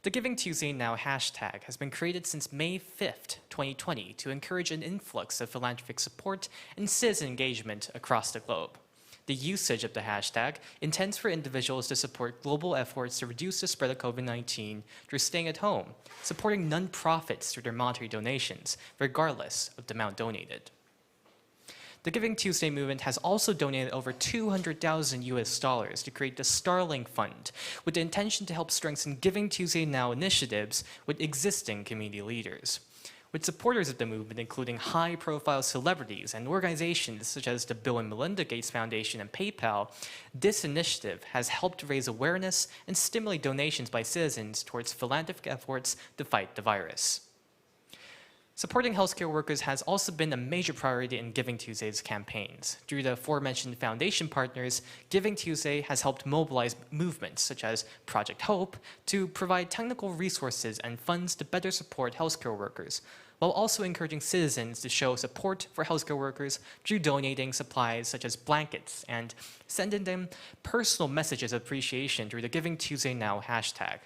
The Giving Tuesday Now hashtag has been created since May 5th, 2020 to encourage an influx of philanthropic support and citizen engagement across the globe. The The usage of the hashtag intends for individuals to support global efforts to reduce the spread of COVID-19 through staying at home, supporting non-profits through their monetary donations, regardless of the amount donated. The Giving Tuesday movement has also donated over $200,000 to create the Starling Fund, with the intention to help strengthen Giving Tuesday Now initiatives with existing community leaders. With supporters of the movement, including high-profile celebrities and organizations such as the Bill and Melinda Gates Foundation and PayPal, this initiative has helped raise awareness and stimulate donations by citizens towards philanthropic efforts to fight the virus. Supporting healthcare workers has also been a major priority in Giving Tuesday's campaigns. Through the aforementioned foundation partners, Giving Tuesday has helped mobilize movements such as Project Hope to provide technical resources and funds to better support healthcare workers, while also encouraging citizens to show support for healthcare workers through donating supplies such as blankets and sending them personal messages of appreciation through the Giving Tuesday Now hashtag.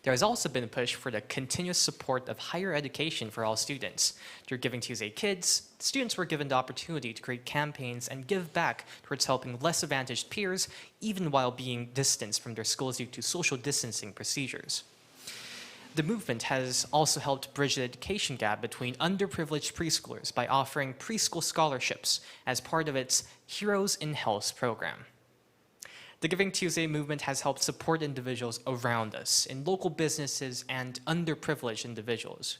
There has also been a push for the continuous support of higher education for all students. Through Giving Tuesday Kids, students were given the opportunity to create campaigns and give back towards helping less advantaged peers, even while being distanced from their schools due to social distancing procedures. The movement has also helped bridge the education gap between underprivileged preschoolers by offering preschool scholarships as part of its Heroes in Health program. The Giving Tuesday movement has helped support individuals around us, in local businesses and underprivileged individuals.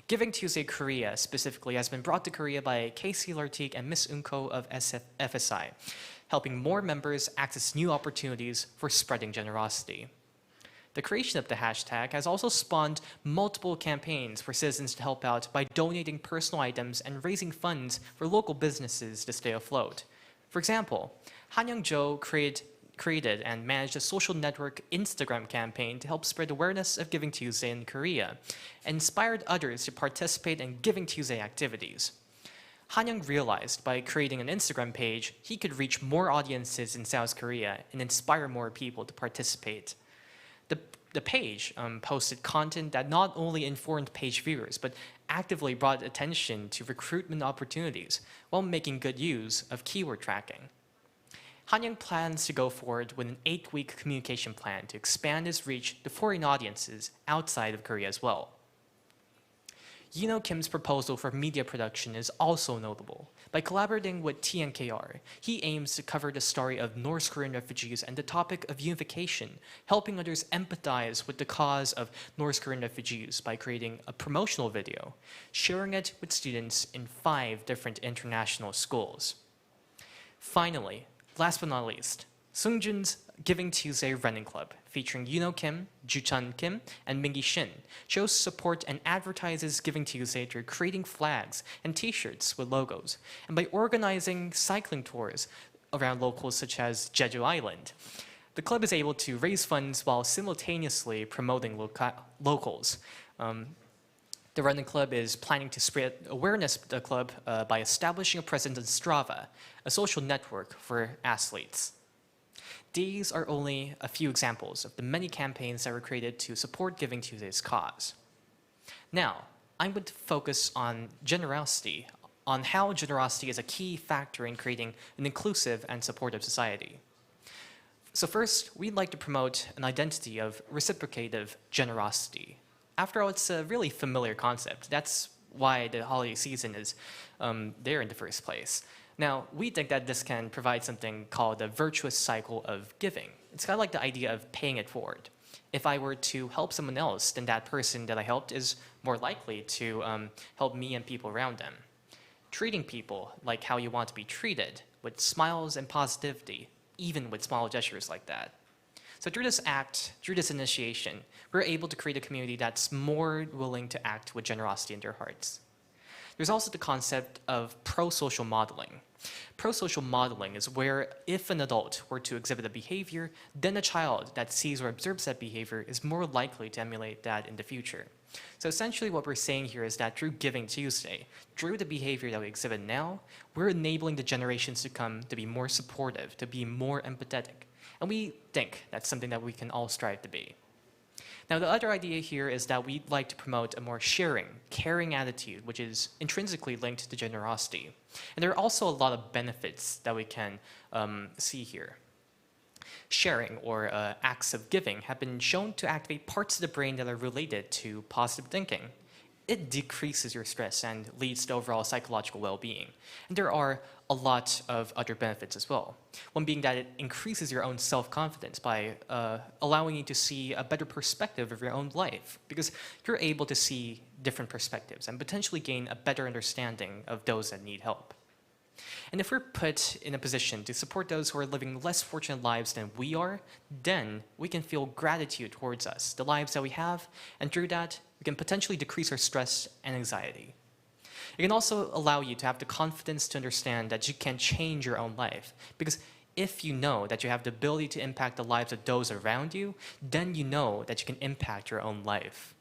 Giving Tuesday Korea specifically has been brought to Korea by Casey Lartigue and Miss Unko of FSI, helping more members access new opportunities for spreading generosity. The creation of the hashtag has also spawned multiple campaigns for citizens to help out by donating personal items and raising funds for local businesses to stay afloat. For example, Han-young-jo created and managed a social network Instagram campaign to help spread awareness of Giving Tuesday in Korea, and inspired others to participate in Giving Tuesday activities. Han-young realized by creating an Instagram page, he could reach more audiences in South Korea and inspire more people to participate. The page posted content that not only informed page viewers, but actively brought attention to recruitment opportunities while making good use of keyword tracking. Han-young plans to go forward with an 8-week communication plan to expand his reach to foreign audiences outside of Korea as well. Yoon Kim's proposal for media production is also notable. By collaborating with TNKR, he aims to cover the story of North Korean refugees and the topic of unification, helping others empathize with the cause of North Korean refugees by creating a promotional video, sharing it with students in 5 different international schools. Finally, last but not least, Sungjun's Giving Tuesday Running Club, featuring Yoon Kim, Ju-chan Kim, and Mingi Shin, shows support and advertises Giving Tuesday through creating flags and t-shirts with logos, and by organizing cycling tours around locals such as Jeju Island. The club is able to raise funds while simultaneously promoting locals. The running club is planning to spread awareness of the club by establishing a presence on Strava, a social network for athletes. These are only a few examples of the many campaigns that were created to support Giving Tuesday's cause. Now, I'm going to focus on generosity, on how generosity is a key factor in creating an inclusive and supportive society. So first, we'd like to promote an identity of reciprocative generosity. After all, it's a really familiar concept. That's why the holiday season is there in the first place. Now, we think that this can provide something called a virtuous cycle of giving. It's kind of like the idea of paying it forward. If I were to help someone else, then that person that I helped is more likely to help me and people around them. Treating people like how you want to be treated, with smiles and positivity, even with small gestures like that. So through this act, through this initiation, we're able to create a community that's more willing to act with generosity in their hearts. There's also the concept of pro-social modeling. Pro-social modeling is where if an adult were to exhibit a behavior, then a child that sees or observes that behavior is more likely to emulate that in the future. So essentially what we're saying here is that through Giving Tuesday, through the behavior that we exhibit now, we're enabling the generations to come to be more supportive, to be more empathetic. And we think that's something that we can all strive to be. Now, the other idea here is that we'd like to promote a more sharing, caring attitude, which is intrinsically linked to generosity. And there are also a lot of benefits that we can see here. Sharing, or acts of giving, have been shown to activate parts of the brain that are related to positive thinking. It decreases your stress and leads to overall psychological well-being. And there are a lot of other benefits as well. One being that it increases your own self-confidence by allowing you to see a better perspective of your own life, because you're able to see different perspectives and potentially gain a better understanding of those that need help. And if we're put in a position to support those who are living less fortunate lives than we are, then we can feel gratitude towards us, the lives that we have, and through that, we can potentially decrease our stress and anxiety. It can also allow you to have the confidence to understand that you can change your own life, because if you know that you have the ability to impact the lives of those around you, then you know that you can impact your own life.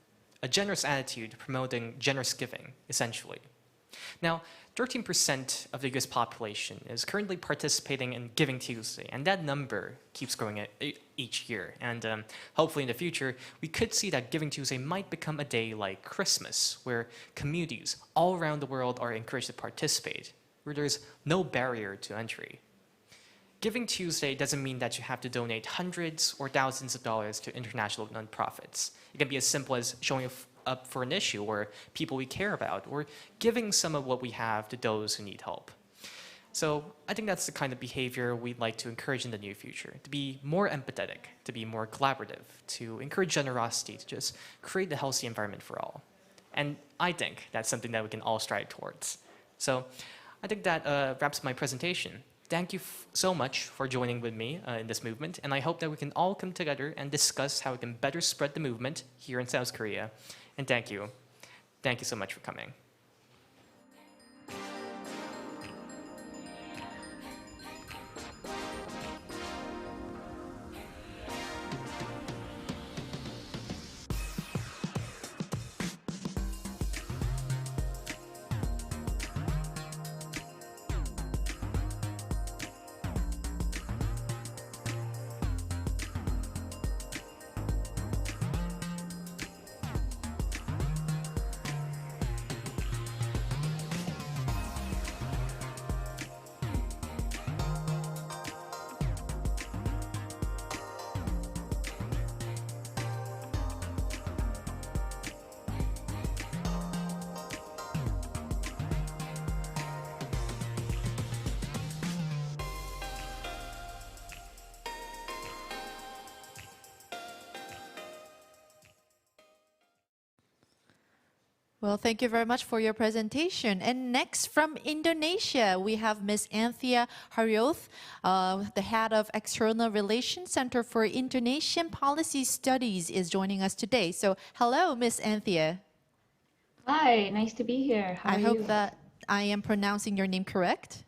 A generous attitude promoting generous giving, essentially. Now, 13% of the US population is currently participating in Giving Tuesday, and that number keeps growing each year. And hopefully in the future, we could see that Giving Tuesday might become a day like Christmas, where communities all around the world are encouraged to participate, where there's no barrier to entry. Giving Tuesday doesn't mean that you have to donate hundreds or thousands of dollars to international nonprofits. It can be as simple as showing up for an issue or people we care about, or giving some of what we have to those who need help. So I think that's the kind of behavior we'd like to encourage in the near future, to be more empathetic, to be more collaborative, to encourage generosity, to just create a healthy environment for all. And I think that's something that we can all strive towards. So I think that wraps my presentation. Thank you so much for joining with me in this movement, and I hope that we can all come together and discuss how we can better spread the movement here in South Korea. And thank you. Thank you so much for coming. Well, thank you very much for your presentation. And next from Indonesia, we have Ms. Anthea Haryoko, the head of External Relations Center for Indonesian Policy Studies, is joining us today. So hello, Ms. Anthea. Hi, nice to be here. How are I you? hope that I am pronouncing your name correct.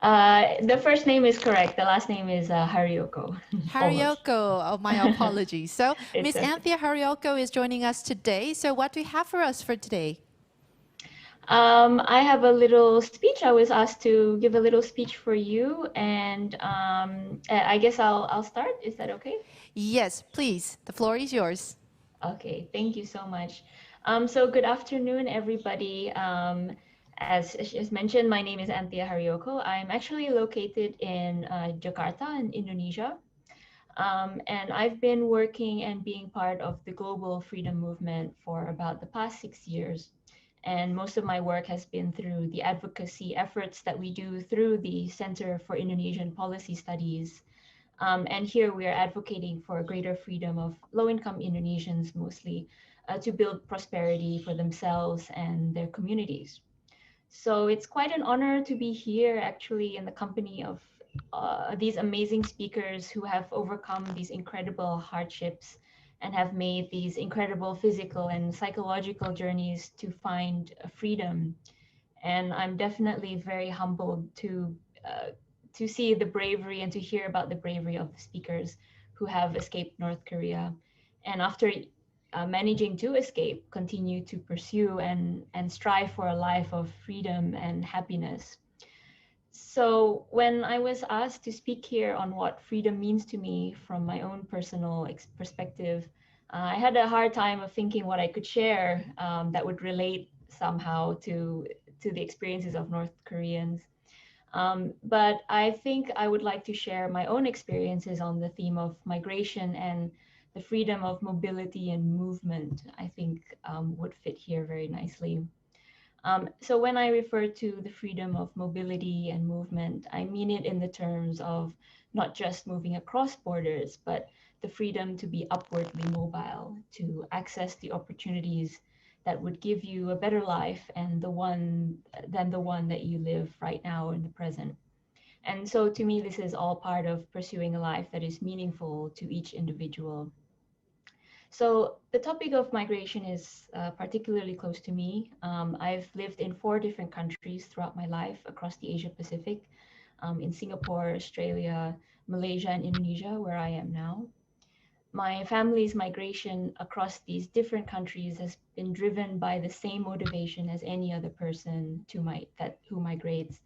The first name is correct. The last name is Haryoko. Haryoko, oh, my apologies. So Ms. Okay. Anthea Haryoko is joining us today. So what do you have for us for today? I have a little speech. I was asked to give a little speech for you, and I guess I'll start. Is that okay? Yes, please. The floor is yours. Okay, thank you so much. So good afternoon, everybody. As mentioned, my name is Anthea Haryoko. I'm actually located in Jakarta in Indonesia. And I've been working and being part of the global freedom movement for about the past 6 years. And most of my work has been through the advocacy efforts that we do through the Center for Indonesian Policy Studies. And here we are advocating for greater freedom of low-income Indonesians mostly to build prosperity for themselves and their communities. So it's quite an honor to be here actually in the company of these amazing speakers who have overcome these incredible hardships and have made these incredible physical and psychological journeys to find freedom. And I'm definitely very humbled to see the bravery and to hear about the bravery of the speakers who have escaped North Korea. And after managing to escape, continue to pursue and strive for a life of freedom and happiness. So when I was asked to speak here on what freedom means to me from my own personal perspective, I had a hard time of thinking what I could share that would relate somehow to the experiences of North Koreans. But I think I would like to share my own experiences on the theme of migration and the freedom of mobility and movement. I think would fit here very nicely. So when I refer to the freedom of mobility and movement, I mean it in the terms of not just moving across borders, but the freedom to be upwardly mobile, to access the opportunities that would give you a better life and than the one that you live right now in the present. And so to me, this is all part of pursuing a life that is meaningful to each individual. So the topic of migration is particularly close to me. I've lived in 4 different countries throughout my life across the Asia Pacific, in Singapore, Australia, Malaysia, and Indonesia, where I am now. My family's migration across these different countries has been driven by the same motivation as any other person who migrates.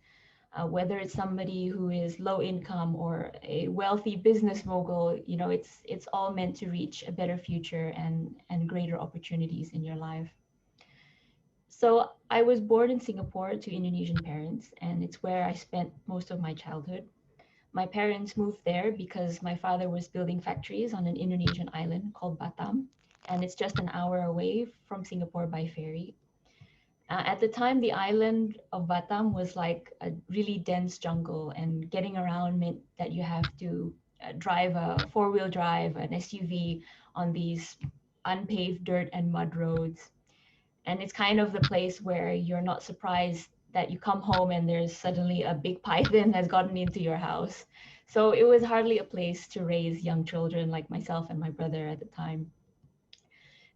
Whether it's somebody who is low income or a wealthy business mogul, you know, it's all meant to reach a better future and greater opportunities in your life. So I was born in Singapore to Indonesian parents, and it's where I spent most of my childhood. My parents moved there because my father was building factories on an Indonesian island called Batam, and it's just an hour away from Singapore by ferry. At the time, the island of Batam was like a really dense jungle, and getting around meant that you have to drive a 4-wheel drive, an SUV, on these unpaved dirt and mud roads. And it's kind of the place where you're not surprised that you come home and there's suddenly a big python has gotten into your house. So it was hardly a place to raise young children like myself and my brother at the time.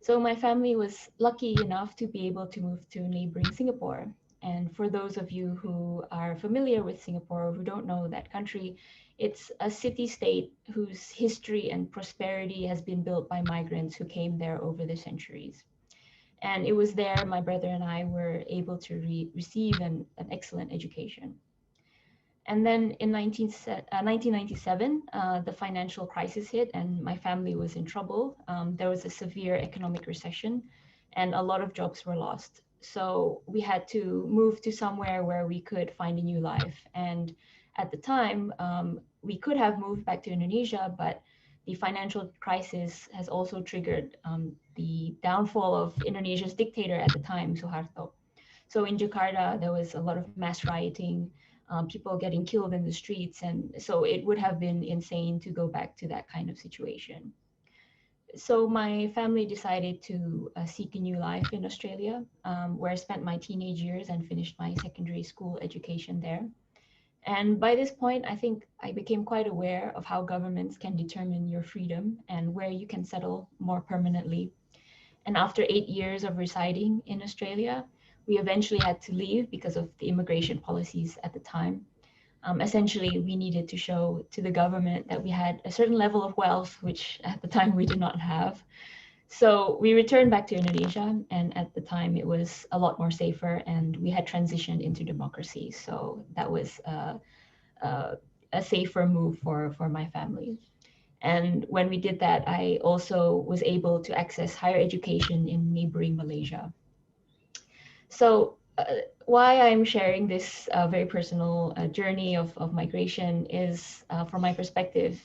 So my family was lucky enough to be able to move to neighboring Singapore. And for those of you who are familiar with Singapore or who don't know that country, it's a city-state whose history and prosperity has been built by migrants who came there over the centuries. And it was there my brother and I were able to receive an excellent education. And then in 1997, the financial crisis hit and my family was in trouble. There was a severe economic recession and a lot of jobs were lost. So we had to move to somewhere where we could find a new life. And at the time, we could have moved back to Indonesia, but the financial crisis has also triggered the downfall of Indonesia's dictator at the time, Suharto. So in Jakarta, there was a lot of mass rioting, people getting killed in the streets. And so it would have been insane to go back to that kind of situation. So my family decided to seek a new life in Australia, where I spent my teenage years and finished my secondary school education there. And by this point, I think I became quite aware of how governments can determine your freedom and where you can settle more permanently. And after 8 years of residing in Australia, we eventually had to leave because of the immigration policies at the time. Essentially, we needed to show to the government that we had a certain level of wealth, which at the time we did not have. So we returned back to Indonesia, and at the time it was a lot more safer, and we had transitioned into democracy. So that was a safer move for my family. And when we did that, I also was able to access higher education in neighboring Malaysia. So why I'm sharing this very personal journey of migration is, from my perspective,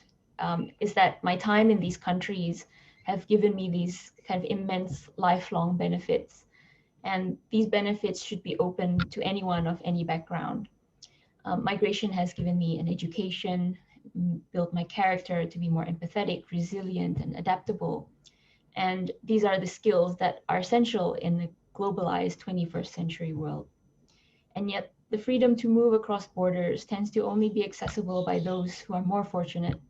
is that my time in these countries have given me these kind of immense lifelong benefits. And these benefits should be open to anyone of any background. Migration has given me an education, built my character to be more empathetic, resilient, and adaptable. And these are the skills that are essential in the globalized 21st century world. And yet the freedom to move across borders tends to only be accessible by those who are more fortunate,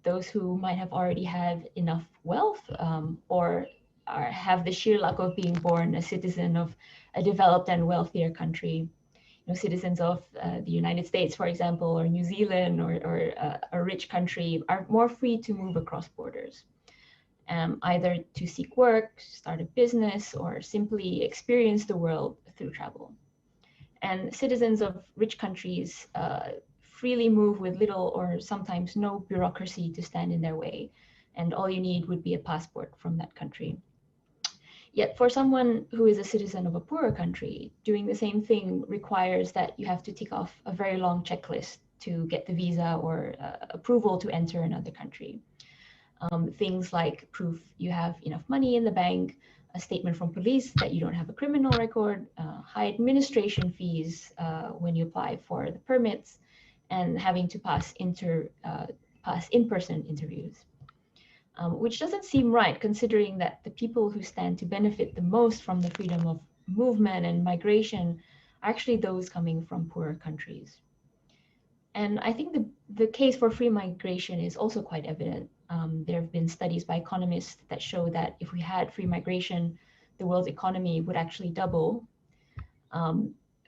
those who might have already had enough wealth or have the sheer luck of being born a citizen of a developed and wealthier country. You know, citizens of the United States, for example, or New Zealand or a rich country are more free to move across borders. Either to seek work, start a business, or simply experience the world through travel. And citizens of rich countries freely move with little or sometimes no bureaucracy to stand in their way. and all you need would be a passport from that country. Yet for someone who is a citizen of a poorer country, doing the same thing requires that you have to tick off a very long checklist to get the visa or approval to enter another country. Things like proof you have enough money in the bank, a statement from police that you don't have a criminal record, high administration fees when you apply for the permits, and having to pass in-person interviews. Which doesn't seem right, considering that the people who stand to benefit the most from the freedom of movement and migration are actually those coming from poorer countries. And I think the case for free migration is also quite evident. There have been studies by economists that show that if we had free migration, the world's economy would actually double.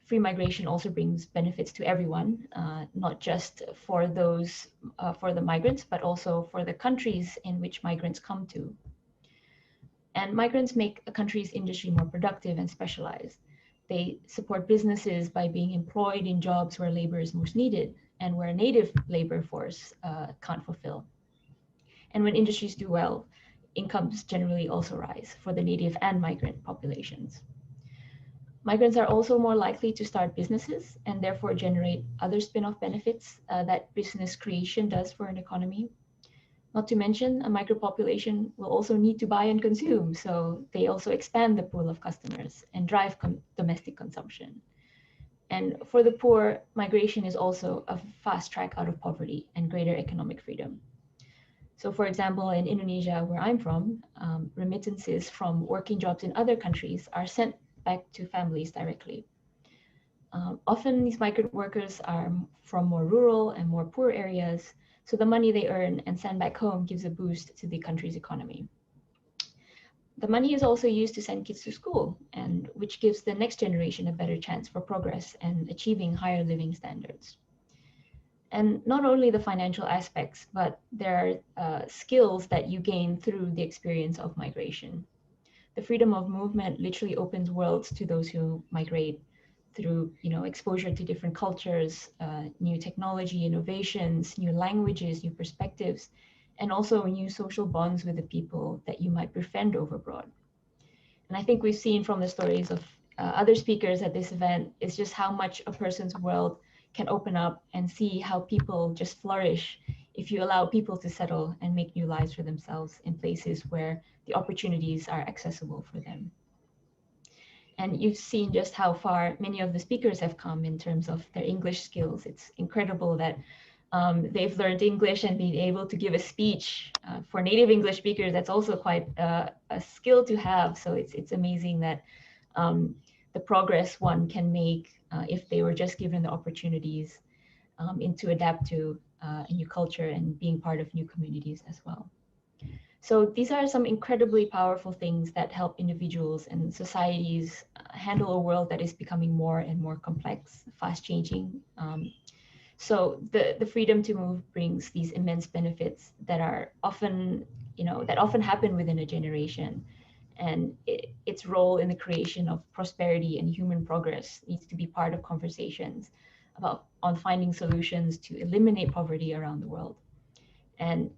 Free migration also brings benefits to everyone, not just for those, for the migrants, but also for the countries in which migrants come to. And migrants make a country's industry more productive and specialized. They support businesses by being employed in jobs where labor is most needed and where a native labor force can't fulfill. And when industries do well, incomes generally also rise for the native and migrant populations. Migrants are also more likely to start businesses and therefore generate other spin-off benefits that business creation does for an economy. Not to mention, a migrant population will also need to buy and consume, so they also expand the pool of customers and drive domestic consumption. And for the poor, migration is also a fast track out of poverty and greater economic freedom. So for example, in Indonesia, where I'm from, remittances from working jobs in other countries are sent back to families directly. Often these migrant workers are from more rural and more poor areas, so the money they earn and send back home gives a boost to the country's economy. The money is also used to send kids to school, and which gives the next generation a better chance for progress and achieving higher living standards. And not only the financial aspects, but there are skills that you gain through the experience of migration. The freedom of movement literally opens worlds to those who migrate through, exposure to different cultures, new technology, innovations, new languages, new perspectives, and also new social bonds with the people that you might befriend over abroad. And I think we've seen from the stories of other speakers at this event is just how much a person's world can open up and see how people just flourish if you allow people to settle and make new lives for themselves in places where the opportunities are accessible for them. And you've seen just how far many of the speakers have come in terms of their English skills. It's incredible that they've learned English and been able to give a speech. For native English speakers, that's also quite a skill to have. So it's amazing that the progress one can make if they were just given the opportunities to adapt to a new culture and being part of new communities as well. So these are some incredibly powerful things that help individuals and societies handle a world that is becoming more and more complex, fast changing. So the freedom to move brings these immense benefits that are often, that often happen within a generation. And its role in the creation of prosperity and human progress needs to be part of conversations on finding solutions to eliminate poverty around the world. And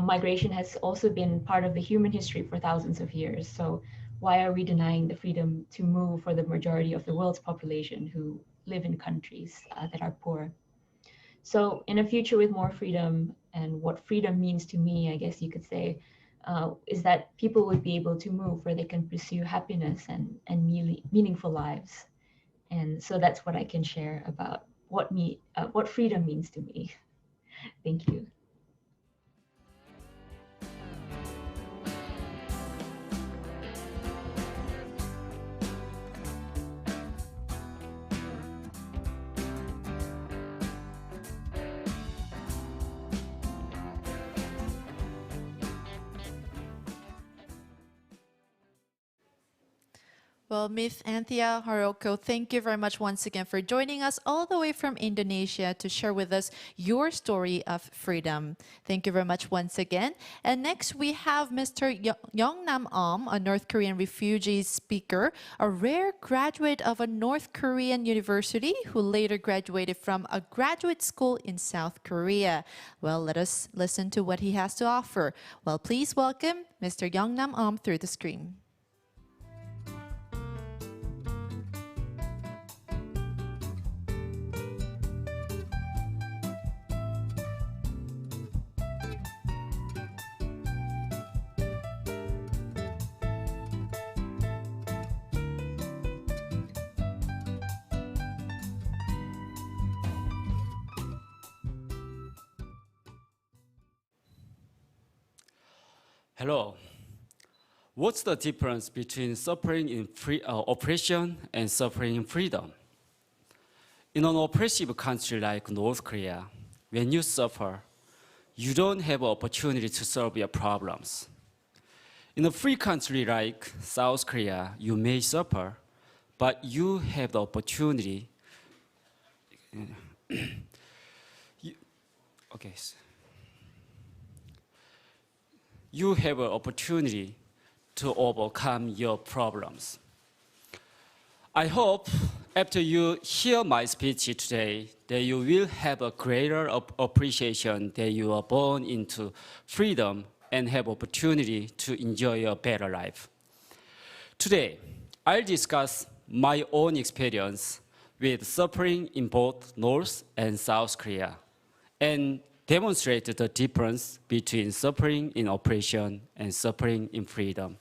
migration has also been part of the human history for thousands of years. So why are we denying the freedom to move for the majority of the world's population who live in countries that are poor? So in a future with more freedom, and what freedom means to me, I guess you could say, is that people would be able to move where they can pursue happiness and meaningful lives. And so that's what I can share about what freedom means to me. Thank you. Well, Ms. Anthea, Haryoko, thank you very much once again for joining us all the way from Indonesia to share with us your story of freedom. Thank you very much once again. And next we have Mr. Yeongnam, a North Korean refugee speaker, a rare graduate of a North Korean university who later graduated from a graduate school in South Korea. Well, let us listen to what he has to offer. Well, please welcome Mr. Yeongnam through the screen. Hello. What's the difference between suffering in oppression and suffering in freedom? In an oppressive country like North Korea, when you suffer, you don't have an opportunity to solve your problems. In a free country like South Korea, you may suffer, but you have the opportunity. You have an opportunity to overcome your problems. I hope after you hear my speech today that you will have a greater appreciation that you are born into freedom and have opportunity to enjoy a better life. Today, I'll discuss my own experience with suffering in both North and South Korea and demonstrate the difference between suffering in oppression and suffering in freedom.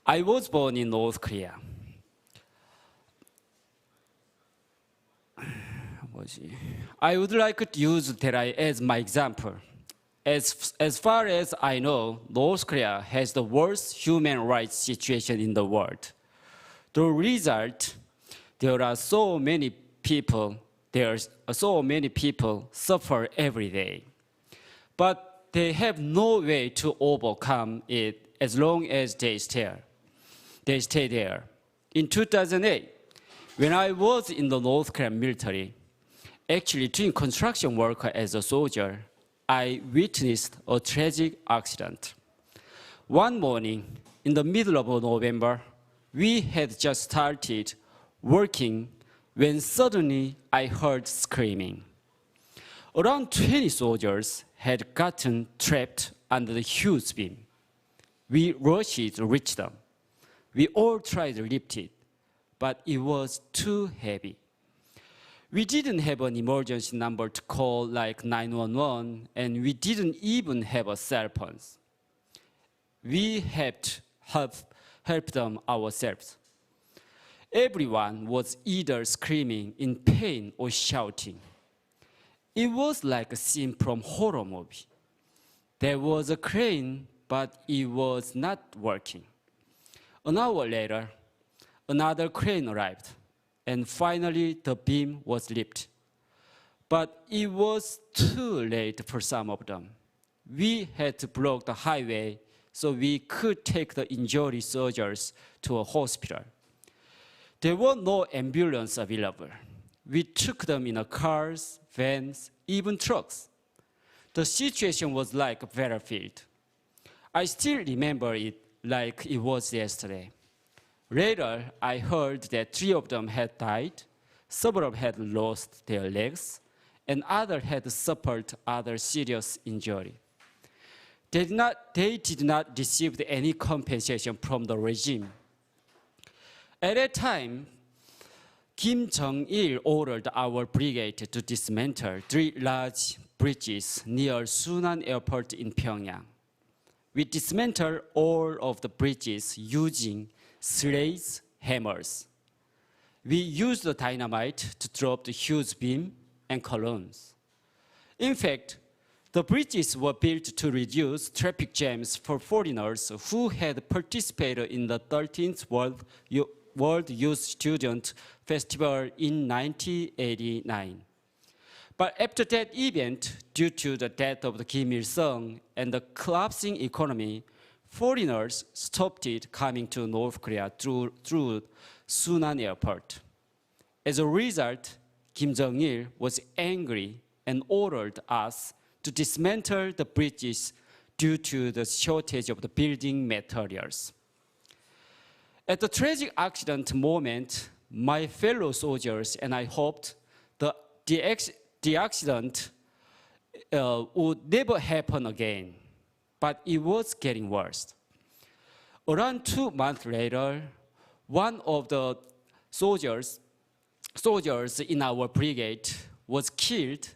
I was born in North Korea. I would like to use that as my example. As far as I know, North Korea has the worst human rights situation in the world. The result, there are so many people suffer every day. But they have no way to overcome it as long as they stay there. In 2008, when I was in the North Korean military, actually doing construction work as a soldier, I witnessed a tragic accident. One morning, in the middle of November, we had just started working when suddenly I heard screaming. Around 20 soldiers had gotten trapped under the huge beam. We rushed to reach them. We all tried to lift it, but it was too heavy. We didn't have an emergency number to call like 911, and we didn't even have a cell phone. We had to help them ourselves. Everyone was either screaming in pain or shouting. It was like a scene from a horror movie. There was a crane, but it was not working. An hour later, another crane arrived, and finally the beam was lifted. But it was too late for some of them. We had to block the highway so we could take the injured soldiers to a hospital. There were no ambulance available. We took them in cars, vans, even trucks. The situation was like a battlefield. I still remember it like it was yesterday. Later, I heard that 3 of them had died, several had lost their legs, and others had suffered other serious injury. They did not receive any compensation from the regime. At that time, Kim Jong-il ordered our brigade to dismantle 3 large bridges near Sunan Airport in Pyongyang. We dismantled all of the bridges using slates, hammers. We used the dynamite to drop the huge beam and columns. In fact, the bridges were built to reduce traffic jams for foreigners who had participated in the 13th World Youth Student Festival in 1989. But after that event, due to the death of Kim Il-sung and the collapsing economy, foreigners stopped coming to North Korea through Sunan Airport. As a result, Kim Jong-il was angry and ordered us to dismantle the bridges due to the shortage of the building materials. At the tragic accident moment, my fellow soldiers and I hoped the accident would never happen again, but it was getting worse. Around 2 months later, one of the soldiers in our brigade was killed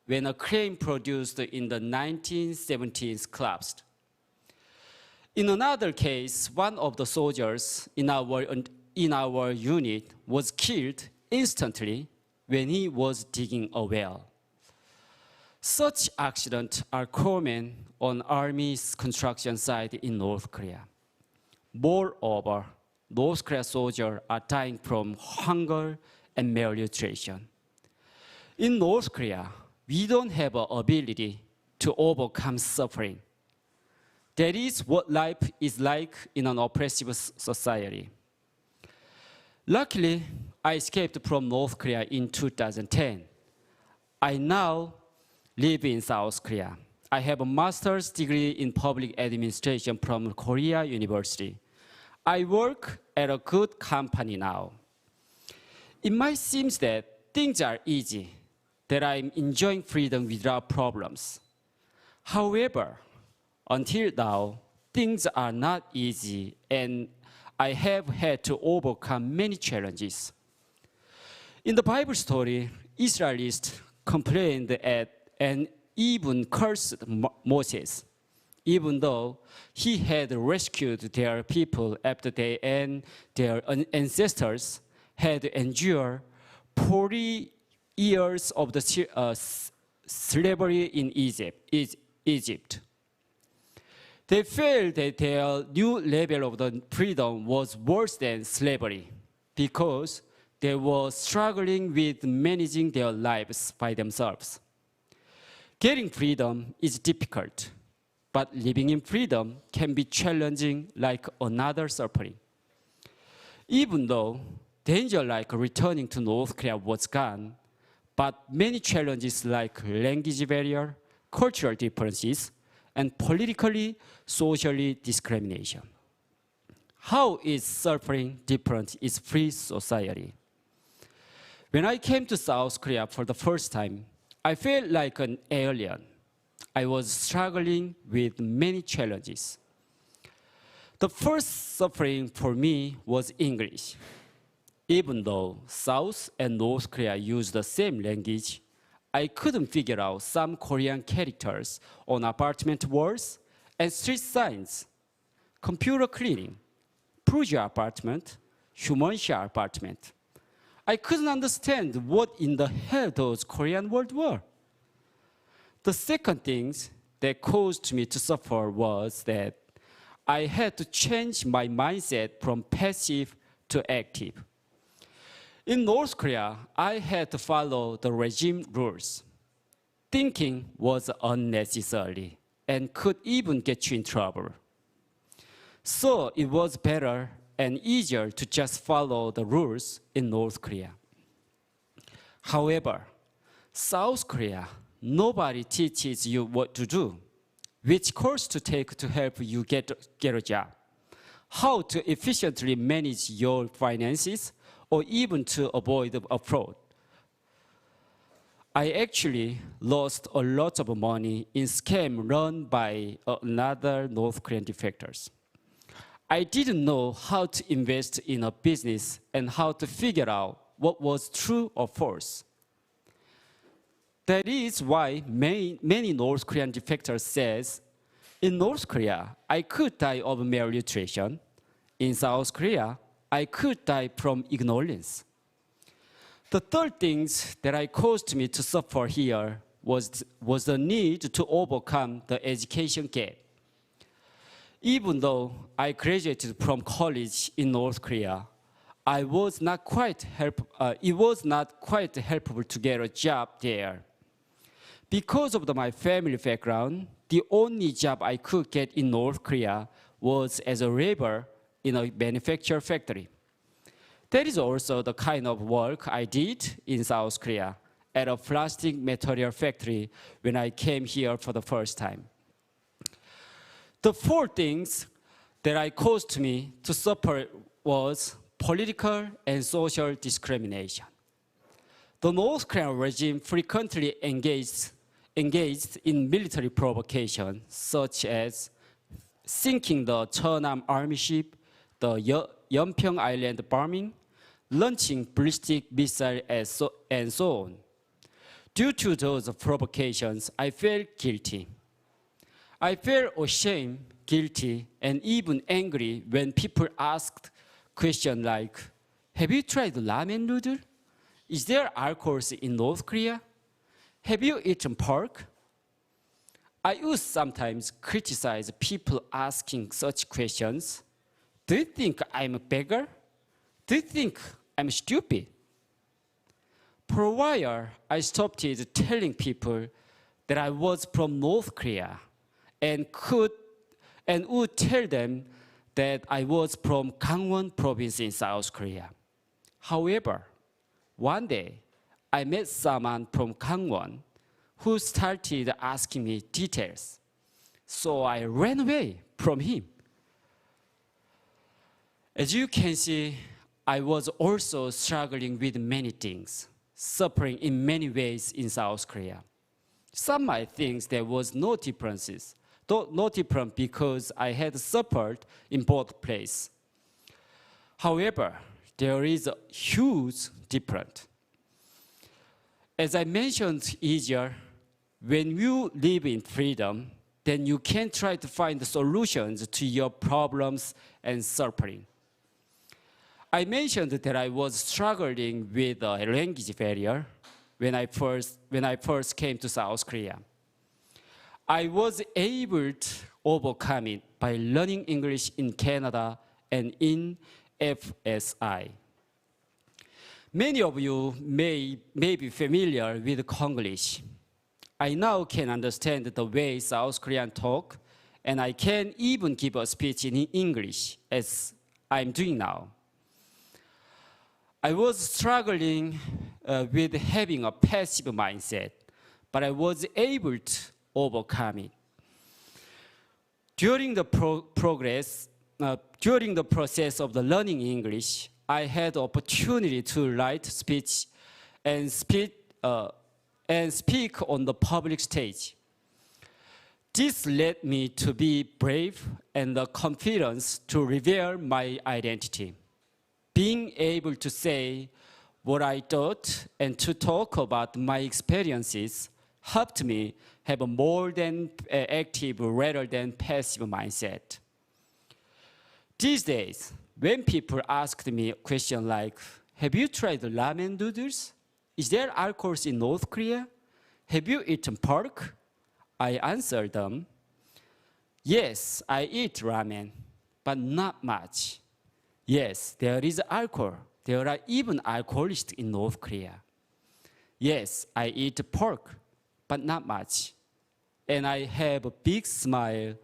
when a crane produced in the 1970s collapsed. In another case, one of the soldiers in our unit was killed instantly when he was digging a well. Such accidents are common on Army's construction site in North Korea. Moreover, North Korean soldiers are dying from hunger and malnutrition. In North Korea, we don't have the ability to overcome suffering. That is what life is like in an oppressive society. Luckily, I escaped from North Korea in 2010. I now live in South Korea. I have a master's degree in public administration from Korea University. I work at a good company now. It might seem that things are easy, that I'm enjoying freedom without problems. However, until now, things are not easy, and I have had to overcome many challenges. In the Bible story, Israelites complained at and even cursed Moses, even though he had rescued their people after they and their ancestors had endured 40 years of the slavery in Egypt. They felt that their new level of the freedom was worse than slavery because they were struggling with managing their lives by themselves. Getting freedom is difficult, but living in freedom can be challenging like another suffering. Even though danger like returning to North Korea was gone, but many challenges like language barrier, cultural differences, and politically, socially discrimination. How is suffering different in free society? When I came to South Korea for the first time, I felt like an alien. I was struggling with many challenges. The first suffering for me was English. Even though South and North Korea use the same language, I couldn't figure out some Korean characters on apartment walls and street signs. Computer cleaning, Pruja apartment, Humonsia apartment. I couldn't understand what in the hell those Korean words were. The second thing that caused me to suffer was that I had to change my mindset from passive to active. In North Korea, I had to follow the regime rules. Thinking was unnecessary and could even get you in trouble. So it was better and easier to just follow the rules in North Korea. However, South Korea, nobody teaches you what to do, which course to take to help you get a job, how to efficiently manage your finances, or even to avoid a fraud. I actually lost a lot of money in scam run by another North Korean defectors. I didn't know how to invest in a business and how to figure out what was true or false. That is why many North Korean defectors says, in North Korea, I could die of malnutrition. In South Korea, I could die from ignorance. The third thing that caused me to suffer here was the need to overcome the education gap. Even though I graduated from college in North Korea, it was not quite helpful to get a job there. Because of my family background, the only job I could get in North Korea was as a labor in a manufacture factory. That is also the kind of work I did in South Korea at a plastic material factory when I came here for the first time. The four things that I caused me to suffer was political and social discrimination. The North Korean regime frequently engaged in military provocation, such as sinking the Cheonam army ship, the Yeonpyeong Island bombing, launching ballistic missiles, and so on. Due to those provocations, I felt guilty. I felt ashamed, guilty, and even angry when people asked questions like, have you tried ramen noodle? Is there alcohol in North Korea? Have you eaten pork? I would sometimes criticize people asking such questions. Do you think I'm a beggar? Do you think I'm stupid? For a while, I stopped telling people that I was from North Korea and would tell them that I was from Gangwon province in South Korea. However, one day, I met someone from Gangwon who started asking me details. So I ran away from him. As you can see, I was also struggling with many things, suffering in many ways in South Korea. Some might think there was no differences, no different because I had suffered in both places. However, there is a huge difference. As I mentioned earlier, when you live in freedom, then you can try to find solutions to your problems and suffering. I mentioned that I was struggling with a language barrier when I first came to South Korea. I was able to overcome it by learning English in Canada and in FSI. Many of you may be familiar with Konglish. I now can understand the way South Koreans talk, and I can even give a speech in English, as I'm doing now. I was struggling with having a passive mindset, but I was able to overcome it. During the process of the learning English, I had the opportunity to write speech and speak on the public stage. This led me to be brave and the confidence to reveal my identity. Being able to say what I thought and to talk about my experiences helped me have a more than active rather than passive mindset. These days, when people asked me a question like, have you tried ramen noodles? Is there alcohol in North Korea? Have you eaten pork? I answer them, yes, I eat ramen, but not much. Yes, there is alcohol. There are even alcoholists in North Korea. Yes, I eat pork, but not much. And I have a big smile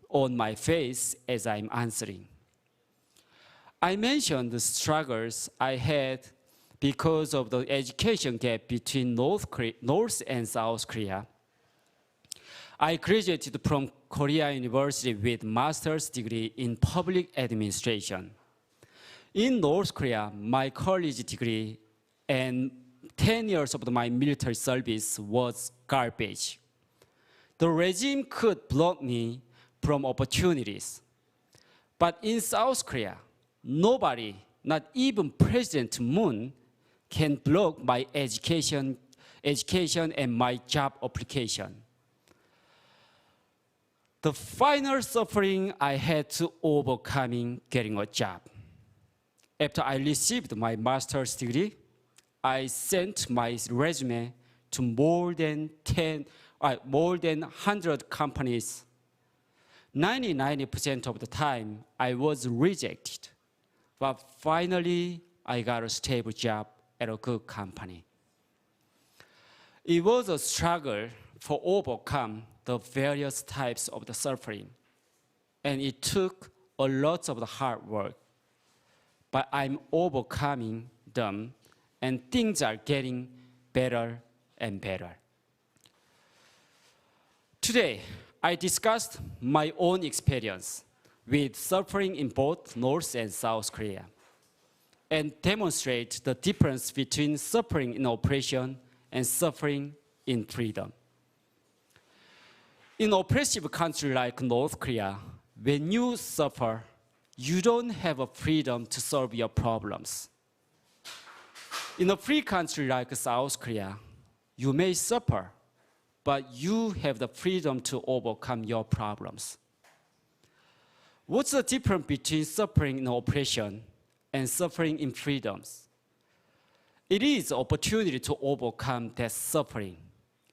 on my face as I'm answering. I mentioned the struggles I had because of the education gap between North and South Korea. I graduated from Korea University with master's degree in public administration. In North Korea, my college degree and 10 years of my military service was garbage. The regime could block me from opportunities. But in South Korea, nobody, not even President Moon, can block my education and my job application. The final suffering I had to overcome getting a job. After I received my master's degree, I sent my resume to more than 100 companies. 90% of the time, I was rejected. But finally, I got a stable job at a good company. It was a struggle for overcome the various types of the suffering. and it took a lot of the hard work. But I'm overcoming them, and things are getting better and better. Today, I discussed my own experience with suffering in both North and South Korea, and demonstrate the difference between suffering in oppression and suffering in freedom. In oppressive country like North Korea, when you suffer, you don't have a freedom to solve your problems. In a free country like South Korea, you may suffer, but you have the freedom to overcome your problems. What's the difference between suffering in oppression and suffering in freedoms? It is an opportunity to overcome that suffering,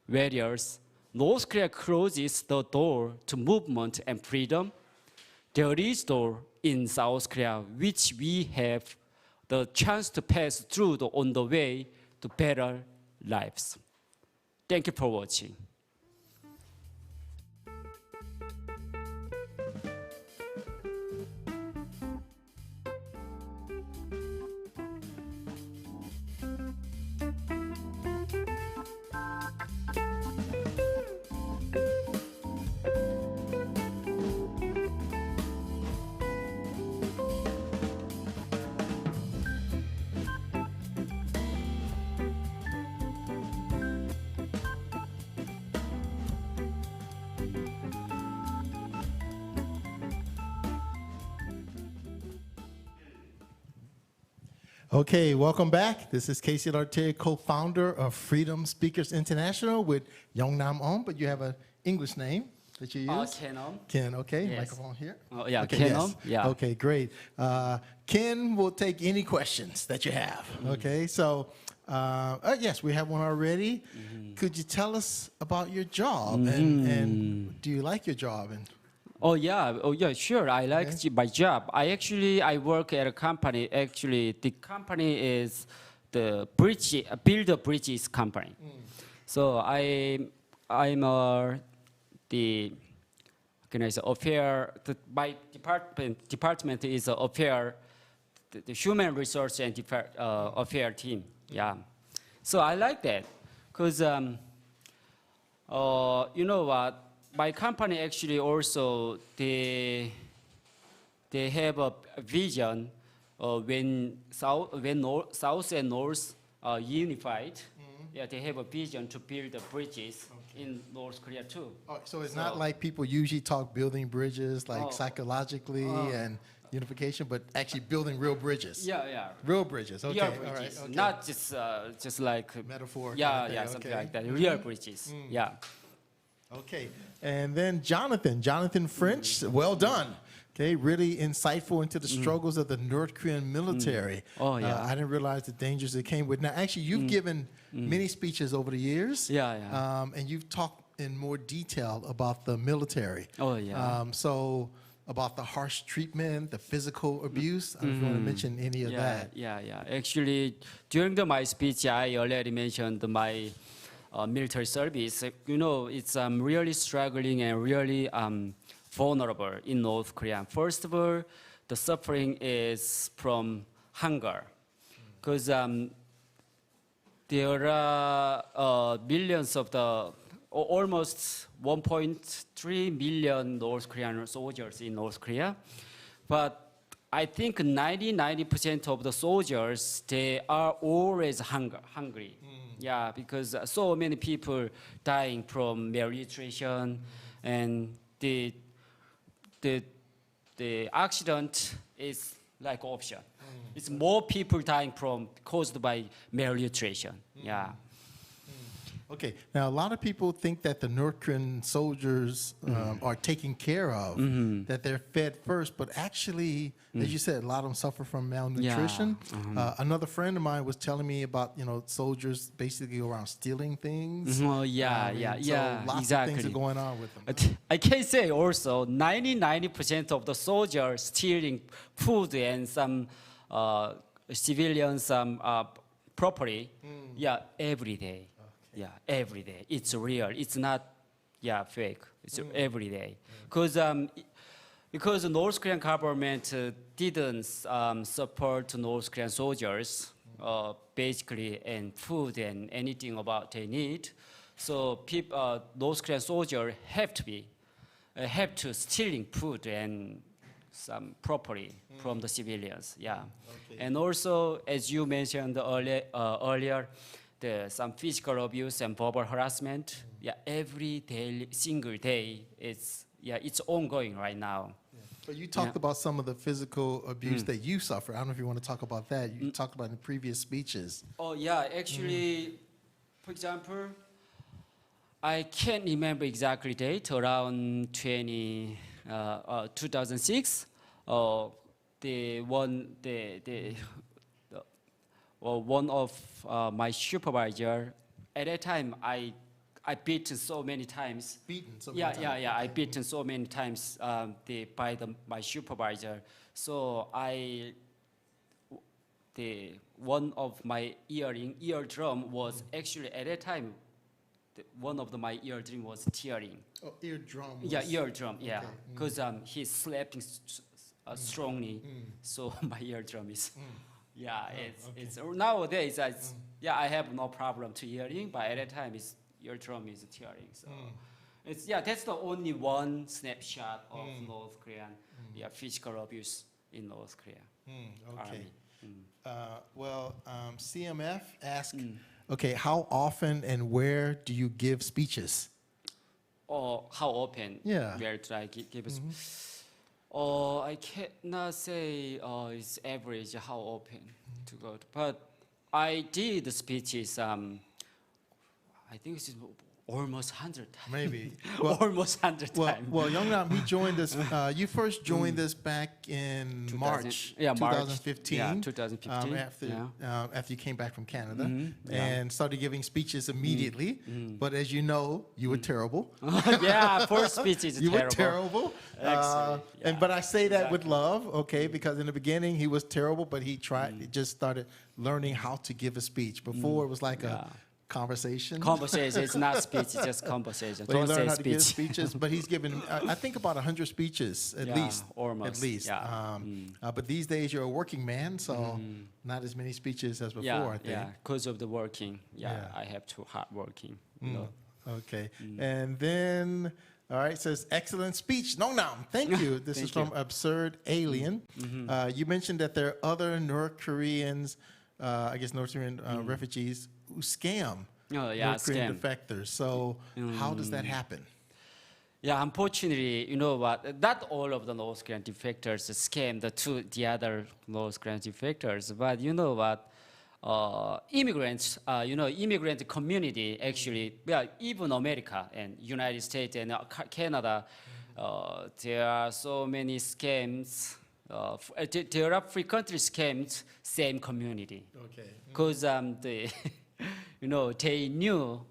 whereas North Korea closes the door to movement and freedom. There is door in South Korea which we have the chance to pass through on the way to better lives. Thank you for watching. Okay, welcome back. This is Casey Lartier, co-founder of Freedom Speakers International with Yeongnam on, but you have an English name that you use? Kenon. Ken, okay. Yes. Microphone here. Oh, yeah, okay, Kenon. yes. Yeah. Okay, great. Ken will take any questions that you have. Okay, so yes, we have one already. Could you tell us about your job and do you like your job? And Oh yeah, sure. I like my job. I work at a company. Actually, the company is the build a bridges company. So I'm the can I say affair. My department is affair, the human resource and affair team. Yeah. So I like that because you know what. My company actually also they have a vision when South and North are unified. Yeah, they have a vision to build the bridges in North Korea too. oh, so it's not like people usually talk building bridges like psychologically and unification, but actually building real bridges. Yeah. Real bridges. Okay. Real All bridges, right. Okay. not just like Metaphor. Yeah, kind of thing, something okay. like that. Real bridges. Yeah. Okay, and then Jonathan French, well done. Okay, really insightful into the struggles of the North Korean military. Oh, yeah. I didn't realize the dangers it came with. Now, actually, you've given many speeches over the years. Yeah. And you've talked in more detail about the military. Oh, yeah. So about the harsh treatment, the physical abuse. I don't know if you want to mention any of that. Yeah. Actually, during my speech, I already mentioned my military service. You know, it's really struggling and really vulnerable in North Korea. First of all, the suffering is from hunger, because there are millions of almost 1.3 million North Korean soldiers in North Korea, but I think 90% of the soldiers, they are always hungry. Yeah, because so many people dying from malnutrition, and the accident is like option. It's more people dying caused by malnutrition. Yeah. Okay, now a lot of people think that the North Korean soldiers are taken care of, that they're fed first, but actually, as you said, a lot of them suffer from malnutrition. Another friend of mine was telling me about, soldiers basically go around stealing things. So lots exactly. of things are going on with them. I can say also 99% of the soldiers stealing food and some civilians property. Yeah, every day. Yeah, every day. It's real. It's not, fake. It's every day. Because because the North Korean government didn't support North Korean soldiers, basically, and food and anything about they need. So North Korean soldiers have to stealing food and some property from the civilians. Yeah, okay. And also, as you mentioned earlier, some physical abuse and verbal harassment. Yeah, every day, single day, it's ongoing right now. Yeah. But you talked about some of the physical abuse that you suffer. I don't know if you want to talk about that. You talked about in previous speeches. Oh yeah, actually, for example, I can't remember exactly date, around 2006. One of my supervisor, at that time, I beaten so many times. I beaten so many times by my supervisor. So one of my eardrum was actually at that time, one of my eardrum was tearing. Oh, eardrum. Yeah, eardrum. Yeah, because he's slapping strongly, so my eardrum is. Yeah, it's nowadays. I have no problem to hearing, but at that time, eardrum is tearing. So that's the only one snapshot of North Korean physical abuse in North Korea. Okay. CMF asked, okay, how often and where do you give speeches? Or how often? Yeah. Where do I give a speech? I cannot say it's average how often to go to, but I did the speeches. I think it's almost 100 times. Maybe. Almost 100 times. Well, Yeongnam, he joined us. You first joined us back in March 2015. Yeah, 2015. After you came back from Canada and started giving speeches immediately. But as you know, you were terrible. Yeah, first speech is you terrible. Were terrible. But I say that with love, okay? Because in the beginning he was terrible, but he just started learning how to give a speech. Before it was like a conversation. Conversation. It's not speech. It's just conversation. Don't say how to give speeches, but he's given, I think, about 100 speeches at least. Almost. At least. Yeah. But these days you're a working man, so not as many speeches as before. I think. Yeah, because of the working. I have to hard working. Okay, and then. All right, it says, excellent speech. Yeongnam, thank you. This is from Absurd Alien. You mentioned that there are other North Koreans, North Korean refugees who scam North Korean defectors. So how does that happen? Yeah, unfortunately, you know what, not all of the North Korean defectors scam the other North Korean defectors, but you know what, immigrants, immigrant community actually, even America and United States and Canada, there are so many scams. There are frequently scams, same community. Okay. Because they knew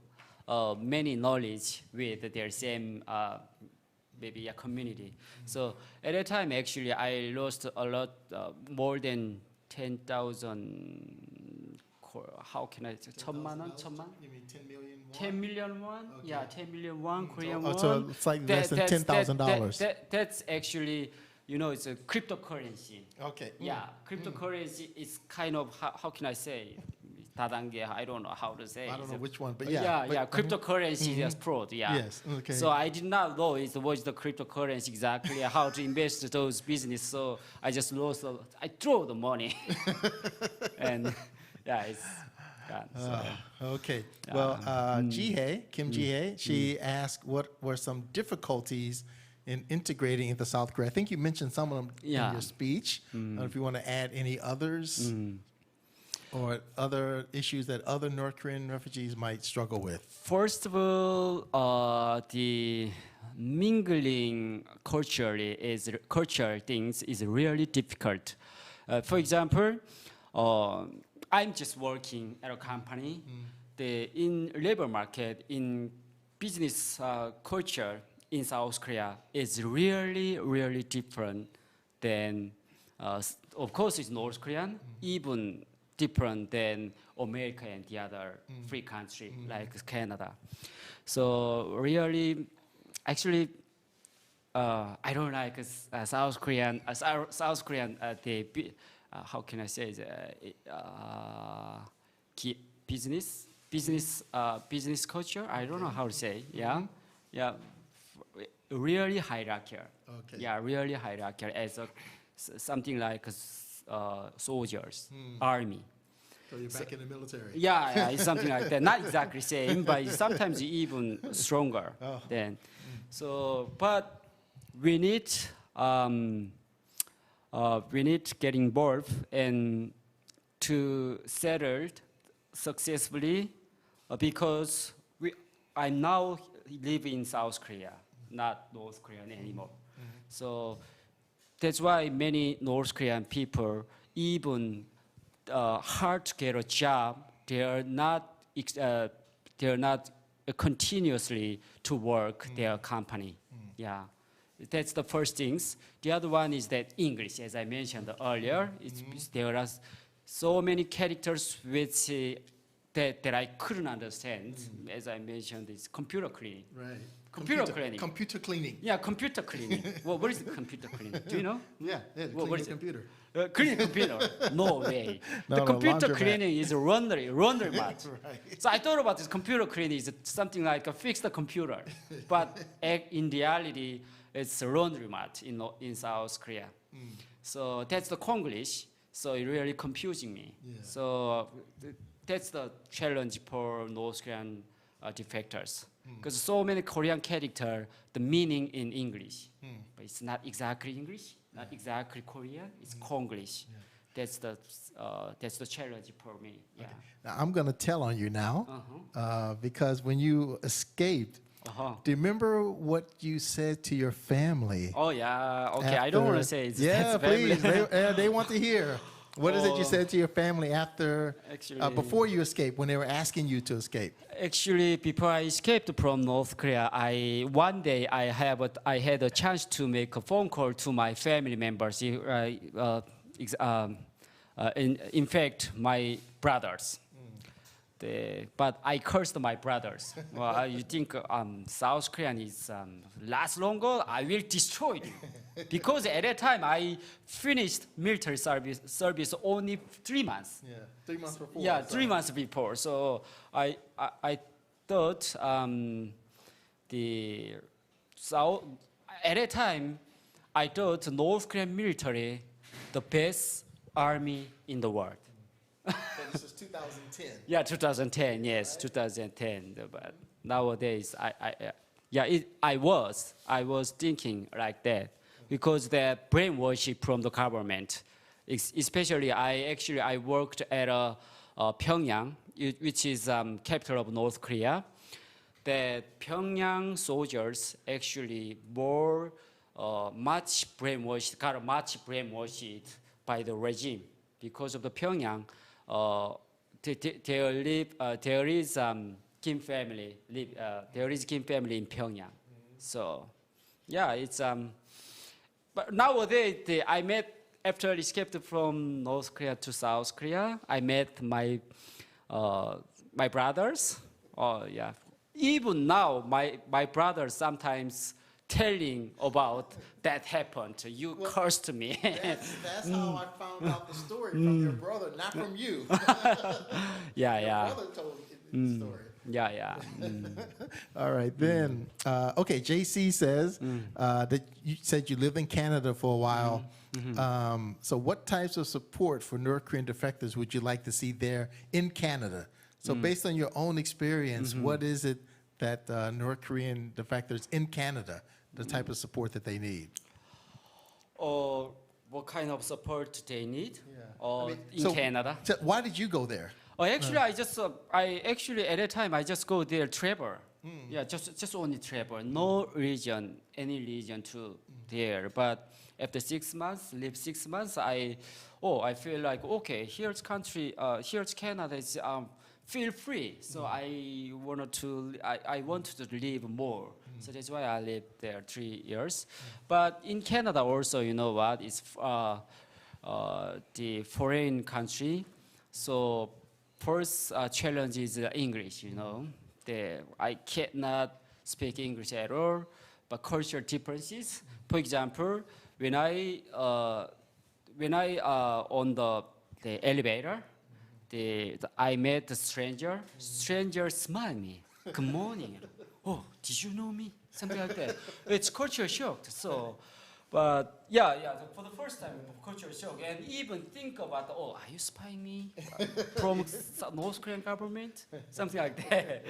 many knowledge with their same maybe a community. So at that time, actually, I lost a lot, more than 10,000. How can I say? 1,000,000 won? 1,000,000? You mean 10 million won? 10 million won? Okay. Yeah, 10 million won, Korean won. So it's like less than $10,000. That's actually, it's a cryptocurrency. Okay. Yeah, cryptocurrency is kind of, how can I say? 다단계, I don't know how to say. I don't know which one, but cryptocurrency is fraud, Yes, okay. So I did not know it was the cryptocurrency exactly, how to invest those business, so I just lost, I threw the money. And it's gone. So. Okay, well, Kim Ji-hae, she asked what were some difficulties in integrating into South Korea. I think you mentioned some of them in your speech. I don't know if you want to add any others. Or other issues that other North Korean refugees might struggle with? First of all, the mingling culture things is really difficult. For example, I'm just working at a company. In labor market, in business culture in South Korea is really, really different than, of course, it's North Korean, even different than America and the other free country like Canada. So really, actually, I don't like South Korean. South Korean, how can I say business culture. I don't know how to say. Yeah, yeah, really hierarchical. Okay. Yeah, really hierarchical as something like soldiers, army. So you're back in the military. Yeah, it's something like that. Not exactly same, but it's sometimes even stronger than. So, but we need get involved and to settle successfully because I now live in South Korea, not North Korea anymore. So that's why many North Korean people, even hard to get a job, they are not continuously to work their company. Yeah, that's the first things. The other one is that English, as I mentioned earlier, there are so many characters which that I couldn't understand. As I mentioned, it's computer cleaning. Right. Computer cleaning. Computer cleaning. Yeah, computer cleaning. Well, what is computer cleaning? Do you know? Yeah, What clean is your it? computer. Cleaning computer? No way. No, the computer laundromat. cleaning is a laundry mat. Right. So I thought about this computer cleaning is something like a fix the computer, but in reality, it's a laundromat in South Korea. So that's the Konglish. So it really confusing me. Yeah. So that's the challenge for North Korean defectors. Because so many Korean character, the meaning in English, but it's not exactly English, not exactly Korean. It's Konglish. That's the challenge for me. Yeah. Now, I'm going to tell on you now because when you escaped, do you remember what you said to your family? Oh yeah. Okay. I don't want to say it's Yeah, that's family. please. They want to hear. What is it you said to your family after, Actually- before you escaped, when they were asking you to escape? Actually, before I escaped from North Korea, one day I had a chance to make a phone call to my family members. In fact, my brothers. But I cursed my brothers. Well, you think South Korean is last longer? I will destroy you. Because at that time I finished military service only 3 months. Yeah, 3 months before. Yeah, 3 months before. So I thought at that time I thought North Korean military the best army in the world. This is 2010. Yeah, 2010. Yes, 2010. But nowadays, I was thinking like that because the brainwashing from the government, especially I worked at Pyongyang, which is capital of North Korea. The Pyongyang soldiers actually got much brainwashed by the regime because of the Pyongyang. There is Kim family. There is Kim family in Pyongyang. So, yeah, it's But nowadays, I met after I escaped from North Korea to South Korea. I met my brothers. Oh yeah. Even now, my brothers sometimes telling about that happened. You cursed me. That's how I found out the story from your brother, not from you. Yeah, Your yeah. brother told the story. Yeah, yeah. All right, then. Okay, JC says that you said you lived in Canada for a while. So what types of support for North Korean defectors would you like to see there in Canada? So based on your own experience, what is it that North Korean defectors in Canada, the type of support that they need? Or what kind of support they need? I mean, In Canada? So why did you go there? Oh, actually, I actually at that time I just go there travel. Yeah, just only travel. No region, any region to there. But after 6 months, live 6 months, I feel like okay, here's country, here's Canada. It's feel free. So I wanted to live more. So that's why I lived there 3 years. But in Canada also, you know what? It's the foreign country. So first challenge is English, you know. I cannot speak English at all. but cultural differences. For example, when I on the elevator, I met a stranger. Stranger smiled me. Good morning. Oh, did you know me? Something like that. It's culture shock. So, but yeah. For the first time, culture shock, and even think about, oh, are you spying me from North Korean government? Something like that.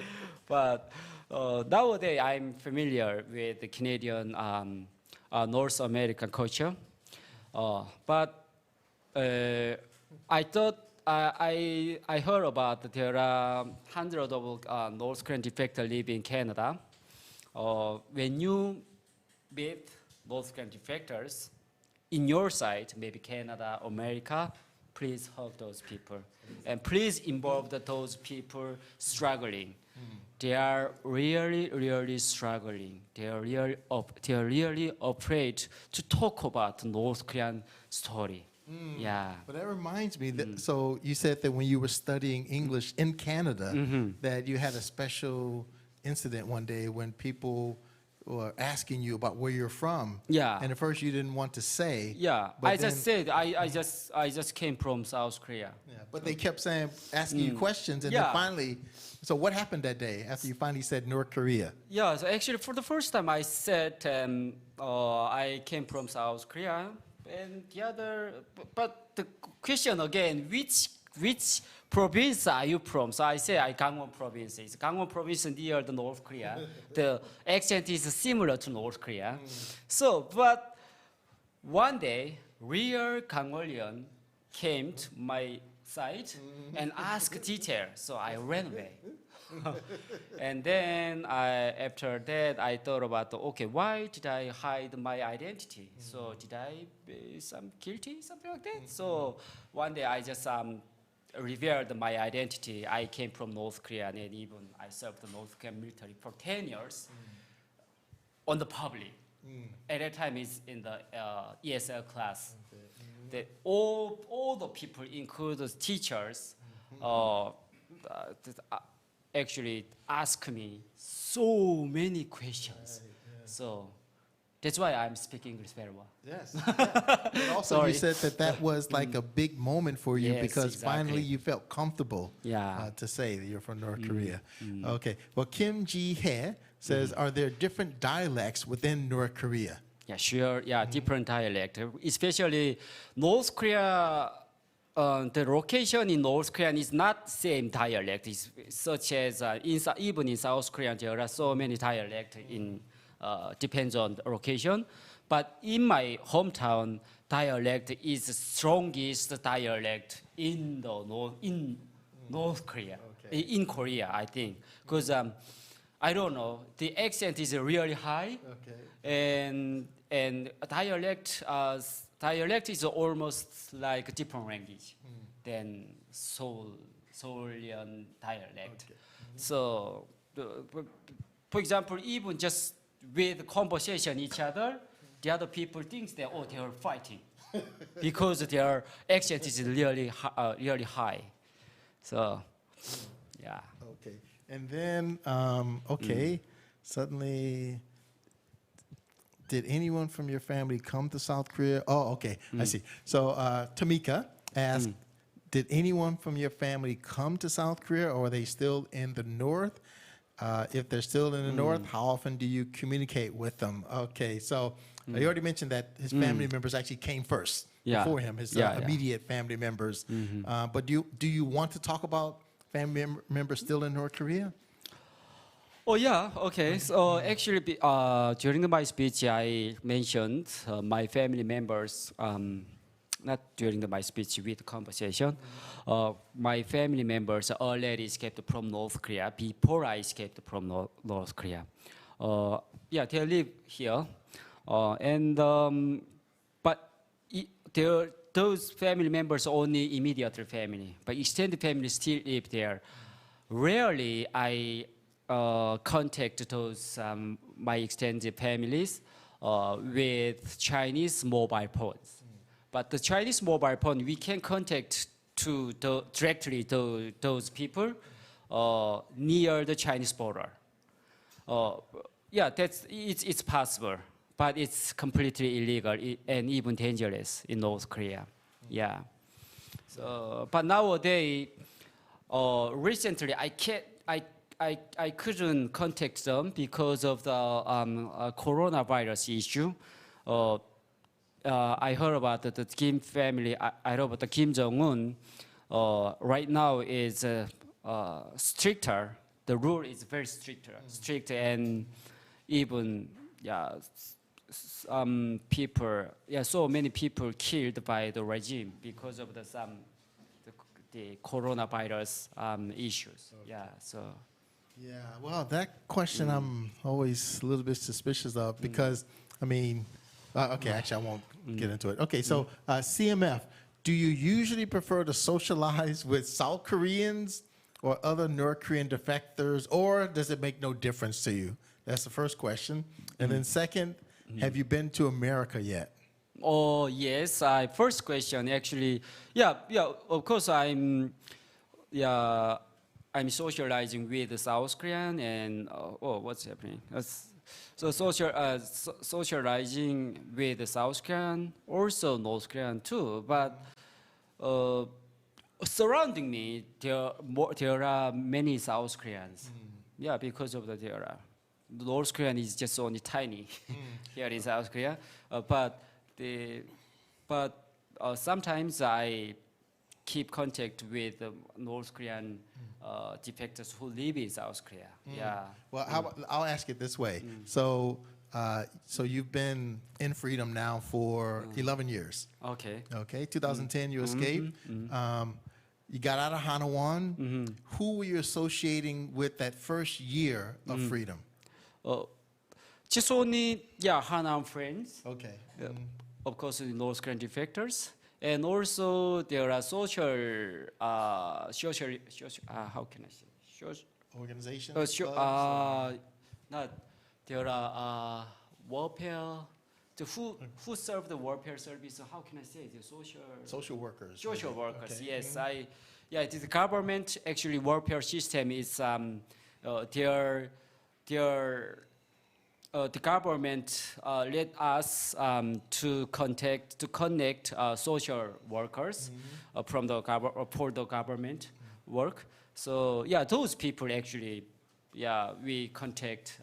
But nowadays, I'm familiar with the Canadian North American culture. But I thought I heard about that there are hundreds of North Korean defectors live in Canada. When you meet North Korean defectors in your side, maybe Canada, America, please help those people. And please involve those people struggling. They are really, really struggling. They are really afraid to talk about North Korean story. Yeah. But that reminds me that, so you said that when you were studying English in Canada, that you had a special incident one day when people were asking you about where you're from. Yeah. And at first you didn't want to say. Yeah. But I just said I just came from South Korea. Yeah, but they kept saying, asking you questions, and Yeah. then finally, so what happened that day after you finally said North Korea? Yeah, so actually for the first time I said I came from South Korea, and the other, but the question again, which province are you from? So I say I Gangwon province. It's Gangwon province near the North Korea. The accent is similar to North Korea. So, but one day, real Gangwonian came to my side and asked detail. So I ran away. And then after that, I thought about, okay, why did I hide my identity? So did I be some guilty, something like that? So one day I just revealed my identity. I came from North Korea, and even I served the North Korean military for 10 years on the public. At that time, it's in the ESL class. That all the people, including the teachers, actually ask me so many questions. So that's why I'm speaking English very well. Yes. And also, you said that was like a big moment for you, Yes, because finally exactly. you felt comfortable to say that you're from North Korea. Okay. Well, Kim Ji-hye says, are there different dialects within North Korea? Yeah, sure. Yeah, different dialect, especially North Korea. The location in North Korea is not same dialect. It's such as even in South Korea there are so many dialects. Depends on the location. But in my hometown, dialect is the strongest dialect in the North Korea. Okay. In Korea, I think, because I don't know, the accent is really high. Okay. And dialect is almost like a different language than Seoulian dialect. Okay. So, for example, even just with conversation each other, the other people think that, oh, they are fighting because their accent is really high. So, yeah. Okay. And then, suddenly, did anyone from your family come to South Korea? Oh, okay, I see. So Tamika asked, did anyone from your family come to South Korea, or are they still in the North? If they're still in the North, how often do you communicate with them? Okay, so you already mentioned that his family members actually came first before him, his immediate family members. But do you want to talk about family members still in North Korea? Oh yeah, okay. So actually, during my speech, I mentioned my family members. Not during my speech, with conversation. My family members already escaped from North Korea before I escaped from North Korea. Yeah, they live here, but those family members only immediate family, but extended family still live there. Rarely I contact those my extended families with Chinese mobile phones. But the Chinese mobile phone, we can contact directly to those people near the Chinese border. yeah, it's possible, but it's completely illegal and even dangerous in North Korea. Yeah. So, but nowadays, recently I couldn't contact them because of the coronavirus issue. I heard about the Kim family. I heard about the Kim Jong-un. Right now is stricter. The rule is very strict, and even some people, so many people killed by the regime because of the coronavirus issues. Okay. Yeah, so. Yeah, well, that question I'm always a little bit suspicious of because, I mean, okay, actually, I won't get into it. Okay, so CMF, do you usually prefer to socialize with South Koreans or other North Korean defectors, or does it make no difference to you? That's the first question. And then second, have you been to America yet? Oh, yes. First question, actually, of course, I'm socializing with the South Korean and, what's happening? So socializing with the South Korean, also North Korean too, but surrounding me, there are many South Koreans. Yeah, because of the North Korean is just only tiny here in South Korea, but sometimes I keep contact with the North Korean defectors who live in South Korea. Yeah. Well, I'll ask it this way. So you've been in Freedom now for 11 years. Okay. Okay, 2010 you escaped. You got out of Hyowon. Who were you associating with that first year of Freedom? Just only, Hanam friends. Okay. Of course, the North Korean defectors. And also there are social, how can I say? Organizations? There are warfare, who serve the warfare service, how can I say, the Social workers. Social workers, Okay. yes. The government, actually, warfare system is, the government let us to connect social workers for the government work. So those people actually, we contact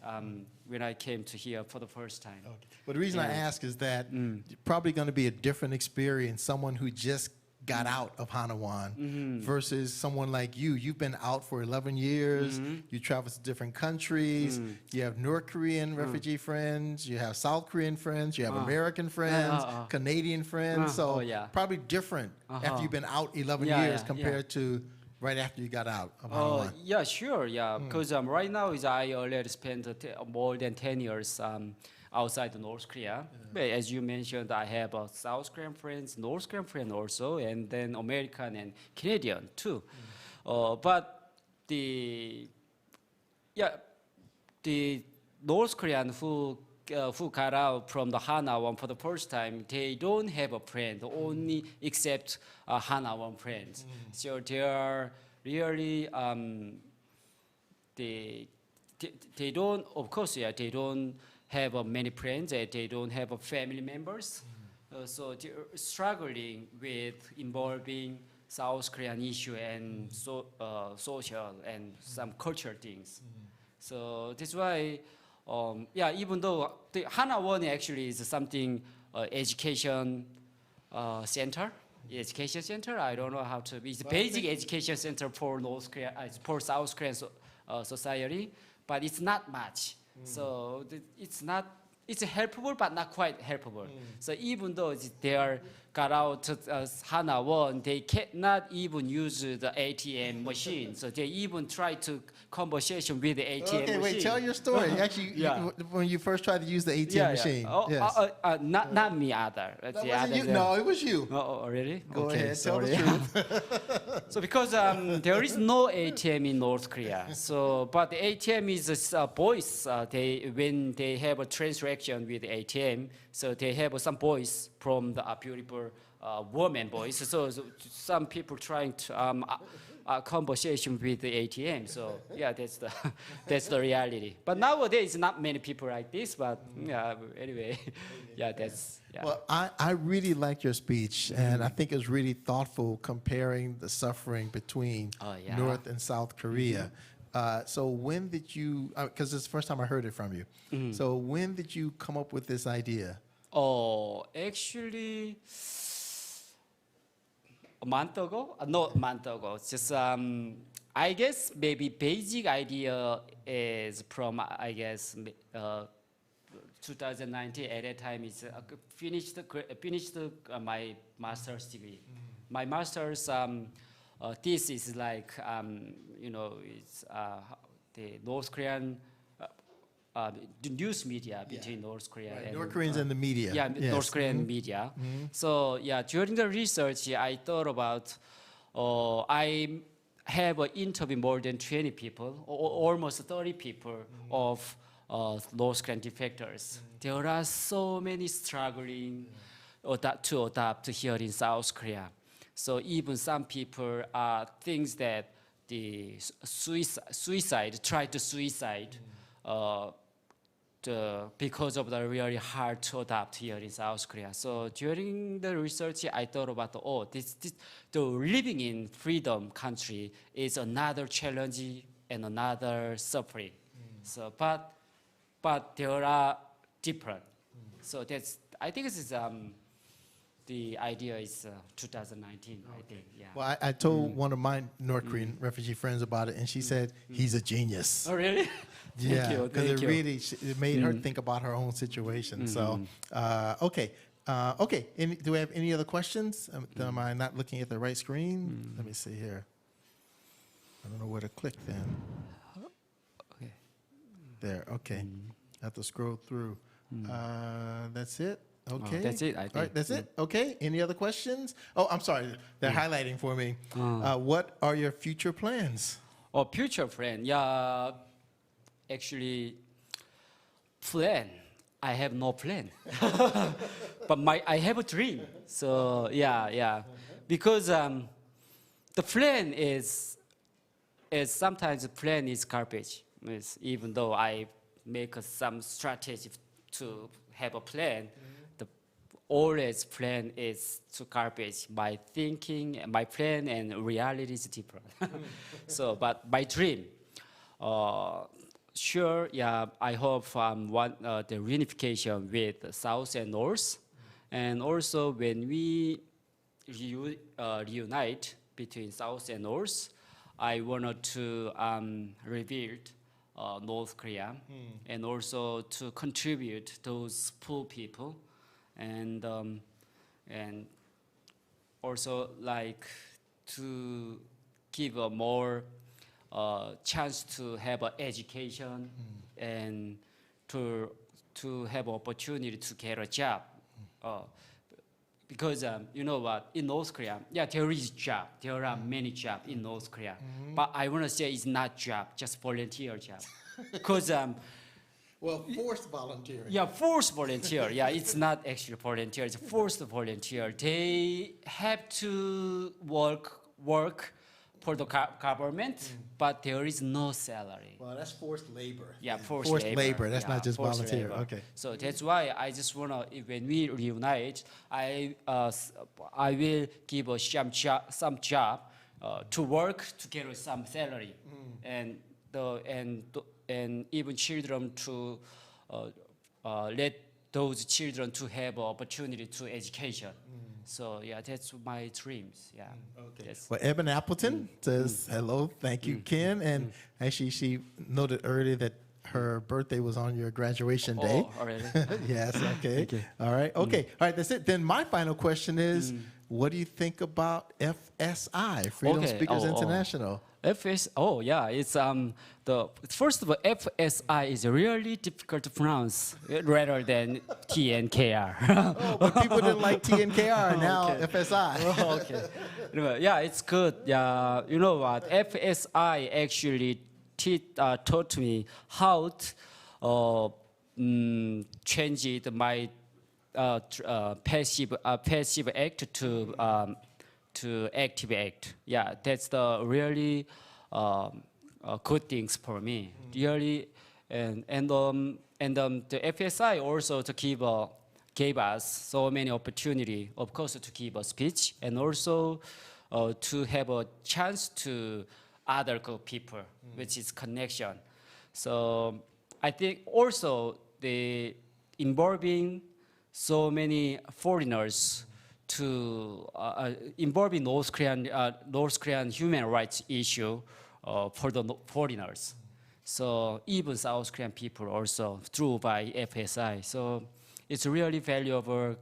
when I came to here for the first time. Okay. But the reason I ask is that you're probably going to be a different experience, someone who just got out of Hyowon versus someone like you. You've been out for 11 years. You travel to different countries. You have North Korean refugee friends. You have South Korean friends. You have American friends, Canadian friends. So probably different after you've been out 11 years compared to right after you got out of Hyowon. Yeah, sure, because right now I already spent more than 10 years outside of North Korea. But as you mentioned, I have South Korean friends, North Korean friends also, and then American and Canadian too. But the North Korean who got out from the Hyowon for the first time, they don't have a friend, only except Hyowon friends. So they are really, they don't, of course, they don't have many friends, they don't have family members. So they're struggling with involving South Korean issue and social and some cultural things. So that's why, even though the Hyowon actually is something education center, education center. I don't know how to. It's basic education center for North Korea, for South Korean society, but it's not much. So it's not. It's helpful, but not quite helpful. So even though they are got out Hyowon, they cannot even use the ATM machine. So they even try to conversation with the ATM machine. Okay, wait, tell your story. Actually, when you first tried to use the ATM machine. Not me, other. That wasn't you. No, it was you. Oh, really? Go okay, ahead, sorry. tell the truth. So because there is no ATM in North Korea, so but the ATM is a voice. When they have a transaction with the ATM, so they have some voice from the beautiful woman voice. So some people trying to conversation with the ATM. So yeah, that's the that's the reality. But nowadays, not many people like this. But yeah, anyway, yeah, that's yeah. Well, I really like your speech, and I think it's really thoughtful comparing the suffering between Yeah. North and South Korea. So when did you, because it's the first time I heard it from you, so when did you come up with this idea? Oh, actually, a month ago? Not a month ago. It's just, I guess maybe basic idea is from, I guess, 2019. At that time, it's finished my master's degree. My master's thesis is like, you know, it's the North Korean the news media between North Korea and North Koreans and the media. Yeah, Yes. North Korean media. So yeah, during the research, I thought about I have interviewed more than 20 people, almost 30 people of North Korean defectors. There are so many struggling to adapt here in South Korea. So even some people thinks that the suicide, try to suicide. Because of the really hard to adapt here in South Korea. So during the research, I thought about the living in freedom country is another challenge and another suffering. So, but there are different. So that's, I think this is the idea is 2019. I think, yeah. Well, I told one of my North Korean refugee friends about it, and she said he's a genius. Oh, really? Yeah, because it really it made her think about her own situation. So, okay. Okay, do we have any other questions? Am I not looking at the right screen? Let me see here. I don't know where to click then. Okay. There, okay. I have to scroll through. That's it? Okay. That's it, I think. All right, that's it? Okay, any other questions? Oh, I'm sorry, they're highlighting for me. What are your future plans? Oh, future plan, yeah. Actually, plan. I have no plan, but I have a dream. So yeah. Because the plan is sometimes the plan is garbage. Even though I make some strategy to have a plan, the always plan is to garbage. My thinking, my plan, and reality is different. So, but my dream. Sure, yeah, I hope the reunification with South and North. And also when we reunite between South and North, I wanted to rebuild North Korea and also to contribute those poor people and also like to give a more chance to have an education and to have opportunity to get a job. Because you know what, in North Korea, yeah, there is job. There are many jobs in North Korea. But I want to say it's not job, just volunteer job. Because well, forced volunteering. yeah, forced volunteer. Yeah, it's not actually volunteer, it's forced volunteer. They have to work for the government, but there is no salary. Well, that's forced labor. Yeah, forced labor. That's yeah, not just forced volunteer. labor. Okay. So that's why I just wanna, when we reunite, I will give some job to work to get some salary, and even children to let those children to have opportunity to education. So yeah, that's my dreams. Yeah. Okay. Yes. Well, Eben Appleton says hello. Thank you, Ken. And actually, she noted earlier that her birthday was on your graduation day. Oh, already. Yes. Okay. All right. Okay. All right. That's it. Then my final question is, what do you think about FSI, Freedom Okay. Speakers International? Oh yeah, it's first of all, FSI is really difficult to pronounce rather than TNKR. Oh, but people didn't like TNKR, now FSI. Oh, okay. Anyway, yeah, it's good. Yeah, you know what? FSI actually taught me how to change my passive act to activate. Yeah, that's the really good things for me. Really, and the FSI also to gave us so many opportunity, of course, to give a speech and also to have a chance to other people, which is connection. So I think also the involving so many foreigners to involving North Korean human rights issue for the foreigners. So even South Korean people also through by FSI. So it's really valuable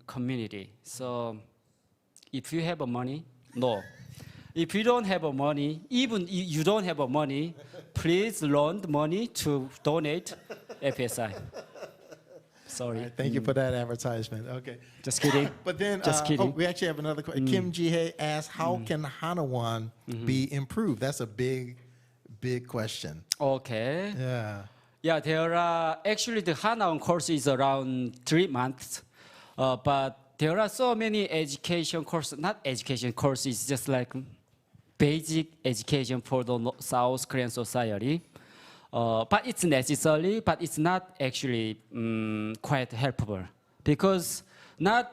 community. So if you have money, no. If you don't have money, even if you don't have money, please loan the money to donate FSI. Sorry. Right, thank you for that advertisement. Okay. Just kidding. But then, Just kidding. we actually have another question. Kim Ji-hae asked, how can Hanawan be improved? That's a big question. Okay. Yeah. Yeah, there are actually the Hanawan course is around 3 months, but there are so many education courses, not education courses, just like basic education for the South Korean society. But it's necessary, but it's not actually quite helpful because not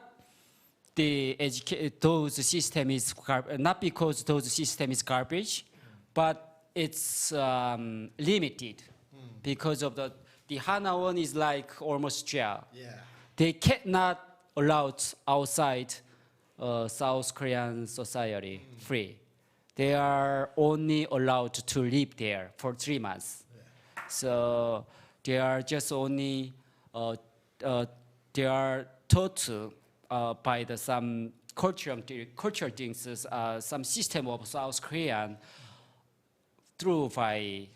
those system is not because those system is garbage, but it's limited because of the Hanawan is like almost jail. Yeah. They cannot allow outside South Korean society free. They are only allowed to live there for 3 months. Yeah. So they are just only they are taught by some cultural things, some system of South Korean through by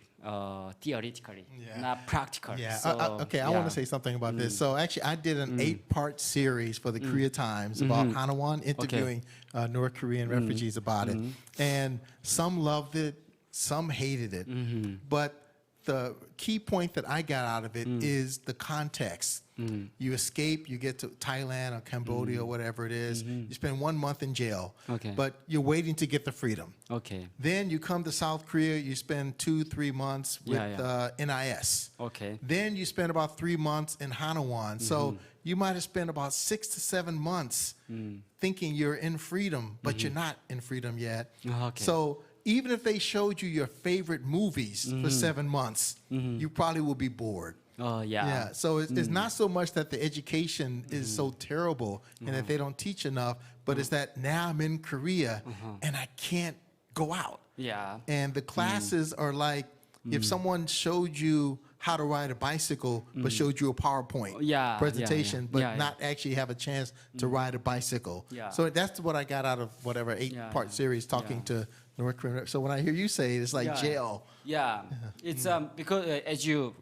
theoretically, not practical. Yeah. So, okay, I want to say something about this. So actually, I did an 8-part series for the Korea Times about Hanawan, interviewing North Korean refugees about it. And some loved it, some hated it. But the key point that I got out of it is the context. You escape, you get to Thailand or Cambodia or whatever it is. You spend 1 month in jail, but you're waiting to get the freedom. Okay. Then you come to South Korea, you spend 2-3 months with NIS. Okay. Then you spend about 3 months in Hanawan. So you might have spent about 6 to 7 months thinking you're in freedom, but you're not in freedom yet. Okay. So even if they showed you your favorite movies for 7 months, you probably will be bored. Oh, yeah. Yeah, so it's not so much that the education is so terrible and that they don't teach enough, but it's that now I'm in Korea and I can't go out. Yeah. And the classes are like if someone showed you how to ride a bicycle but showed you a PowerPoint presentation but not actually have a chance to ride a bicycle. Yeah. So that's what I got out of whatever 8-part series talking to North Korean. So when I hear you say it, it's like jail. Yeah, it's because as you,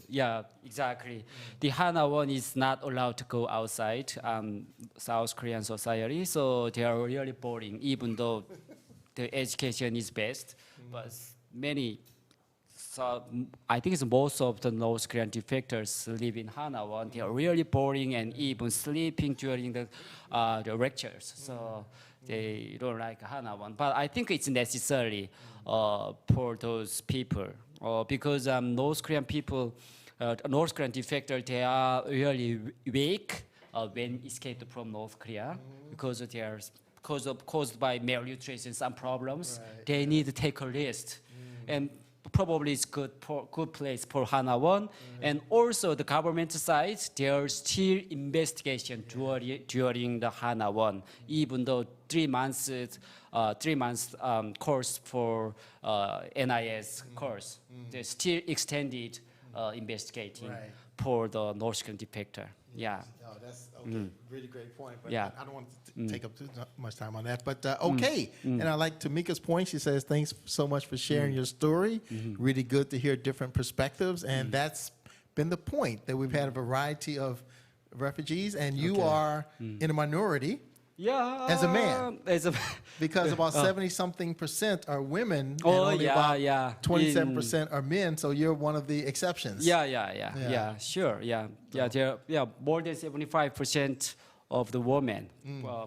exactly. The Hanawan is not allowed to go outside South Korean society, so they are really boring, even though the education is best. But many, so I think it's most of the North Korean defectors live in Hanawan. They are really boring and even sleeping during the lectures. So they don't like Hanawan. But I think it's necessary for those people because North Korean people, North Korean defectors, they are really weak when escaped from North Korea because they are caused by malnutrition, some problems. They need to take a rest. And probably it's good place for Hanawan. And also the government side, there's still investigation during the Hanawan, even though 3 months course for NIS course. They still extended investigating for the North Korean defector. Yeah. Oh, that's okay. Really great point. But Yeah. I don't want to take up too much time on that. But okay. And I like Tamika's point. She says, thanks so much for sharing your story. Really good to hear different perspectives. And that's been the point, that we've had a variety of refugees. And you are in a minority. Yeah. As a man. Because about 70-something% are women and only about 27% are men, so you're one of the exceptions. Sure, yeah. There, more than 75% of the women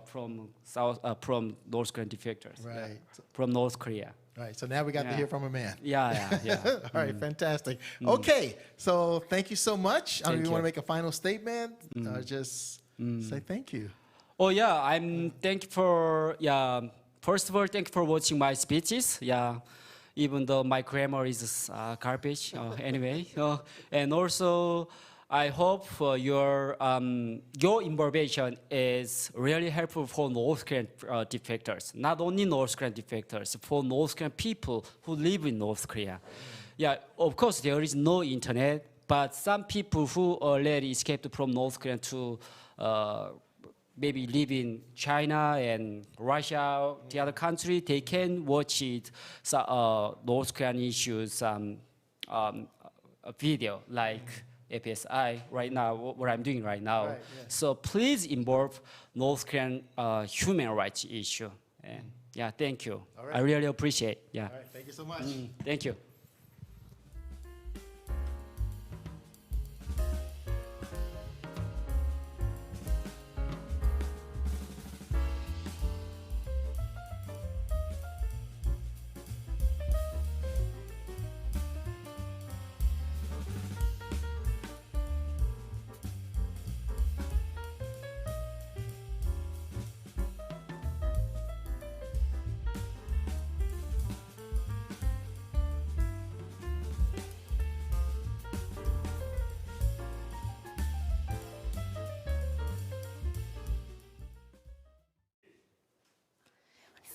from North Korean defectors. Right. From North Korea. Right. So now we got to hear from a man. Yeah. All right. Fantastic. Okay. So thank you so much. I don't know if you Thank want to you. make a final statement. Just say thank you. Oh yeah, I'm thank you for First of all, thank you for watching my speeches. Yeah, even though my grammar is garbage. Anyway, and also I hope your involvement is really helpful for North Korean defectors. Not only North Korean defectors, for North Korean people who live in North Korea. Yeah, of course there is no internet, but some people who already escaped from North Korea to maybe live in China and Russia, the other country, they can watch it, North Korean issues, a video like APSI right now, what I'm doing right now. Right, yeah. So please involve North Korean human rights issue. And yeah, thank you. All right. I really appreciate. Yeah. All right. Thank you so much. Thank you.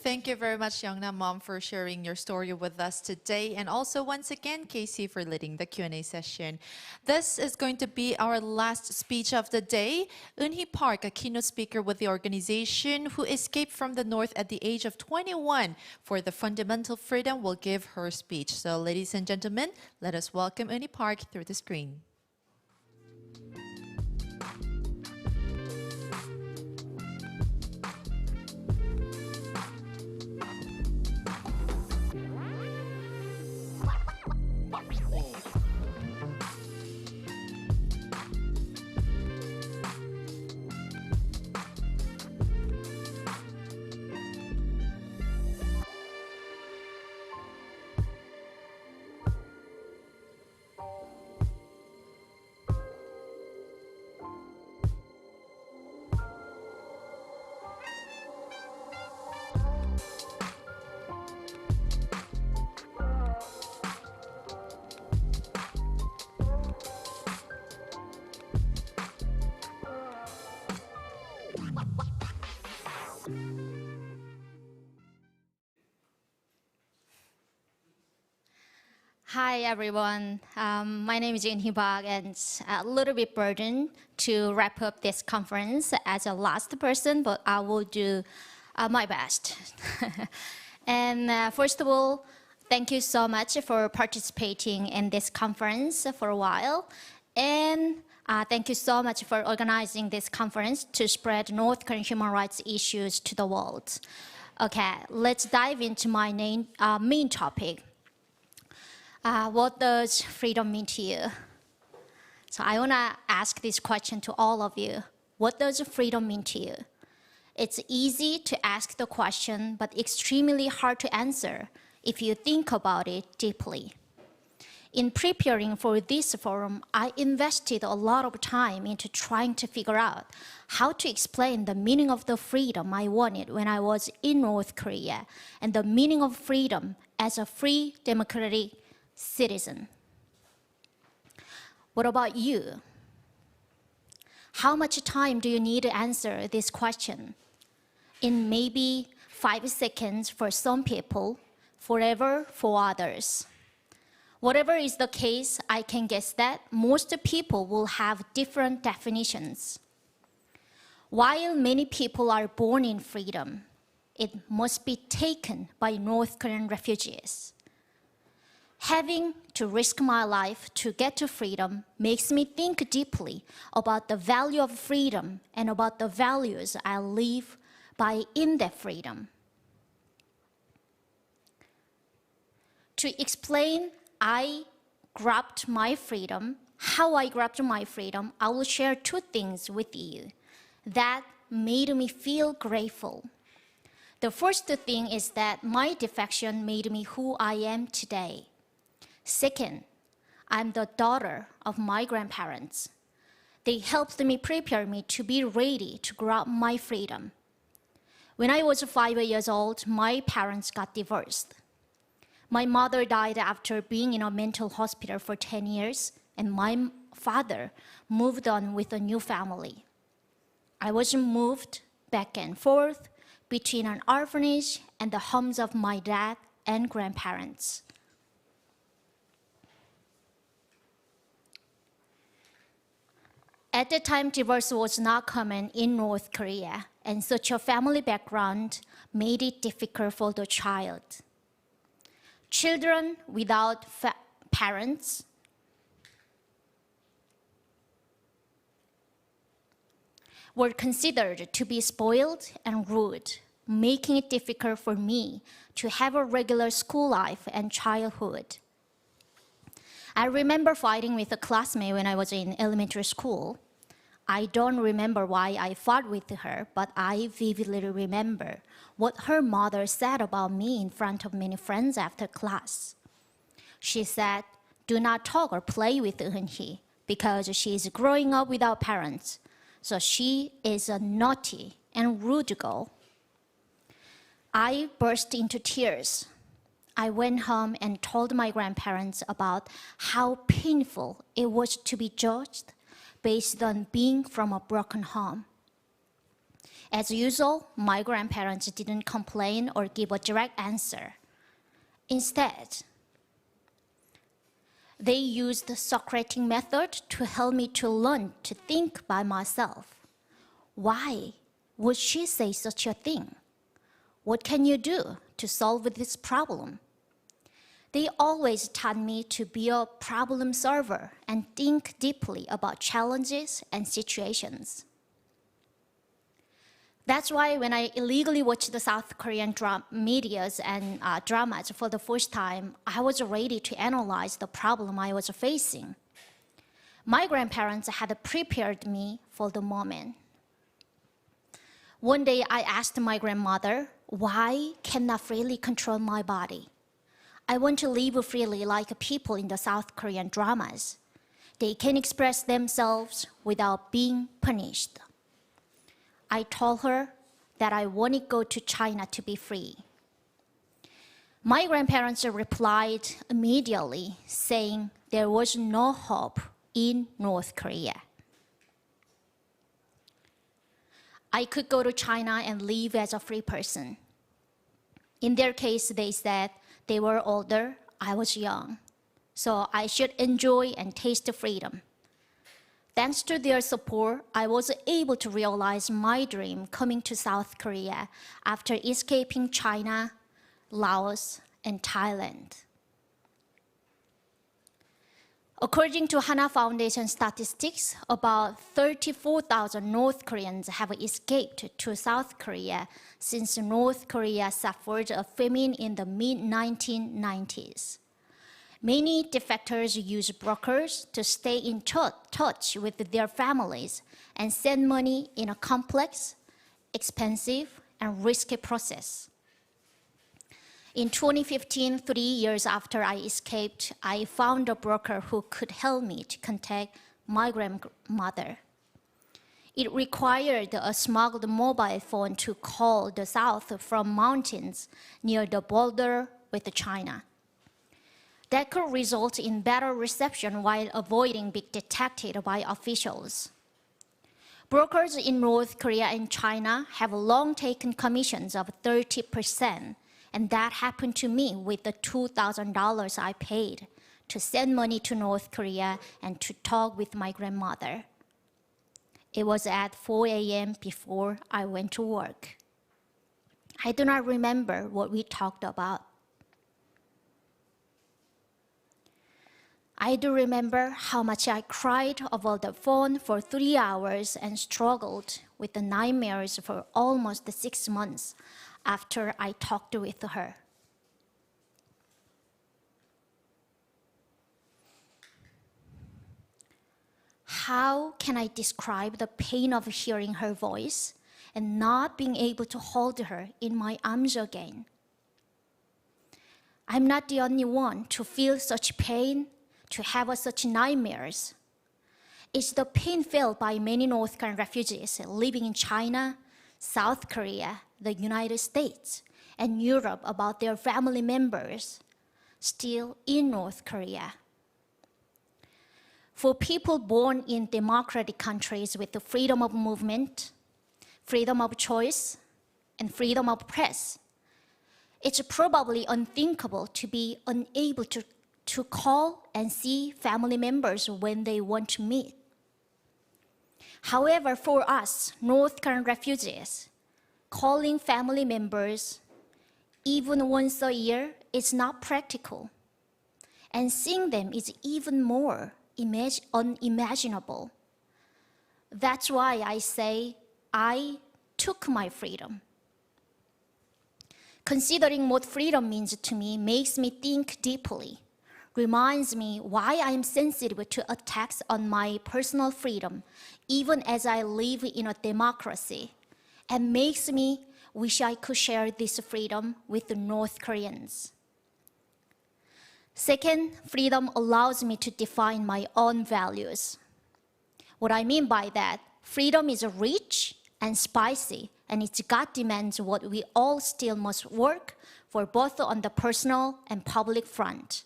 Thank you very much, Yeongnam Mom, for sharing your story with us today. And also, once again, Casey for leading the Q&A session. This is going to be our last speech of the day. Eunhee Park, a keynote speaker with the organization who escaped from the North at the age of 21 for the fundamental freedom, will give her speech. So, ladies and gentlemen, let us welcome Eunhee Park through the screen. Hi, everyone. My name is Eunhee Park, and it's a little bit burdened to wrap up this conference as a last person, but I will do my best. And first of all, thank you so much for participating in this conference for a while. And thank you so much for organizing this conference to spread North Korean human rights issues to the world. Okay, let's dive into my main topic. What does freedom mean to you? So I want to ask this question to all of you. What does freedom mean to you? It's easy to ask the question, but extremely hard to answer if you think about it deeply. In preparing for this forum, I invested a lot of time into trying to figure out how to explain the meaning of the freedom I wanted when I was in North Korea and the meaning of freedom as a free democratic citizen. What about you? How much time do you need to answer this question? In maybe 5 seconds for some people, forever for others. Whatever is the case, I can guess that most people will have different definitions. While many people are born in freedom, it must be taken by North Korean refugees. Having to risk my life to get to freedom makes me think deeply about the value of freedom and about the values I live by in that freedom. To explain how I grabbed my freedom, I will share two things with you that made me feel grateful. The first thing is that my defection made me who I am today. Second, I'm the daughter of my grandparents. They helped me prepare me to be ready to grab my freedom. When I was 5 years old, my parents got divorced. My mother died after being in a mental hospital for 10 years, and my father moved on with a new family. I was moved back and forth between an orphanage and the homes of my dad and grandparents. At the time, divorce was not common in North Korea, and such a family background made it difficult for the child. Children without parents were considered to be spoiled and rude, making it difficult for me to have a regular school life and childhood. I remember fighting with a classmate when I was in elementary school. I don't remember why I fought with her, but I vividly remember what her mother said about me in front of many friends after class. She said, "Do not talk or play with Eunhee because she is growing up without parents. So she is a naughty and rude girl." I burst into tears. I went home and told my grandparents about how painful it was to be judged based on being from a broken home. As usual, my grandparents didn't complain or give a direct answer. Instead, they used the Socratic method to help me to learn to think by myself. Why would she say such a thing? What can you do to solve this problem? They always taught me to be a problem solver and think deeply about challenges and situations. That's why when I illegally watched the South Korean medias and dramas for the first time, I was ready to analyze the problem I was facing. My grandparents had prepared me for the moment. One day I asked my grandmother, "Why can I freely control my body? I want to live freely like people in the South Korean dramas. They can express themselves without being punished." I told her that I want to go to China to be free. My grandparents replied immediately, saying there was no hope in North Korea. I could go to China and live as a free person. In their case, they said they were older, I was young, so I should enjoy and taste freedom. Thanks to their support, I was able to realize my dream coming to South Korea after escaping China, Laos, and Thailand. According to Hana Foundation statistics, about 34,000 North Koreans have escaped to South Korea since North Korea suffered a famine in the mid-1990s. Many defectors use brokers to stay in touch with their families and send money in a complex, expensive, and risky process. In 2015, 3 years after I escaped, I found a broker who could help me to contact my grandmother. It required a smuggled mobile phone to call the south from mountains near the border with China. That could result in better reception while avoiding being detected by officials. Brokers in North Korea and China have long taken commissions of 30%, and that happened to me with the $2,000 I paid to send money to North Korea and to talk with my grandmother. It was at 4 a.m. before I went to work. I do not remember what we talked about. I do remember how much I cried over the phone for 3 hours and struggled with the nightmares for almost 6 months after I talked with her. How can I describe the pain of hearing her voice and not being able to hold her in my arms again. I'm not the only one to feel such pain, to have such nightmares. It's the pain felt by many North Korean refugees living in China, South Korea, the United States, and Europe about their family members still in North Korea. For people born in democratic countries with the freedom of movement, freedom of choice, and freedom of press, it's probably unthinkable to be unable to call and see family members when they want to meet. However, for us, North Korean refugees, calling family members even once a year is not practical, and seeing them is even more unimaginable. That's why I say I took my freedom. Considering what freedom means to me makes me think deeply, reminds me why I am sensitive to attacks on my personal freedom, even as I live in a democracy, and makes me wish I could share this freedom with the North Koreans. Second, freedom allows me to define my own values. What I mean by that, freedom is rich and spicy, and its God demands what we all still must work for both on the personal and public front.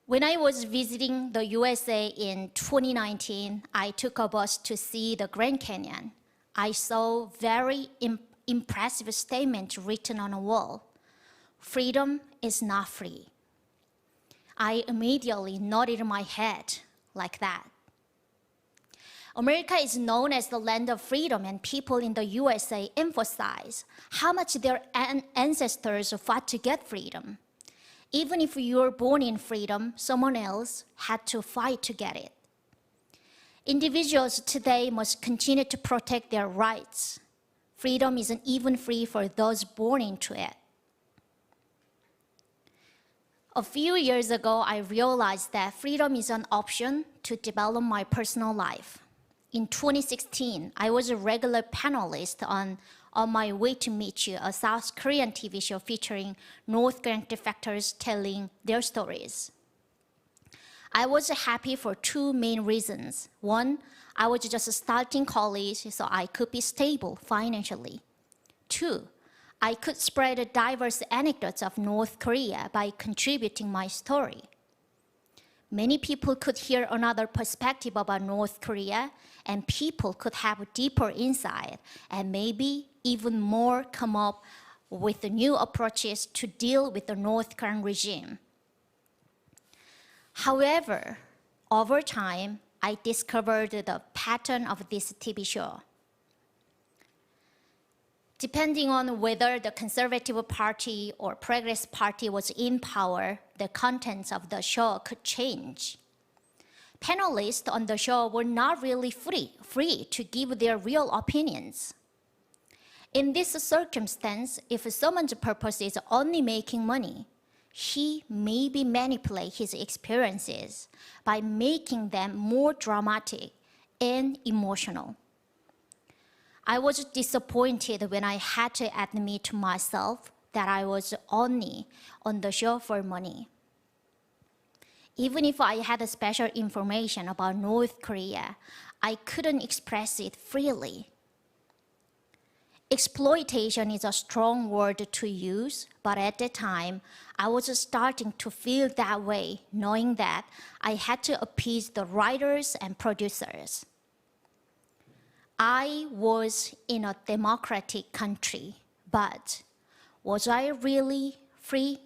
When I was visiting the USA in 2019, I took a bus to see the Grand Canyon. I saw very impressive statement written on a wall. Freedom is not free. I immediately nodded my head like that. America is known as the land of freedom, and people in the USA emphasize how much their ancestors fought to get freedom. Even if you were born in freedom, someone else had to fight to get it. Individuals today must continue to protect their rights. Freedom isn't even free for those born into it. A few years ago, I realized that freedom is an option to develop my personal life. In 2016, I was a regular panelist on My Way to Meet You, a South Korean TV show featuring North Korean defectors telling their stories. I was happy for two main reasons. One, I was just starting college, so I could be stable financially. Two, I could spread diverse anecdotes of North Korea by contributing my story. Many people could hear another perspective about North Korea, and people could have deeper insight and maybe even more come up with new approaches to deal with the North Korean regime. However, over time, I discovered the pattern of this TV show. Depending on whether the Conservative Party or Progress Party was in power, the contents of the show could change. Panelists on the show were not really free to give their real opinions. In this circumstance, if someone's purpose is only making money, he maybe manipulate his experiences by making them more dramatic and emotional. I was disappointed when I had to admit to myself that I was only on the show for money. Even if I had special information about North Korea, I couldn't express it freely. Exploitation is a strong word to use, but at the time, I was starting to feel that way, knowing that I had to appease the writers and producers. I was in a democratic country, but was I really free?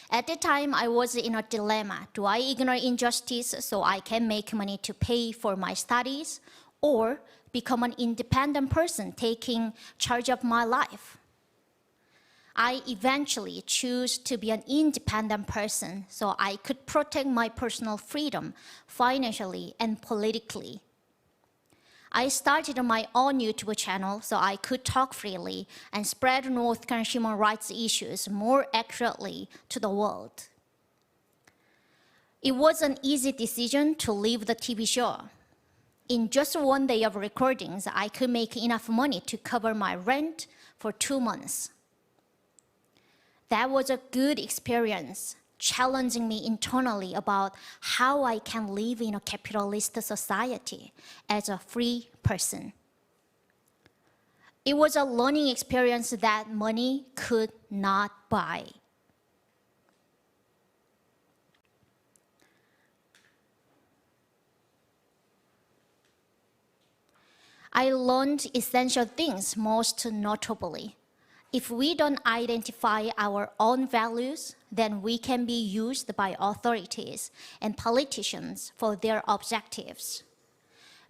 At the time, I was in a dilemma. Do I ignore injustice so I can make money to pay for my studies, or become an independent person taking charge of my life? I eventually chose to be an independent person so I could protect my personal freedom financially and politically. I started my own YouTube channel so I could talk freely and spread North Korean human rights issues more accurately to the world. It was an easy decision to leave the TV show. In just one day of recordings, I could make enough money to cover my rent for 2 months. That was a good experience, challenging me internally about how I can live in a capitalist society as a free person. It was a learning experience that money could not buy. I learned essential things, most notably. If we don't identify our own values, then we can be used by authorities and politicians for their objectives.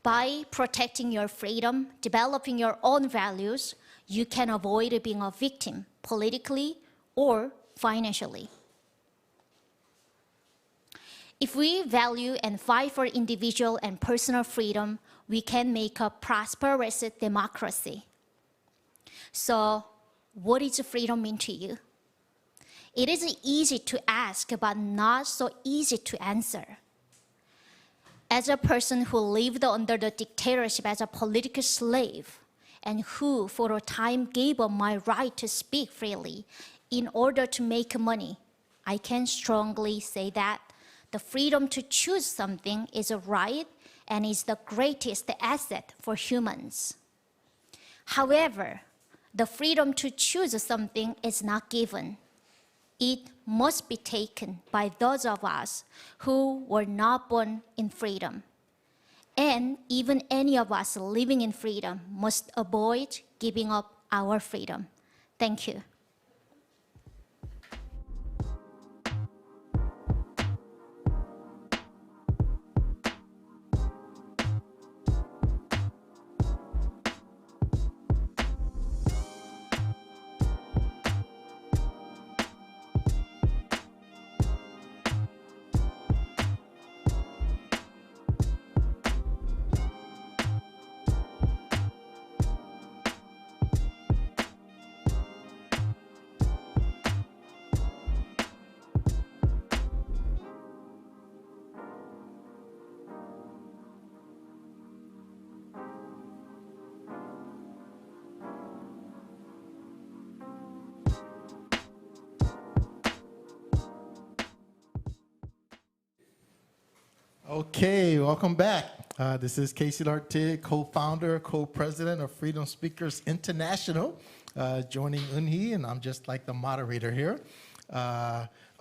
By protecting your freedom, developing your own values, you can avoid being a victim politically or financially. If we value and fight for individual and personal freedom, we can make a prosperous democracy. So, what does freedom mean to you? It is easy to ask, but not so easy to answer. As a person who lived under the dictatorship as a political slave, and who for a time gave up my right to speak freely in order to make money, I can strongly say that the freedom to choose something is a right and is the greatest asset for humans. However, the freedom to choose something is not given. It must be taken by those of us who were not born in freedom. And even any of us living in freedom must avoid giving up our freedom. Thank you. Okay, welcome back. This is Casey Lartigue, co-founder, co-president of Freedom Speakers International, joining Eunhee, and I'm just like the moderator here.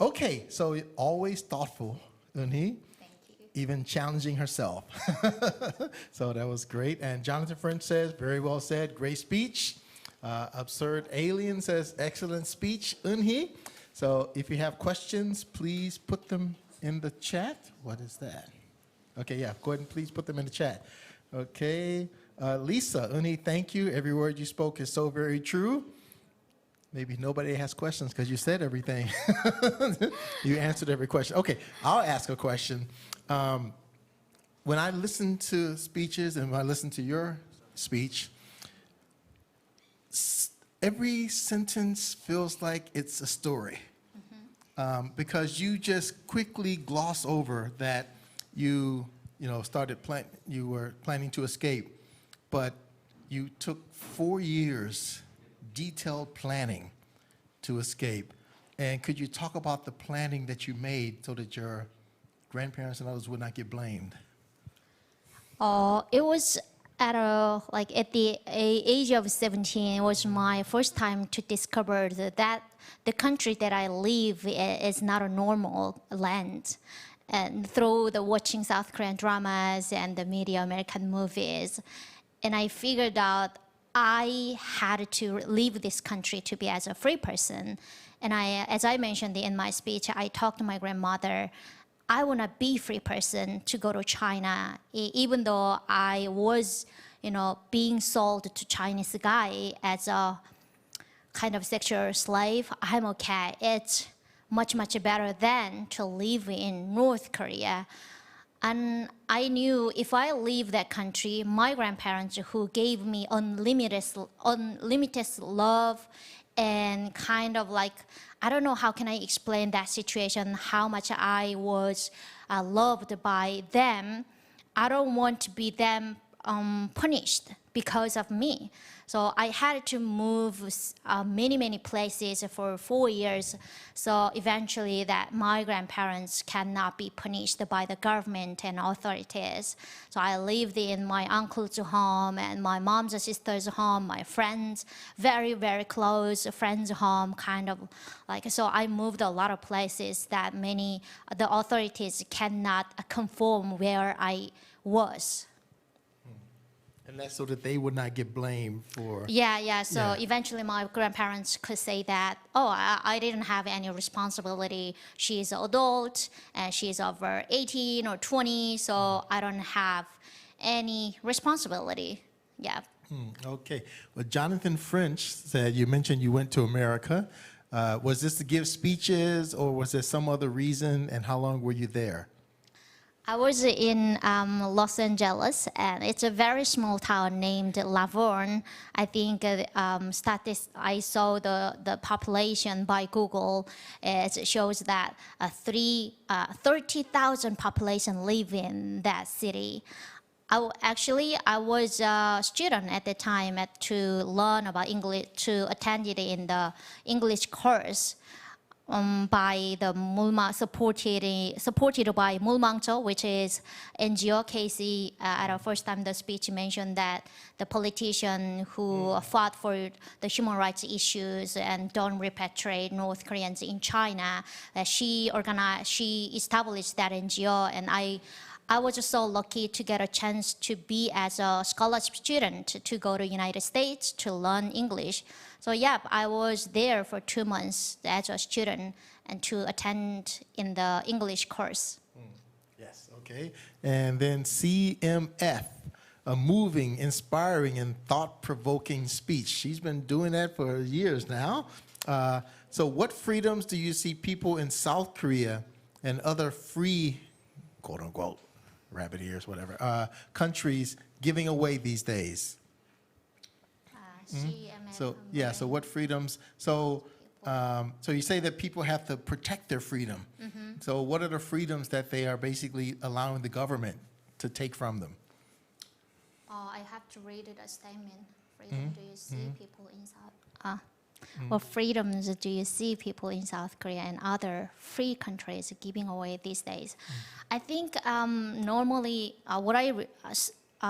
Okay, so always thoughtful, Eunhee. Thank you. Even challenging herself. So that was great. And Jonathan French says, very well said, great speech. Absurd Alien says, excellent speech, Eunhee. So if you have questions, please put them in the chat. What is that? Okay, yeah, go ahead and please put them in the chat. Okay, Lisa, Eunhee, thank you. Every word you spoke is so very true. Maybe nobody has questions because you said everything. You answered every question. Okay, I'll ask a question. When I listen to speeches and when I listen to your speech, every sentence feels like it's a story. Because you just quickly gloss over that you were planning to escape, but you took 4 years detailed planning to escape. And could you talk about the planning that you made so that your grandparents and others would not get blamed? It was at the age of 17. It was my first time to discover that the country that I live is not a normal land. And through the watching South Korean dramas and the media American movies, and I figured out I had to leave this country to be as a free person. And as I mentioned in my speech, I talked to my grandmother. I want to be a free person to go to China, even though I was, being sold to Chinese guy as a kind of sexual slave. I'm okay. It's much, much better than to live in North Korea. And I knew if I leave that country, my grandparents who gave me unlimited love and kind of like, I don't know how can I explain that situation, how much I was loved by them. I don't want to be them punished because of me. So I had to move many places for 4 years. So eventually that my grandparents cannot be punished by the government and authorities. So I lived in my uncle's home and my mom's sister's home, my friends, very close friends' home, kind of like, so I moved a lot of places that the authorities cannot confirm where I was. And that's so that they would not get blamed for... Yeah. So eventually my grandparents could say that, oh, I didn't have any responsibility. She's an adult and she's over 18 or 20, so I don't have any responsibility. Yeah. Okay. Well, Jonathan French said, you mentioned you went to America. Was this to give speeches or was there some other reason, and how long were you there? I was in Los Angeles, and it's a very small town named Laverne. I think I saw the population by Google. It shows that 30,000 population live in that city. I was a student at the time to learn about English, to attend it in the English course. By the supported by Mulmangcho, which is NGO. Casey at our first time the speech mentioned that the politician who fought for the human rights issues and don't repatriate North Koreans in China, she established that NGO, and I was so lucky to get a chance to be as a scholarship student to go to United States to learn English. So yeah, I was there for 2 months as a student and to attend in the English course. Yes, okay. And then CMF, a moving, inspiring, and thought-provoking speech. She's been doing that for years now. So what freedoms do you see people in South Korea and other free, quote unquote, rabbit ears, whatever, countries giving away these days? So yeah, so what freedoms? So you say that people have to protect their freedom. So what are the freedoms that they are basically allowing the government to take from them? I have to read it a statement. Freedom, do you see people in South? What freedoms do you see people in South Korea and other free countries giving away these days? I think normally what I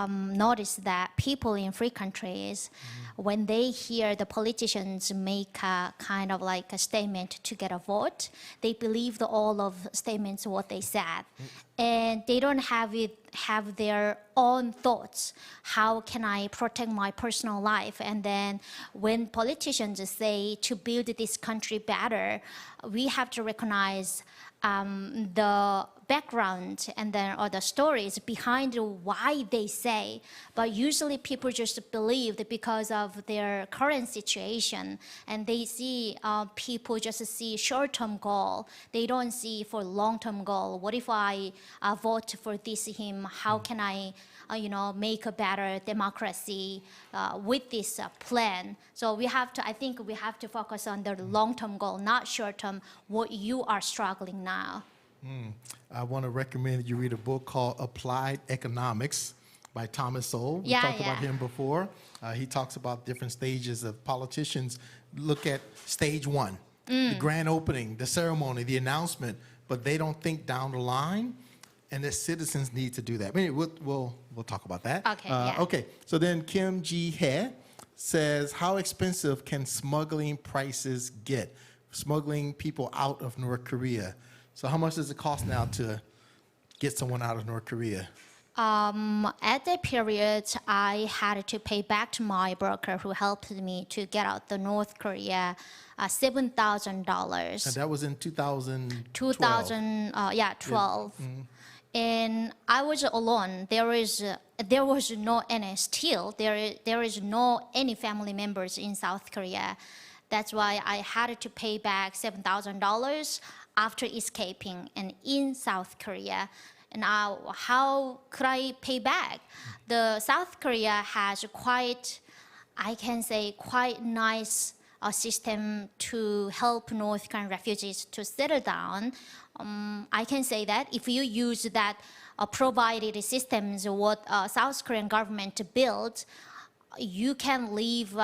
notice that people in free countries, when they hear the politicians make a kind of like a statement to get a vote, they believe all of statements what they said, and they don't have their own thoughts. How can I protect my personal life? And then when politicians say to build this country better, we have to recognize the background and then or the stories behind why they say, but usually people just believe that because of their current situation, and they see people just see short-term goal. They don't see for long-term goal. What if I vote for him? How can I make a better democracy with this plan? So I think we have to focus on the long-term goal, not short-term, what you are struggling now. I want to recommend that you read a book called Applied Economics by Thomas Sowell. We talked about him before. He talks about different stages of politicians. Look at stage one, the grand opening, the ceremony, the announcement, but they don't think down the line, and the citizens need to do that. We'll talk about that. Okay, Okay, so then Kim Ji-hye says, how expensive can smuggling prices get? Smuggling people out of North Korea. So how much does it cost now to get someone out of North Korea? At that period, I had to pay back to my broker who helped me to get out the North Korea $7,000. And that was in 2012. 12. And I was alone. There was no any still. There is no any family members in South Korea. That's why I had to pay back $7,000 after escaping and in South Korea. And how could I pay back? The South Korea has quite, I can say, quite nice system to help North Korean refugees to settle down, I can say that if you use that provided systems what South Korean government built, you can live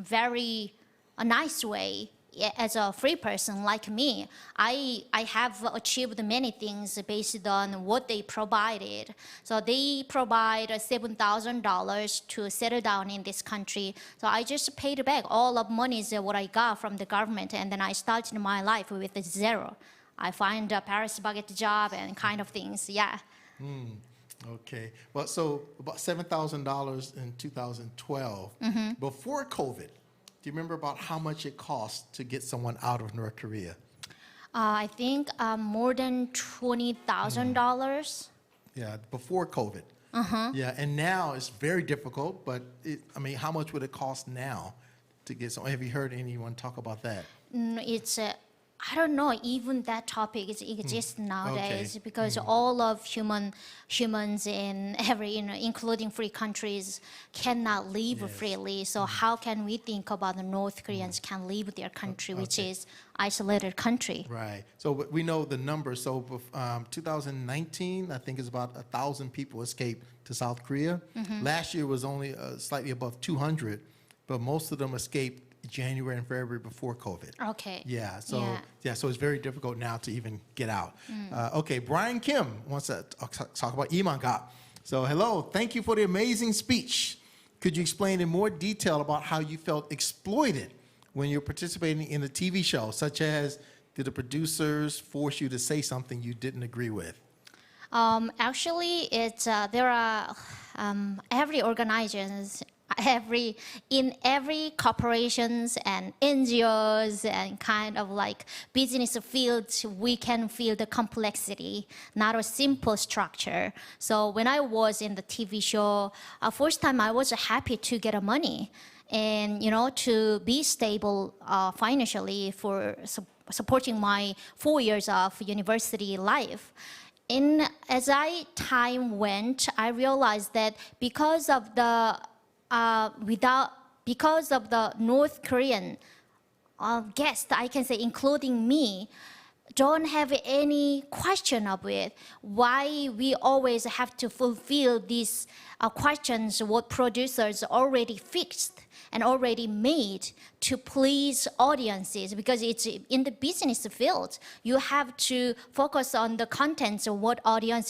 very a nice way as a free person like me. I have achieved many things based on what they provided. So they provide $7,000 to settle down in this country. So I just paid back all of money is what I got from the government, and then I started my life with zero. I find a Paris baguette job and kind of things, yeah. Okay. Well, so about $7,000 in 2012. Before COVID, do you remember about how much it cost to get someone out of North Korea? I think more than $20,000. Yeah, before COVID. Yeah, and now it's very difficult, but I mean, how much would it cost now to get someone? Have you heard anyone talk about that? It's I don't know, even that topic exists nowadays because all of humans in every, including free countries, cannot live freely. So how can we think about the North Koreans can leave their country, which is isolated country? Right. So we know the numbers. So 2019, I think it's about 1,000 people escaped to South Korea. Last year was only slightly above 200, but most of them escaped January and February before COVID. Okay. Yeah. So so it's very difficult now to even get out. Okay. Brian Kim wants to talk about Imanga. So hello. Thank you for the amazing speech. Could you explain in more detail about how you felt exploited when you're participating in a TV show, such as did the producers force you to say something you didn't agree with? Actually, it's there are every organizations. In every corporations and NGOs and kind of like business fields, we can feel the complexity, not a simple structure. So when I was in the TV show, first time I was happy to get money and, to be stable financially for supporting my 4 years of university life. And as time went, I realized that because of the North Korean guests, I can say, including me, don't have any question of it. Why we always have to fulfill these questions what producers already fixed and already made to please audiences, because it's in the business field. You have to focus on the contents of what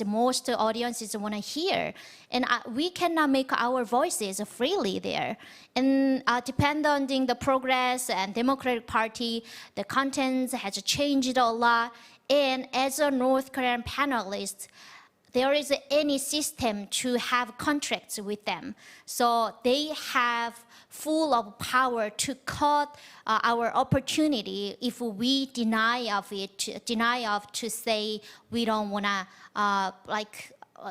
most audiences want to hear. And we cannot make our voices freely there. And depending on the progress and Democratic Party, the contents has changed a lot. And as a North Korean panelist, there is any system to have contracts with them. So they have full of power to cut our opportunity if we deny to say we don't want to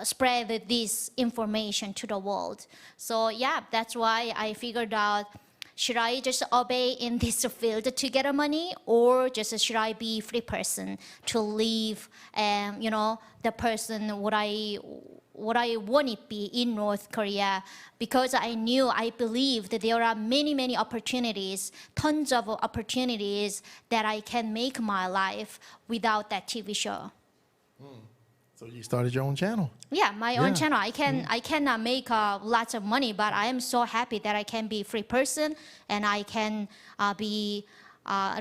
spread this information to the world. So yeah, that's why I figured out, should I just obey in this field to get money, or just should I be free person to live, the person what I want to be in North Korea, because I believe that there are many opportunities, tons of opportunities that I can make my life without that TV show. So you started your own channel. Yeah, my own channel. I cannot make lots of money, but I am so happy that I can be a free person and I can be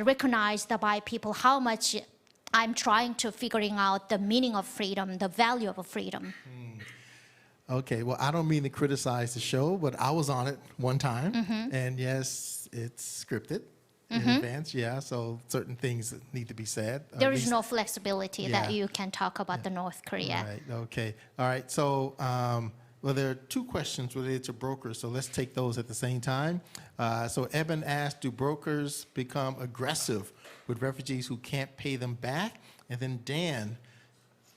recognized by people how much I'm trying to figuring out the meaning of freedom, the value of freedom. Okay, well, I don't mean to criticize the show, but I was on it one time, and yes, it's scripted in advance, so certain things need to be said. There is no flexibility that you can talk about the North Korea. Right, okay. All right, so, well, there are two questions related to brokers, so let's take those at the same time. So Eben asked, do brokers become aggressive with refugees who can't pay them back? And then Dan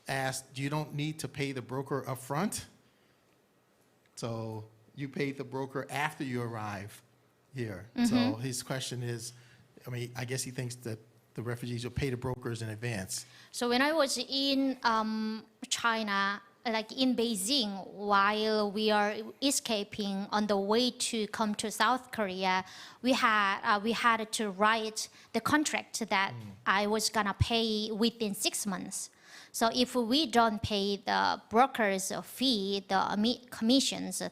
asked, you don't need to pay the broker up front? So you paid the broker after you arrive here. So his question is, I guess he thinks that the refugees will pay the brokers in advance. So when I was in China, like in Beijing, while we are escaping on the way to come to South Korea, we had to write the contract that I was gonna pay within 6 months. So if we don't pay the broker's fee, the commissions,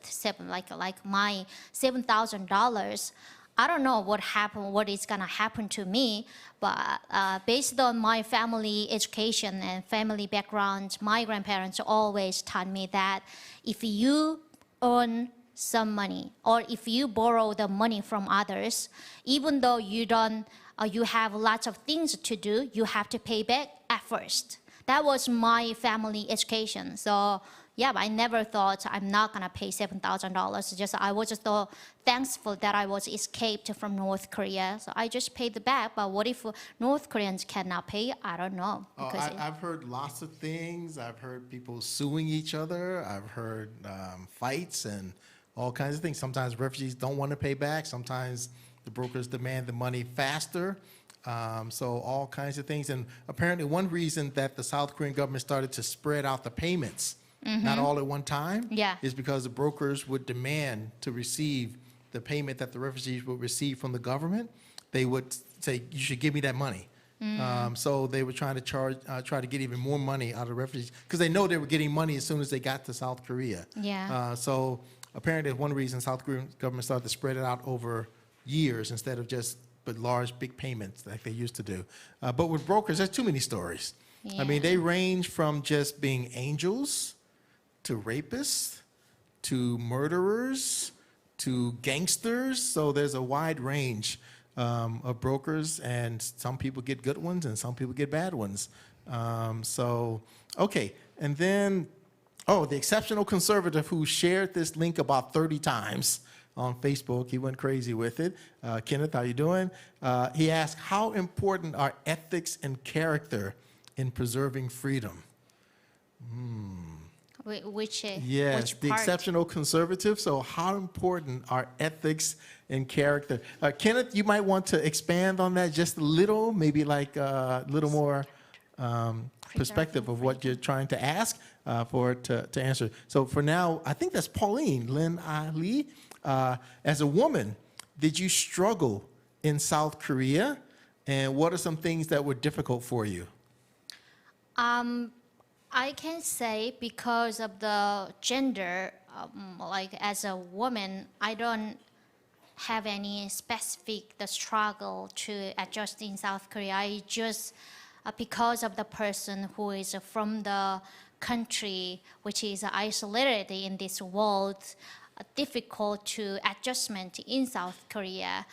like my $7,000, I don't know what is gonna happen to me, but based on my family education and family background, my grandparents always taught me that if you earn some money or if you borrow the money from others, even though you have lots of things to do, you have to pay back at first. That was my family education. So yeah, I never thought I'm not gonna pay $7,000. I was just so thankful that I was escaped from North Korea. So I just paid the back. But what if North Koreans cannot pay? I don't know. I've heard lots of things. I've heard people suing each other. I've heard fights and all kinds of things. Sometimes refugees don't want to pay back. Sometimes the brokers demand the money faster. So all kinds of things. And apparently one reason that the South Korean government started to spread out the payments, not all at one time, is because the brokers would demand to receive the payment that the refugees would receive from the government. They would say, you should give me that money. So they were trying to try to get even more money out of the refugees because they know they were getting money as soon as they got to South Korea. So apparently one reason South Korean government started to spread it out over years instead of just large, big payments like they used to do. But with brokers, there's too many stories. I mean, they range from just being angels to rapists to murderers to gangsters. So there's a wide range of brokers, and some people get good ones and some people get bad ones. Okay, and then, the exceptional conservative who shared this link about 30 times on Facebook. He went crazy with it. Kenneth, how you doing? He asked, how important are ethics and character in preserving freedom? Which Yes, which the part? exceptional conservative. So how important are ethics and character? Kenneth, you might want to expand on that just a little, maybe like a little more perspective of what you're trying to ask for it to answer. So for now, I think that's Pauline, Lin Ali. As a woman, did you struggle in South Korea? And what are some things that were difficult for you? I can say because of the gender, like as a woman, I don't have any specific struggle to adjust in South Korea. I just, because of the person who is from the country which is isolated in this world, difficult to adjustment in South Korea.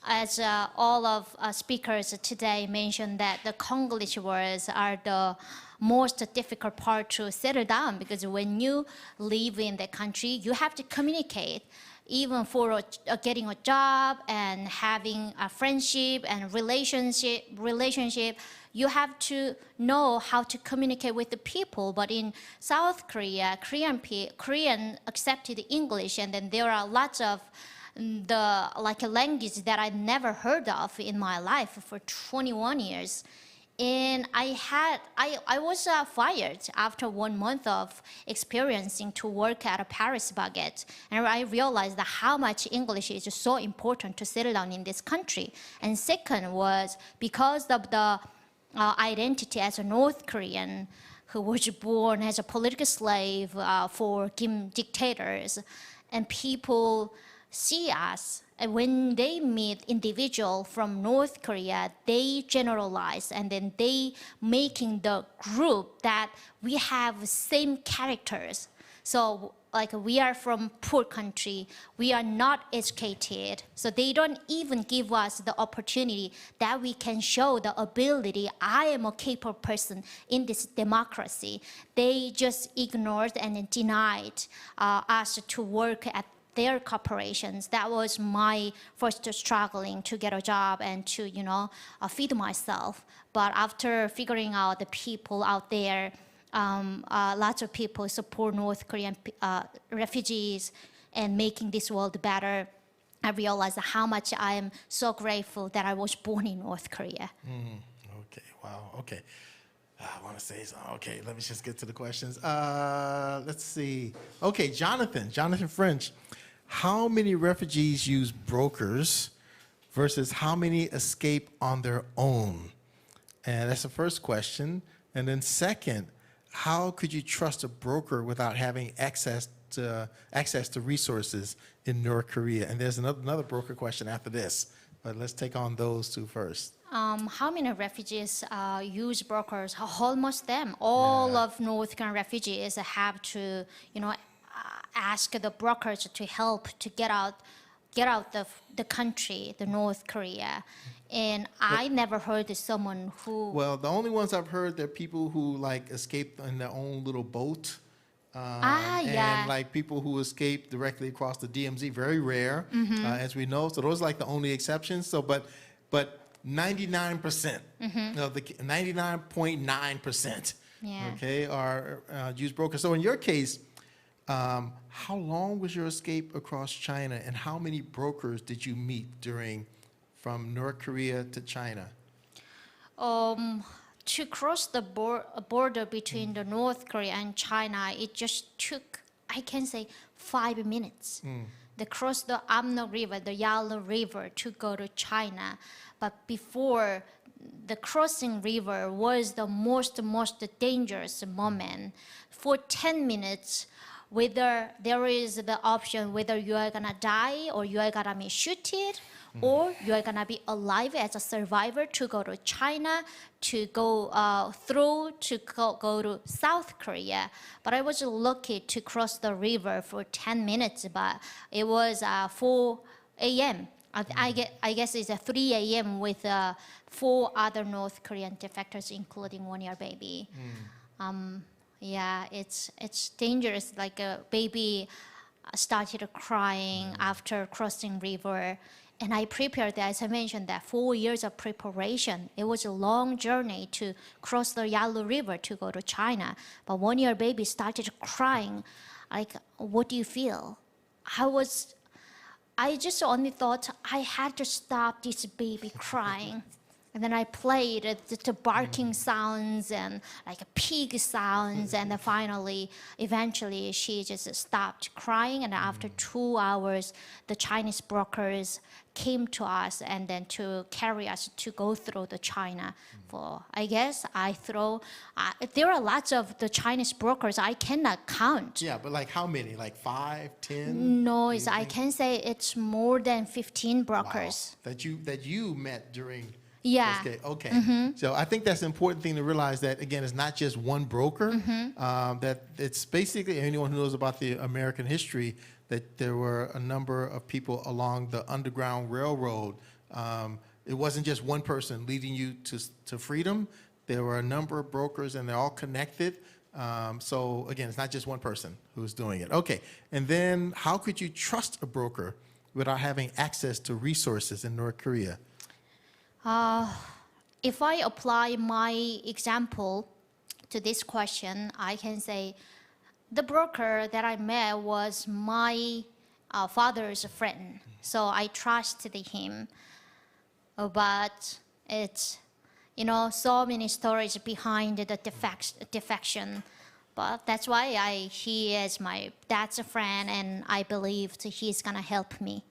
As all of speakers today mentioned that the Konglish words are the most difficult part to settle down, because when you live in the country, you have to communicate. Even for getting a job and having a friendship and relationship, you have to know how to communicate with the people. But in South Korea, Korean accepted English, and then there are lots of a language that I never heard of in my life for 21 years. And I was fired after 1 month of experiencing to work at a Paris baguette. And I realized that how much English is so important to settle down in this country. And second was because of the identity as a North Korean who was born as a political slave for Kim dictators. And people see us, and when they meet individual from North Korea, they generalize, and then they making the group that we have same characters. So like we are from poor country, we are not educated, so they don't even give us the opportunity that we can show the ability, I am a capable person in this democracy. They just ignored and denied us to work at their corporations. That was my first struggling to get a job and to, feed myself. But after figuring out the people out there, lots of people support North Korean refugees and making this world better, I realized how much I am so grateful that I was born in North Korea. Okay, wow, okay. I want to say so. Okay, let me just get to the questions. Let's see. Okay, Jonathan French. How many refugees use brokers versus how many escape on their own? And that's the first question. And then second, how could you trust a broker without having access to resources in North Korea? And there's another broker question after this, but let's take on those two first. How many refugees use brokers? Almost them. All of North Korean refugees have to, ask the brokers to help to get out the country, the North Korea. And I never heard of someone who. Well, the only ones I've heard, they're people who like escaped in their own little boat. And like people who escape directly across the DMZ, very rare, as we know. So those are like the only exceptions. So, but 99%, the 99.9%, okay, are use brokers. So in your case, how long was your escape across China, and how many brokers did you meet from North Korea to China? To cross the border between the North Korea and China, it just took, I can say, 5 minutes. They crossed the Amno River, the Yalu River, to go to China. But before, the crossing river was the most dangerous moment. For 10 minutes, whether there is the option whether you are gonna die or you are gonna be shooted, or you are gonna be alive as a survivor to go to China, to go go to South Korea. But I was lucky to cross the river for 10 minutes, but it was 4 a.m. I guess it's 3 a.m. with 4 other North Korean defectors, including 1-year baby. Yeah, it's dangerous. Like a baby started crying after crossing river. And I prepared, as I mentioned, that 4 years of preparation. It was a long journey to cross the Yalu River to go to China. But 1-year baby started crying. Like, what do you feel? I just only thought I had to stop this baby crying. And then I played the barking sounds and like pig sounds, and then eventually she just stopped crying. And after 2 hours, the Chinese brokers came to us and then to carry us to go through the China. I guess there are lots of the Chinese brokers I cannot count. Yeah, but like how many? Like 5, 10? No, I can say it's more than 15 brokers. Wow. That you met during. Yeah. Okay. So I think that's an important thing to realize, that, again, it's not just one broker. That it's basically, anyone who knows about the American history, that there were a number of people along the Underground Railroad. It wasn't just one person leading you to freedom. There were a number of brokers, and they're all connected. So again, it's not just one person who's doing it. Okay. And then how could you trust a broker without having access to resources in North Korea? If I apply my example to this question, I can say the broker that I met was my father's friend, so I trusted him. But it's, so many stories behind the defection. But that's why he is my dad's friend, and I believed he's gonna help me.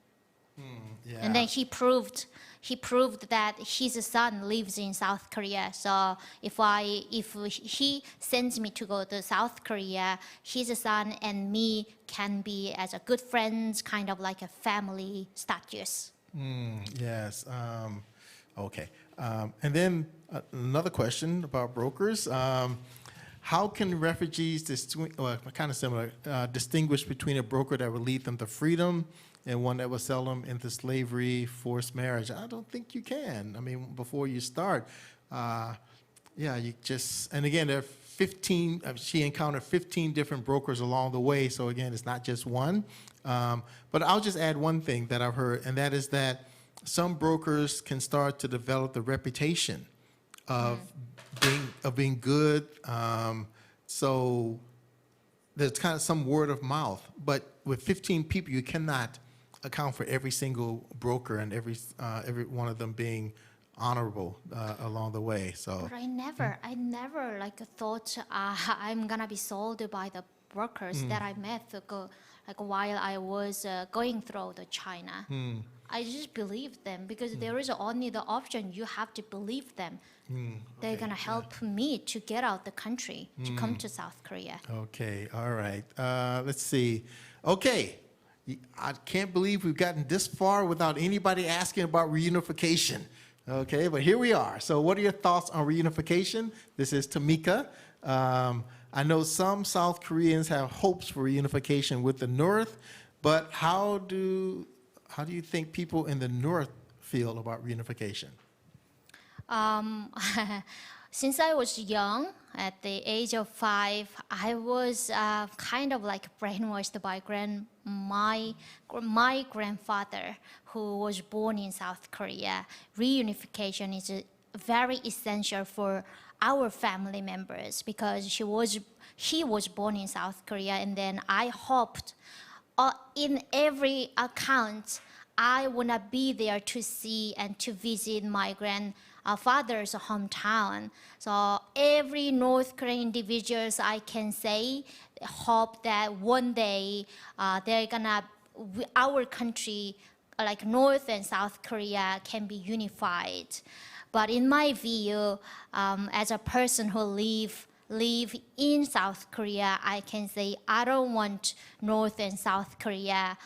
And then he proved that his son lives in South Korea. So if he sends me to go to South Korea, his son and me can be as a good friends, kind of like a family status. Yes. Okay. And then another question about brokers. How can refugees, kind of similar, distinguish between a broker that would lead them to freedom and one that will sell them into slavery, forced marriage? I don't think you can. I mean, before you start, you just, and again, there are 15, she encountered 15 different brokers along the way, so again, it's not just one. But I'll just add one thing that I've heard, and that is that some brokers can start to develop the reputation of being good. So there's kind of some word of mouth, but with 15 people, you cannot account for every single broker and every one of them being honorable along the way. So But I never like thought I'm gonna be sold by the workers that I met while I was going through the China. I just believed them because there is only the option. You have to believe them. They're gonna help me to get out the country to come to South Korea. Okay, all right. Let's see. Okay, I can't believe we've gotten this far without anybody asking about reunification. Okay, but here we are. So what are your thoughts on reunification? This is Tamika. I know some South Koreans have hopes for reunification with the North, but how do you think people in the North feel about reunification? Since I was young, at the age of 5, I was kind of like brainwashed by my grandfather, who was born in South Korea. Reunification is very essential for our family members because he was born in South Korea, and then I hoped in every account I wanna be there to see and to visit my grandfather's hometown. So every North Korean individuals I can say hope that one day our country, like North and South Korea, can be unified. But in my view, as a person who live in South Korea, I can say I don't want North and South Korea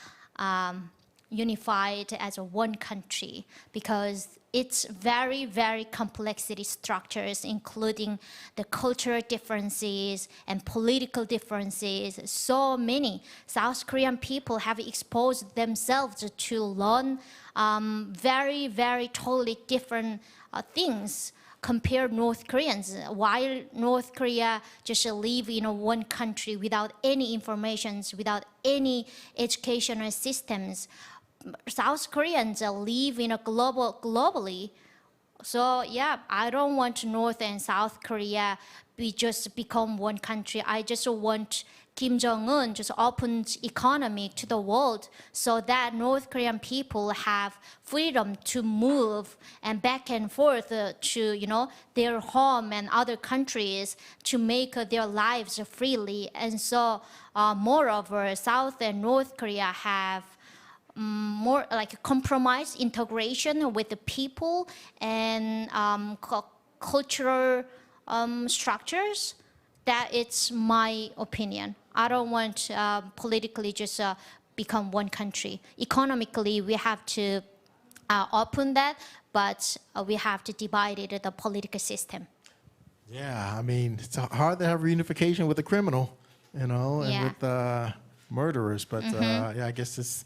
unified as one country because it's very, very complexity structures, including the cultural differences and political differences. So many South Korean people have exposed themselves to learn very, very totally different things compared North Koreans. While North Korea just live in one country without any information, without any educational systems, South Koreans live in a globally. So yeah, I don't want North and South Korea just become one country. I just want Kim Jong-un just opened economy to the world so that North Korean people have freedom to move and back and forth to their home and other countries to make their lives freely. And so moreover, South and North Korea have more like compromise integration with the people and cultural structures. That it's my opinion. I don't want politically just become one country. Economically, we have to open that, but we have to divide it the political system. Yeah, I mean, it's hard to have reunification with a criminal, and with murderers. But yeah, I guess it's.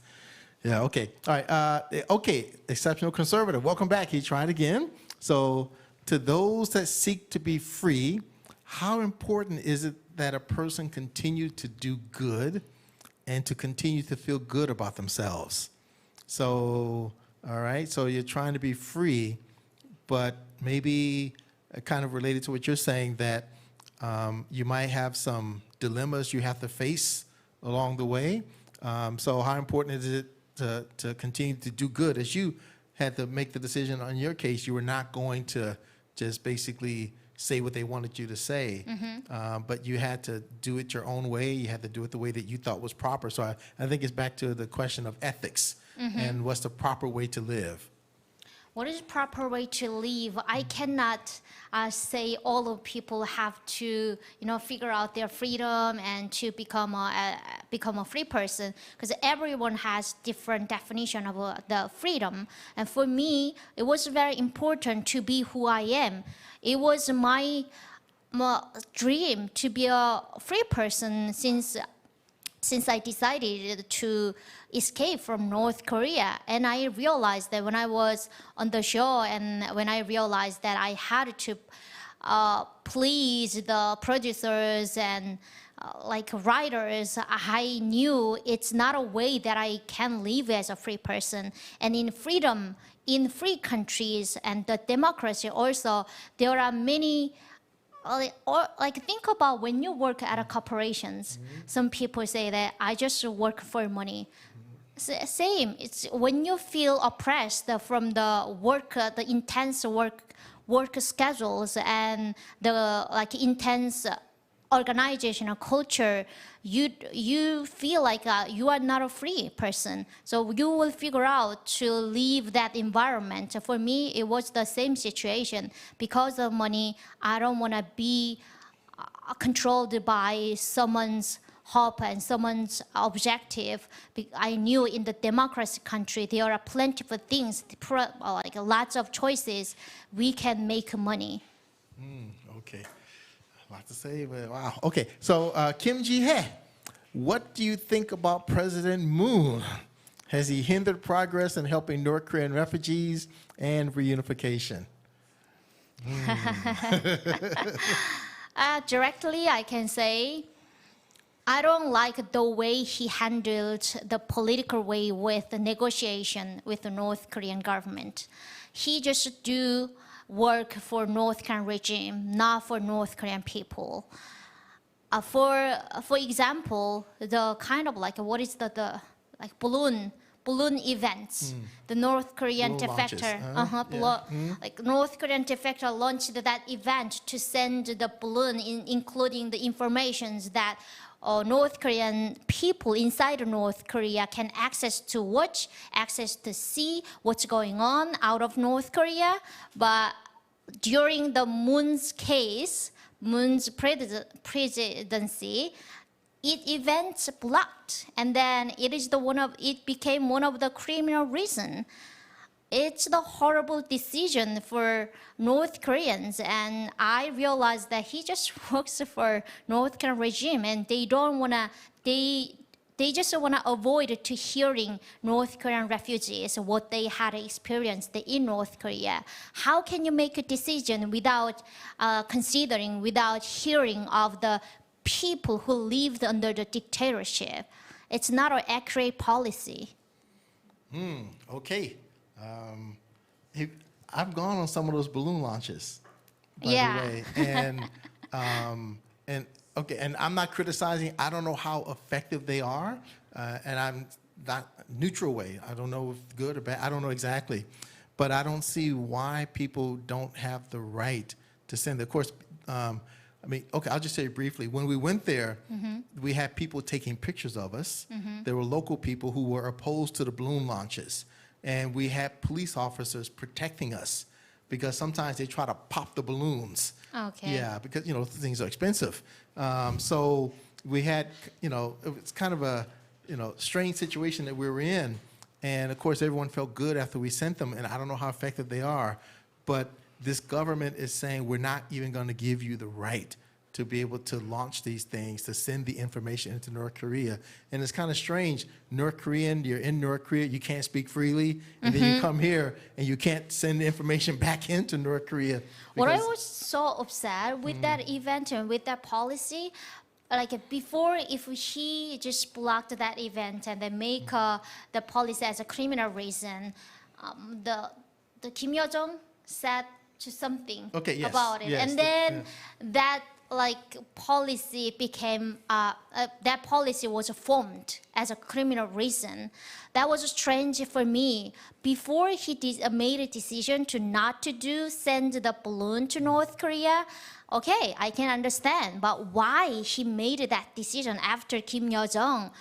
Yeah, okay. All right. Okay, exceptional conservative. Welcome back. He tried again. So, to those that seek to be free, how important is it that a person continue to do good and to continue to feel good about themselves? So, all right. So, you're trying to be free, but maybe kind of related to what you're saying, that you might have some dilemmas you have to face along the way. So, how important is it to continue to do good? As you had to make the decision on your case, you were not going to just basically say what they wanted you to say, but you had to do it your own way. You had to do it the way that you thought was proper. So I think it's back to the question of ethics and what's the proper way to live. What is proper way to live? I cannot say all of people have to, figure out their freedom and to become a free person, because everyone has different definition of the freedom. And for me, it was very important to be who I am. It was my dream to be a free person since I decided to escape from North Korea. And I realized that when I was on the show and when I realized that I had to please the producers and writers, I knew it's not a way that I can live as a free person. And in freedom, in free countries and the democracy also, there are many. Think about when you work at a corporations. Some people say that I just work for money. Same. It's when you feel oppressed from the work, the intense work schedules and the like intense organizational culture, you feel like you are not a free person. So you will figure out to leave that environment. For me, it was the same situation. Because of money, I don't want to be controlled by someone's hope and someone's objective. I knew in the democracy country, there are plenty of things, like lots of choices, we can make money. Okay. A lot to say, but wow. Okay, so Kim Ji-hye, what do you think about President Moon? Has he hindered progress in helping North Korean refugees and reunification? Directly, I can say, I don't like the way he handled the political way with the negotiation with the North Korean government. He just do work for North Korean regime, not for North Korean people. For example, the kind of like what is the like balloon events, the North Korean Balloon defector, like North Korean defector launched that event to send the balloon, including the informations that North Korean people inside North Korea can access to watch, access to see what's going on out of North Korea. But during the Moon's case, Moon's presidency, events blocked, and then it became one of the criminal reason. It's the horrible decision for North Koreans, and I realized that he just works for North Korean regime, and they just wanna avoid to hearing North Korean refugees what they had experienced in North Korea. How can you make a decision without considering, without hearing of the people who lived under the dictatorship? It's not an accurate policy. Okay. I've gone on some of those balloon launches, by Yeah. the way, and I'm not criticizing. I don't know how effective they are, and I'm not neutral way. I don't know if good or bad. I don't know exactly, but I don't see why people don't have the right to send. Of course, I mean, okay. I'll just say briefly. When we went there, we had people taking pictures of us. There were local people who were opposed to the balloon launches. And we had police officers protecting us because sometimes they try to pop the balloons. Okay. Yeah, because, things are expensive. So we had, it was kind of a, strange situation that we were in. And of course, everyone felt good after we sent them. And I don't know how effective they are. But this government is saying we're not even going to give you the right to be able to launch these things, to send the information into North Korea. And it's kind of strange. North Korean, you're in North Korea, you can't speak freely, and then you come here and you can't send the information back into North Korea. What I was so upset with that event and with that policy, like before, if he just blocked that event and then make the policy as a criminal reason, the Kim Yo-jong said to something about it. Yes, and then that policy became, that policy was formed as a criminal reason. That was strange for me. Before he made a decision to not to send the balloon to North Korea, okay, I can understand. But why he made that decision after Kim Yo-jong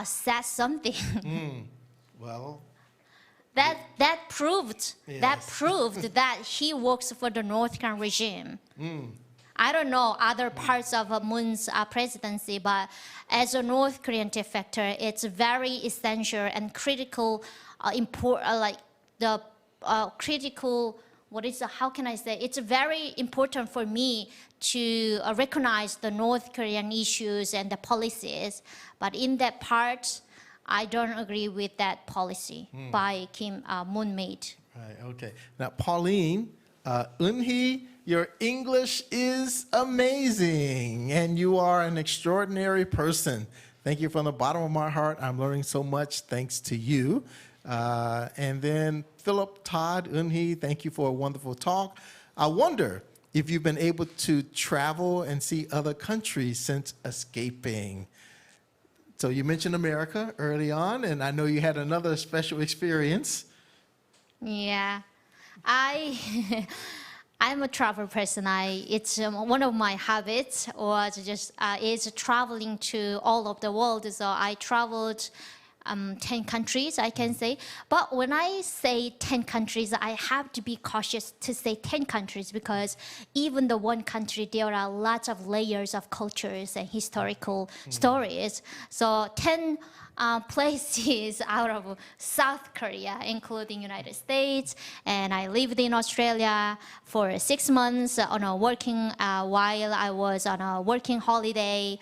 said something? Well, that proved that he works for the North Korean regime. I don't know other parts of Moon's presidency, but as a North Korean defector, it's very essential and critical, critical. How can I say? It's very important for me to recognize the North Korean issues and the policies. But in that part, I don't agree with that policy by Moon made. Right. Okay. Now, Pauline, Eunhee, your English is amazing, and you are an extraordinary person. Thank you from the bottom of my heart. I'm learning so much thanks to you. And then Philip, Todd, Eunhee, thank you for a wonderful talk. I wonder if you've been able to travel and see other countries since escaping. So you mentioned America early on, and I know you had another special experience. Yeah, I'm a travel person. It's one of my habits was just is traveling to all of the world. So I traveled 10 countries, I can say. But when I say 10 countries, I have to be cautious to say 10 countries because even the one country, there are lots of layers of cultures and historical stories. So 10 places out of South Korea, including United States, and I lived in Australia for 6 months on a working while I was on a working holiday,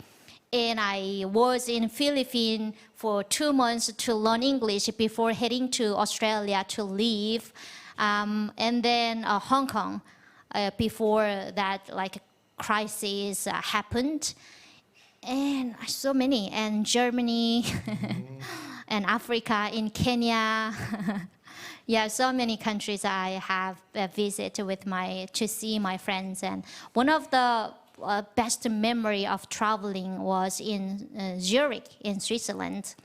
and I was in Philippines for 2 months to learn English before heading to Australia to live, and then Hong Kong before that like crisis happened. And so many, and Germany, and Africa, in Kenya. Yeah, so many countries I have visited with to see my friends. And one of the best memory of traveling was in Zurich, in Switzerland.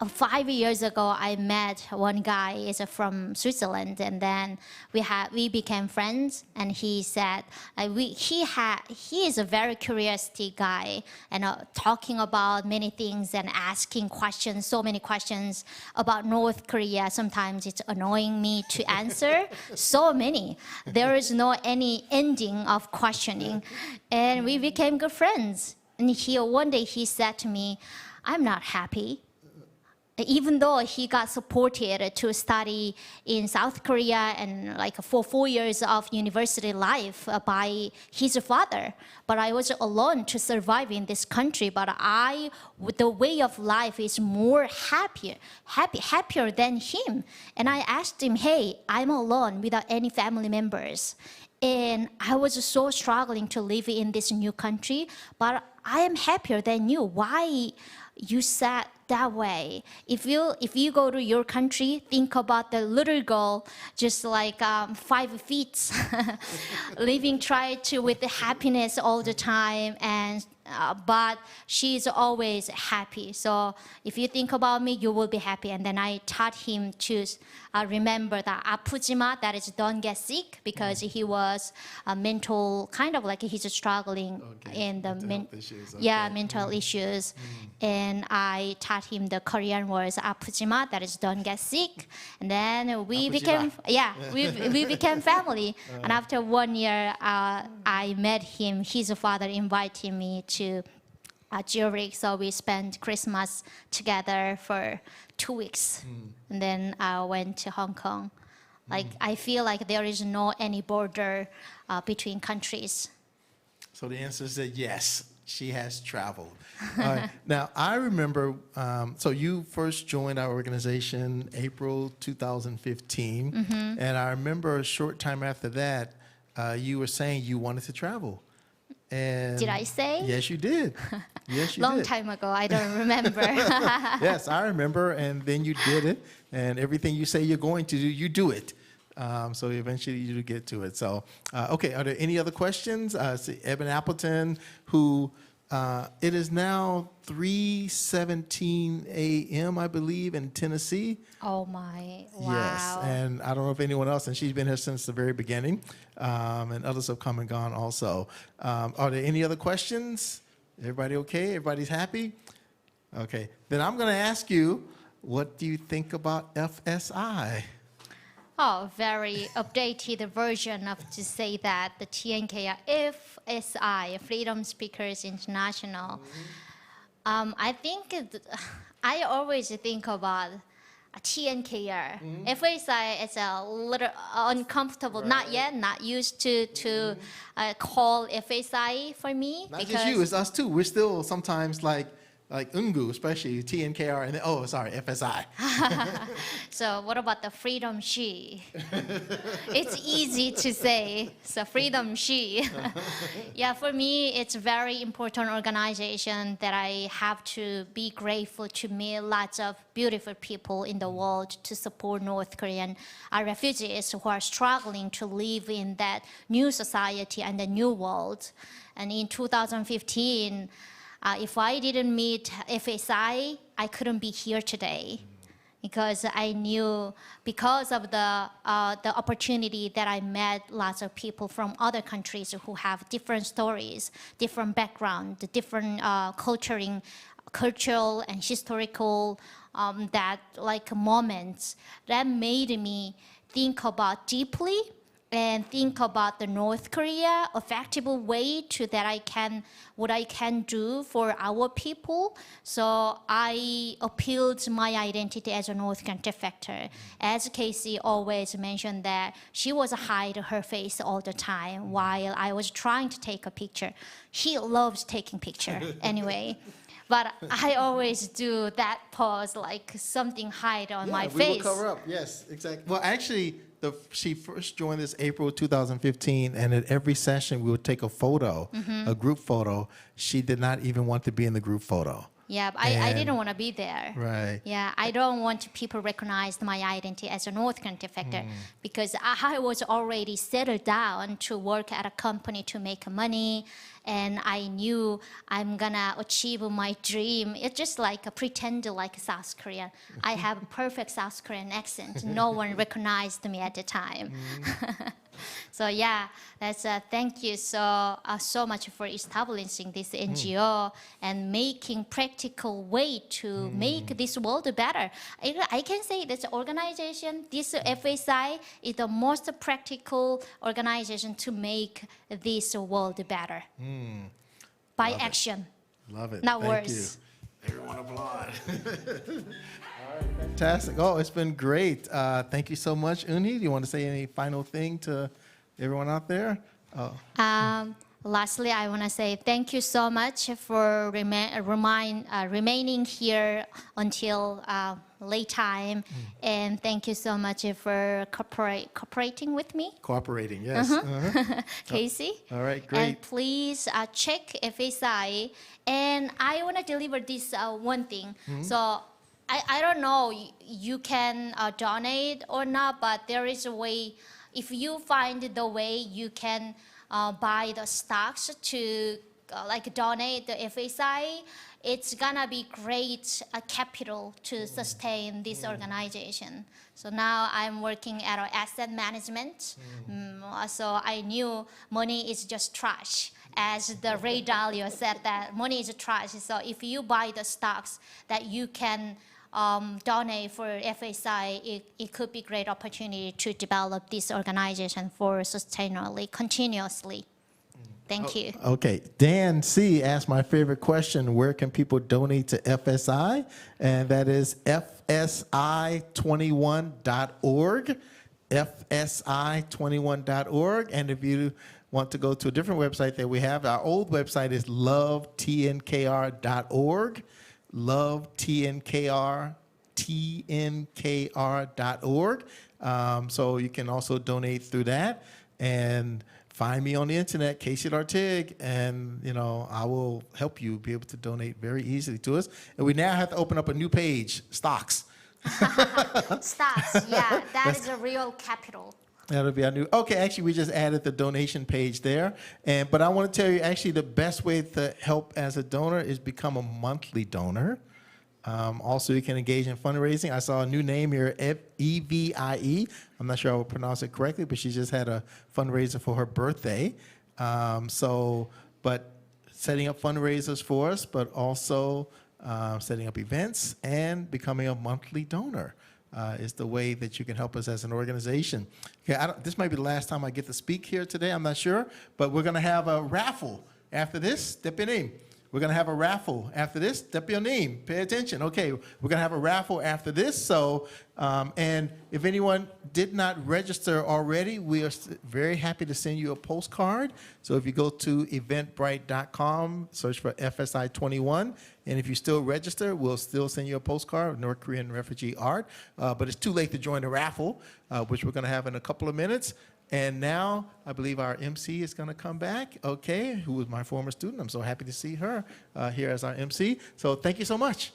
5 years ago, I met one guy is from Switzerland, and then we became friends. And he said he is a very curious guy, and talking about many things and asking questions, so many questions about North Korea. Sometimes it's annoying me to answer so many. There is no any ending of questioning, and we became good friends. And one day he said to me, "I'm not happy." Even though he got supported to study in South Korea and like for 4 years of university life by his father, but I was alone to survive in this country. But the way of life is more happier than him. And I asked him, "Hey, I'm alone without any family members, and I was so struggling to live in this new country, but I am happier than you. Why you said that way? If you go to your country, think about the little girl, just like 5 feet, living with the happiness all the time, and but she's always happy. So if you think about me, you will be happy." And then I taught him to remember that 아프지 마, that is don't get sick, because he was mental, kind of like he's struggling in the mental issues. And I taught him the Korean words 아프지 마, that is don't get sick. And then we became we became family. And after 1 year, I met him. His father invited me to Zurich, so we spent Christmas together for 2 weeks. And then I went to Hong Kong. Like I feel like there is no any border between countries. So the answer is that yes, she has traveled. Now, I remember, so you first joined our organization April 2015, and I remember a short time after that, you were saying you wanted to travel. And did I say? Yes, you did. Yes, you Long did. time ago, I don't remember. Yes, I remember, and then you did it, and everything you say you're going to do, you do it. So eventually you get to it. So, okay, are there any other questions? See Evan Appleton, who it is now 3:17 a.m., I believe, in Tennessee. Oh my, wow. Yes, and I don't know if anyone else, and she's been here since the very beginning, and others have come and gone also. Are there any other questions? Everybody okay? Everybody's happy? Okay, then I'm going to ask you, what do you think about FSI? Oh, very updated version of to say that the FSI, Freedom Speakers International. I think I always think about TNKR. FSI is a little uncomfortable, not used to call FSI for me. Not just you, it's us too. We're still sometimes like Ungu, especially TNKR, and FSI. So what about the Freedom She? It's easy to say, so Freedom She. Yeah, for me, it's a very important organization that I have to be grateful to meet lots of beautiful people in the world to support North Korean refugees who are struggling to live in that new society and the new world. And in 2015, If I didn't meet FSI, I couldn't be here today. Because I knew, because of the opportunity that I met lots of people from other countries who have different stories, different background, different cultural and historical moments that made me think about deeply and think about the North Korea effective way to what I can do for our people. So I appealed my identity as a North Korean defector. As Casey always mentioned that she was hide her face all the time while I was trying to take a picture. She loves taking picture anyway. But I always do that pose like something hide on my face. We will cover up. Yes, exactly. Well, actually, she first joined this April 2015, and at every session we would take a photo, a group photo. She did not even want to be in the group photo. Yeah, but I didn't want to be there. Right. Yeah, I don't want people recognize my identity as a North Korean defector because I was already settled down to work at a company to make money, and I knew I'm gonna achieve my dream. It's just like a pretend like South Korean. I have a perfect South Korean accent. No one recognized me at the time. So yeah, that's thank you so much for establishing this NGO and making practical way to make this world better. I can say this organization, this FSI, is the most practical organization to make this world better by Love action. Love it. Not Thank words. You. Everyone applaud. All right, fantastic. Oh, it's been great. Thank you so much. Eunhee, do you want to say any final thing to everyone out there? Lastly, I want to say thank you so much for remaining here until late time, and thank you so much for cooperating with me. Cooperating, yes. Casey. All right, great. And please check FSI. And I want to deliver this one thing. So I don't know you can donate or not, but there is a way. If you find the way, you can buy the stocks to donate the FSI. It's gonna be great capital to sustain this organization. So now I'm working at asset management. So I knew money is just trash. As the Ray Dalio said that money is trash. So if you buy the stocks that you can donate for FSI, it could be a great opportunity to develop this organization for sustainably, continuously. Thank you. Okay, Dan C. asked my favorite question, where can people donate to FSI? And that is fsi21.org, fsi21.org. And if you want to go to a different website that we have, our old website is lovetnkr.org. lovetnkr.org. So you can also donate through that, and find me on the internet, Casey Lartigue, and I will help you be able to donate very easily to us. And we now have to open up a new page, stocks. Stocks, yeah, that is a real capital. That'll be our new. Okay, actually, we just added the donation page there, but I want to tell you, actually, the best way to help as a donor is become a monthly donor. Also, you can engage in fundraising. I saw a new name here, Evie. I'm not sure I will pronounce it correctly, but she just had a fundraiser for her birthday. But setting up fundraisers for us, but also setting up events and becoming a monthly donor is the way that you can help us as an organization. Okay, this might be the last time I get to speak here today. I'm not sure, but we're going to have a raffle after this. Step your name. We're going to have a raffle after this. Step your name. Pay attention. Okay, we're going to have a raffle after this. So, and if anyone did not register already, we are very happy to send you a postcard. So if you go to eventbrite.com, search for FSI21, and if you still register, we'll still send you a postcard of North Korean refugee art. But it's too late to join the raffle, which we're going to have in a couple of minutes. And now I believe our MC is going to come back, okay, who was my former student. I'm so happy to see her here as our MC. So thank you so much.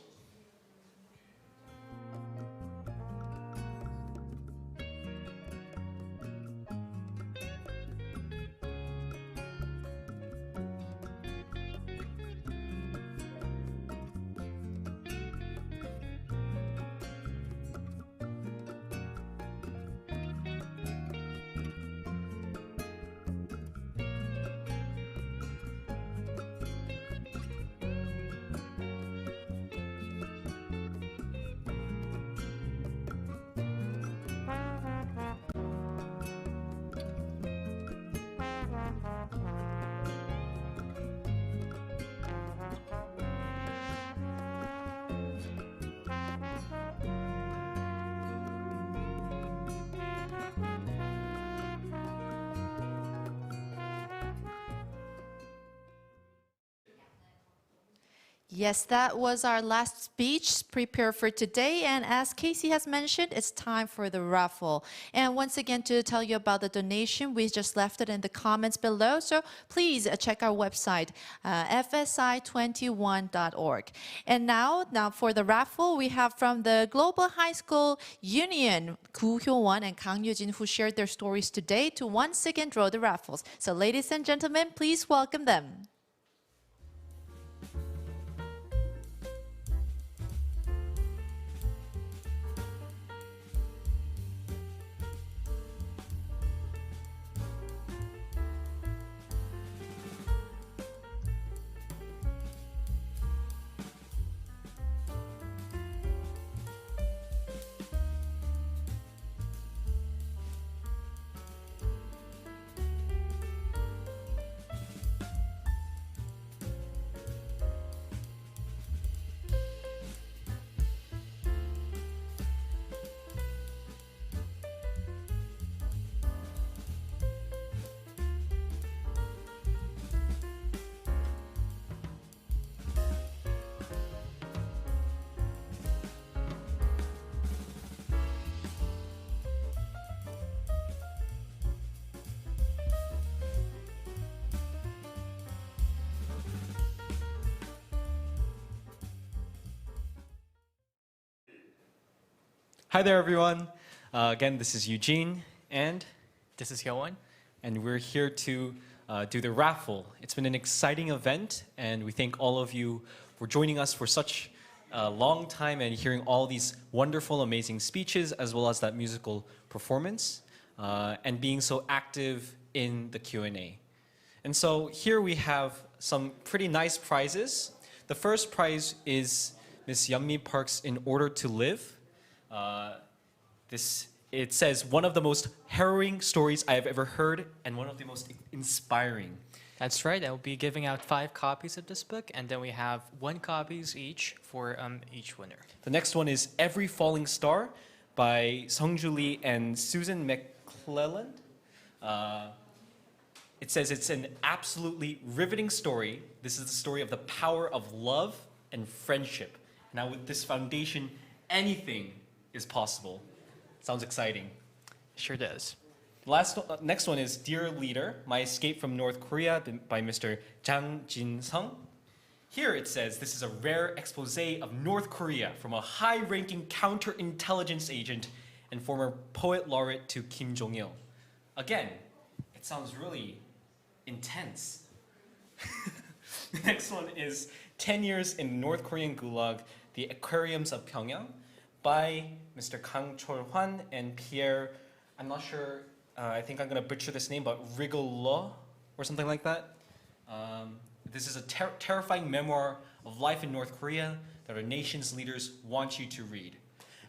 Yes, that was our last speech prepared for today. And as Casey has mentioned, it's time for the raffle. And once again, to tell you about the donation, we just left it in the comments below. So please check our website, fsi21.org. And now for the raffle, we have from the Global High School Union, Hyowon and Kang who shared their stories today to once again draw the raffles. So ladies and gentlemen, please welcome them. Hi there, everyone. Again, this is Eugene, and This is Hyowon. we're here to do the raffle. It's been an exciting event, and we thank all of you for joining us for such a long time and hearing all these wonderful, amazing speeches, as well as that musical performance, and being so active in the Q&A. And so here we have some pretty nice prizes. The first prize is Miss Yeonmi Park's In Order to Live. It says, one of the most harrowing stories I have ever heard and one of the most inspiring. That's right. I'll be giving out 5 copies of this book, and then we have 1 copies each for each winner. The next one is Every Falling Star by Seongju Lee and Susan McClelland. It says it's an absolutely riveting story. This is the story of the power of love and friendship. Now with this foundation, anything is possible. Sounds exciting. Sure does. Next one is Dear Leader, My Escape from North Korea by Mr. Jang Jin-sung. Here it says this is a rare expose of North Korea from a high-ranking counterintelligence agent and former poet laureate to Kim Jong-il. Again, it sounds really intense. The next one is 10 Years in North Korean Gulag, The Aquariums of Pyongyang by Mr. Kang Chol-hwan and Pierre, I'm not sure, I think I'm going to butcher this name, but Rigolo or something like that. This is a terrifying memoir of life in North Korea that our nation's leaders want you to read.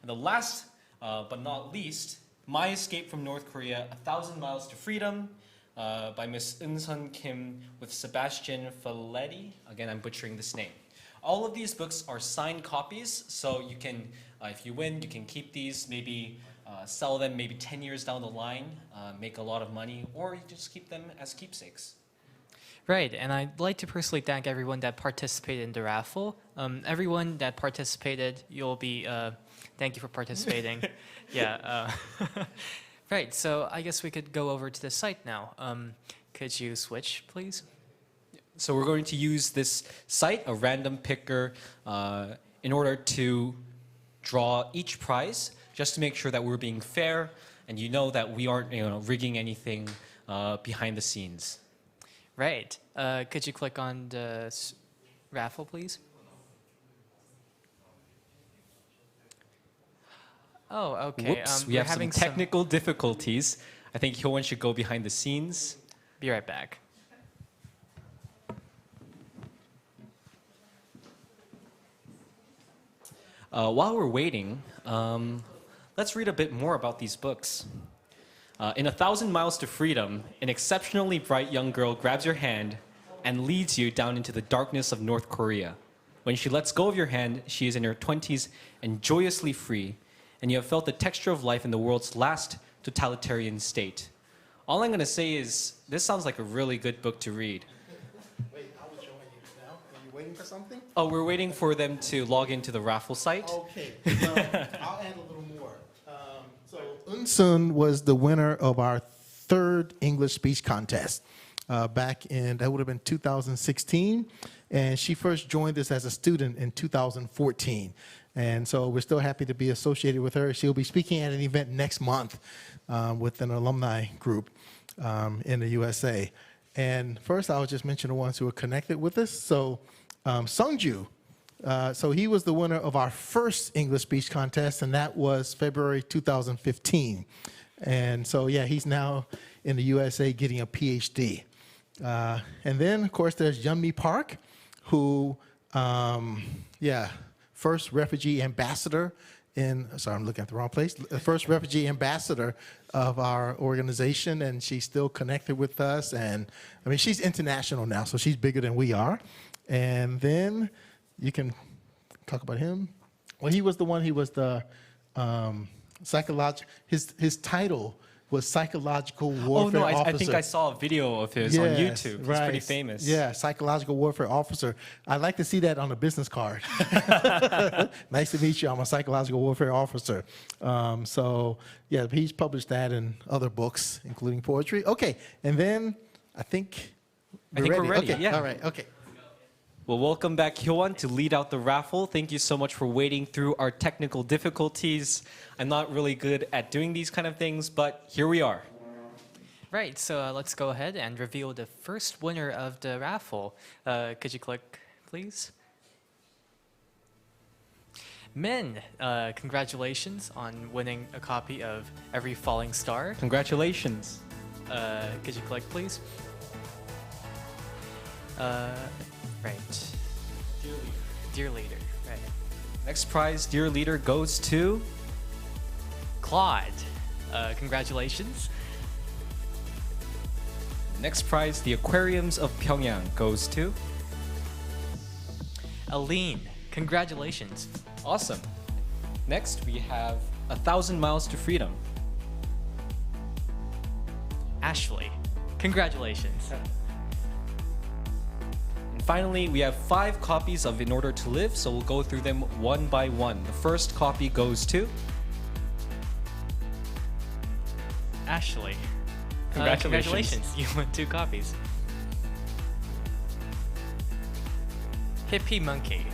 And the last, but not least, My Escape from North Korea, 1,000 Miles to Freedom by Miss Eunsun Kim with Sebastian Faletti. Again, I'm butchering this name. All of these books are signed copies, so you can, if you win, you can keep these, maybe sell them maybe 10 years down the line, make a lot of money, or you just keep them as keepsakes. Right, and I'd like to personally thank everyone that participated in the raffle. Everyone that participated, you'll be, thank you for participating. Yeah. Right, so I guess we could go over to the site now. Could you switch, please? So we're going to use this site, a random picker, in order to draw each prize, just to make sure that we're being fair and you know that we aren't rigging anything behind the scenes. Right. Could you click on the raffle, please? Oh, okay. Whoops, we have some technical difficulties. I think Hyowon should go behind the scenes. Be right back. While we're waiting, let's read a bit more about these books. In 1,000 Miles to Freedom, an exceptionally bright young girl grabs your hand and leads you down into the darkness of North Korea. When she lets go of your hand, she is in her 20s and joyously free, and you have felt the texture of life in the world's last totalitarian state. All I'm going to say is, this sounds like a really good book to read. Wait, I was showing you now. Are you waiting waiting for something? Oh, we're waiting for them to log into the raffle site. Okay, well, I'll add a little more. So Eunsun was the winner of our third English speech contest back in, that would have been 2016. And she first joined us as a student in 2014. And so we're still happy to be associated with her. She'll be speaking at an event next month with an alumni group in the USA. And first, I'll just mention the ones who are connected with us. So Sungju, so he was the winner of our first English speech contest, and that was February 2015. And so, yeah, he's now in the USA getting a PhD. And then, of course, there's Yeonmi Park, who, first refugee ambassador sorry, I'm looking at the wrong place, the first refugee ambassador of our organization, and she's still connected with us. And I mean, she's international now, so she's bigger than we are. And then you can talk about him. Well, he was the his title was psychological warfare officer. I think I saw a video of his on YouTube. He's pretty famous. Yeah, psychological warfare officer. I'd like to see that on a business card. Nice to meet you. I'm a psychological warfare officer. So, yeah, he's published that in other books, including poetry. Okay, and then I think we're ready. Okay, yeah. All right, okay. Well, welcome back, Hyowon, to lead out the raffle. Thank you so much for waiting through our technical difficulties. I'm not really good at doing these kind of things, but here we are. Right, so let's go ahead and reveal the first winner of the raffle. Could you click, please? Min, congratulations on winning a copy of Every Falling Star. Congratulations. Could you click, please? Right. Dear Leader, right. Next prize, Dear Leader, goes to Claude. Congratulations. Next prize, the Aquariums of Pyongyang, goes to Aline. Congratulations. Awesome. Next, we have 1,000 Miles to Freedom. Ashley. Congratulations. Finally, we have 5 copies of In Order to Live, so we'll go through them one by one. The first copy goes to Ashley. Congratulations. You won 2 copies. Hippie Monkey.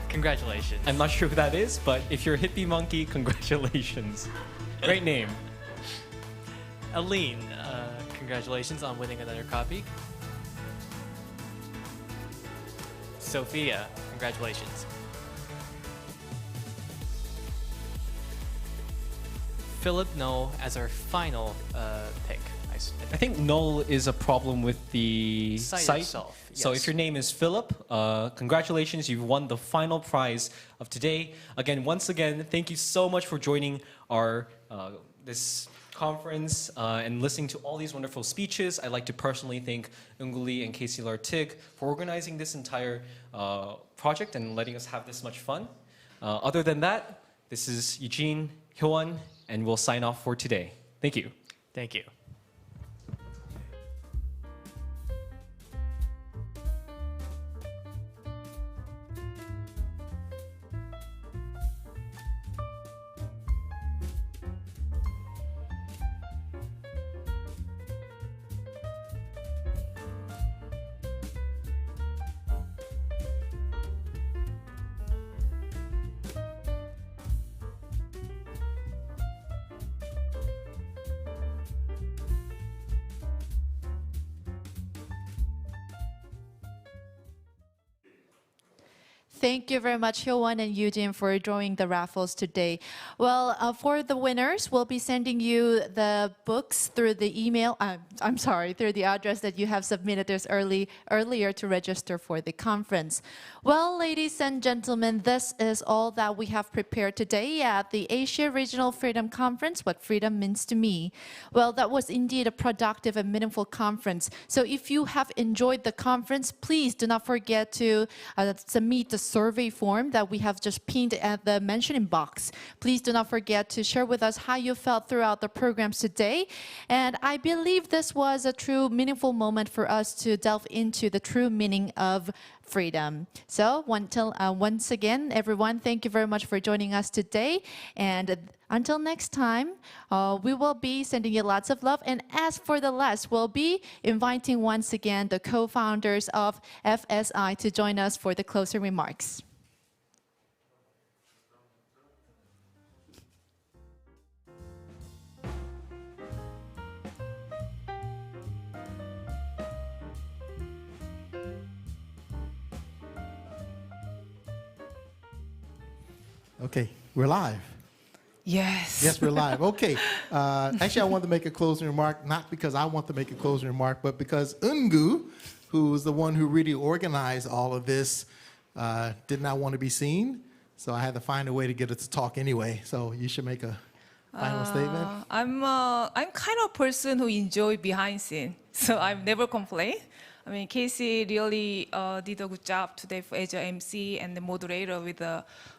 Congratulations. I'm not sure who that is, but if you're a hippie monkey, congratulations. Great name. Aline, congratulations on winning another copy. Sophia, congratulations. Philip Null as our final pick. I think null is a problem with the site. Itself, So yes. if your name is Philip, congratulations, you've won the final prize of today. Again, once again, thank you so much for joining our this conference and listening to all these wonderful speeches. I'd like to personally thank Eunhee and KCLR TIG for organizing this entire project and letting us have this much fun. Other than that, this is Eugene, Hyowon, and we'll sign off for today. Thank you. Thank you. Thank you very much, Hyowon and Eugene, for drawing the raffles today. Well, for the winners, we'll be sending you the books through the email. Through the address that you have submitted us earlier to register for the conference. Well, ladies and gentlemen, this is all that we have prepared today at the Asia Regional Freedom Conference, What Freedom Means to Me. Well, that was indeed a productive and meaningful conference. So if you have enjoyed the conference, please do not forget to submit the survey form that we have just pinned at the mentioning box. Please do not forget to share with us how you felt throughout the programs today. And I believe this was a true meaningful moment for us to delve into the true meaning of freedom. So once again, everyone, thank you very much for joining us today. And until next time, we will be sending you lots of love. And as for the last, we'll be inviting once again the co-founders of FSI to join us for the closing remarks. Okay, we're live. Yes. Yes, we're live. Okay. Actually, I want to make a closing remark, not because I want to make a closing remark, but because Gu, who was the one who really organized all of this, did not want to be seen. So I had to find a way to get her to talk anyway. So you should make a final statement. I'm kind of person who enjoy behind scene, so I've never complained. I mean, Casey really did a good job today as a MC and the moderator with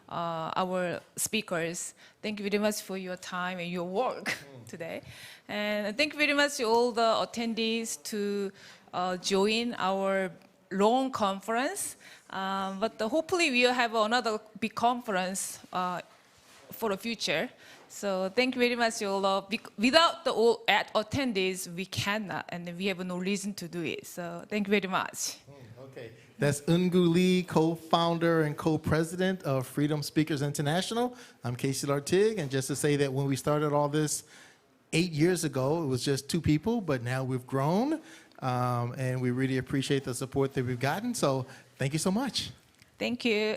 our speakers. Thank you very much for your time and your work today. And thank you very much to all the attendees to join our long conference. But hopefully we'll have another big conference for the future. So thank you very much, all. Without the all attendees, we cannot, and we have no reason to do it. So thank you very much. Okay. That's Gu Lee, co-founder and co-president of Freedom Speakers International. I'm Casey Lartigue, and just to say that when we started all this 8 years ago, it was just 2 people, but now we've grown, and we really appreciate the support that we've gotten. So thank you so much. Thank you.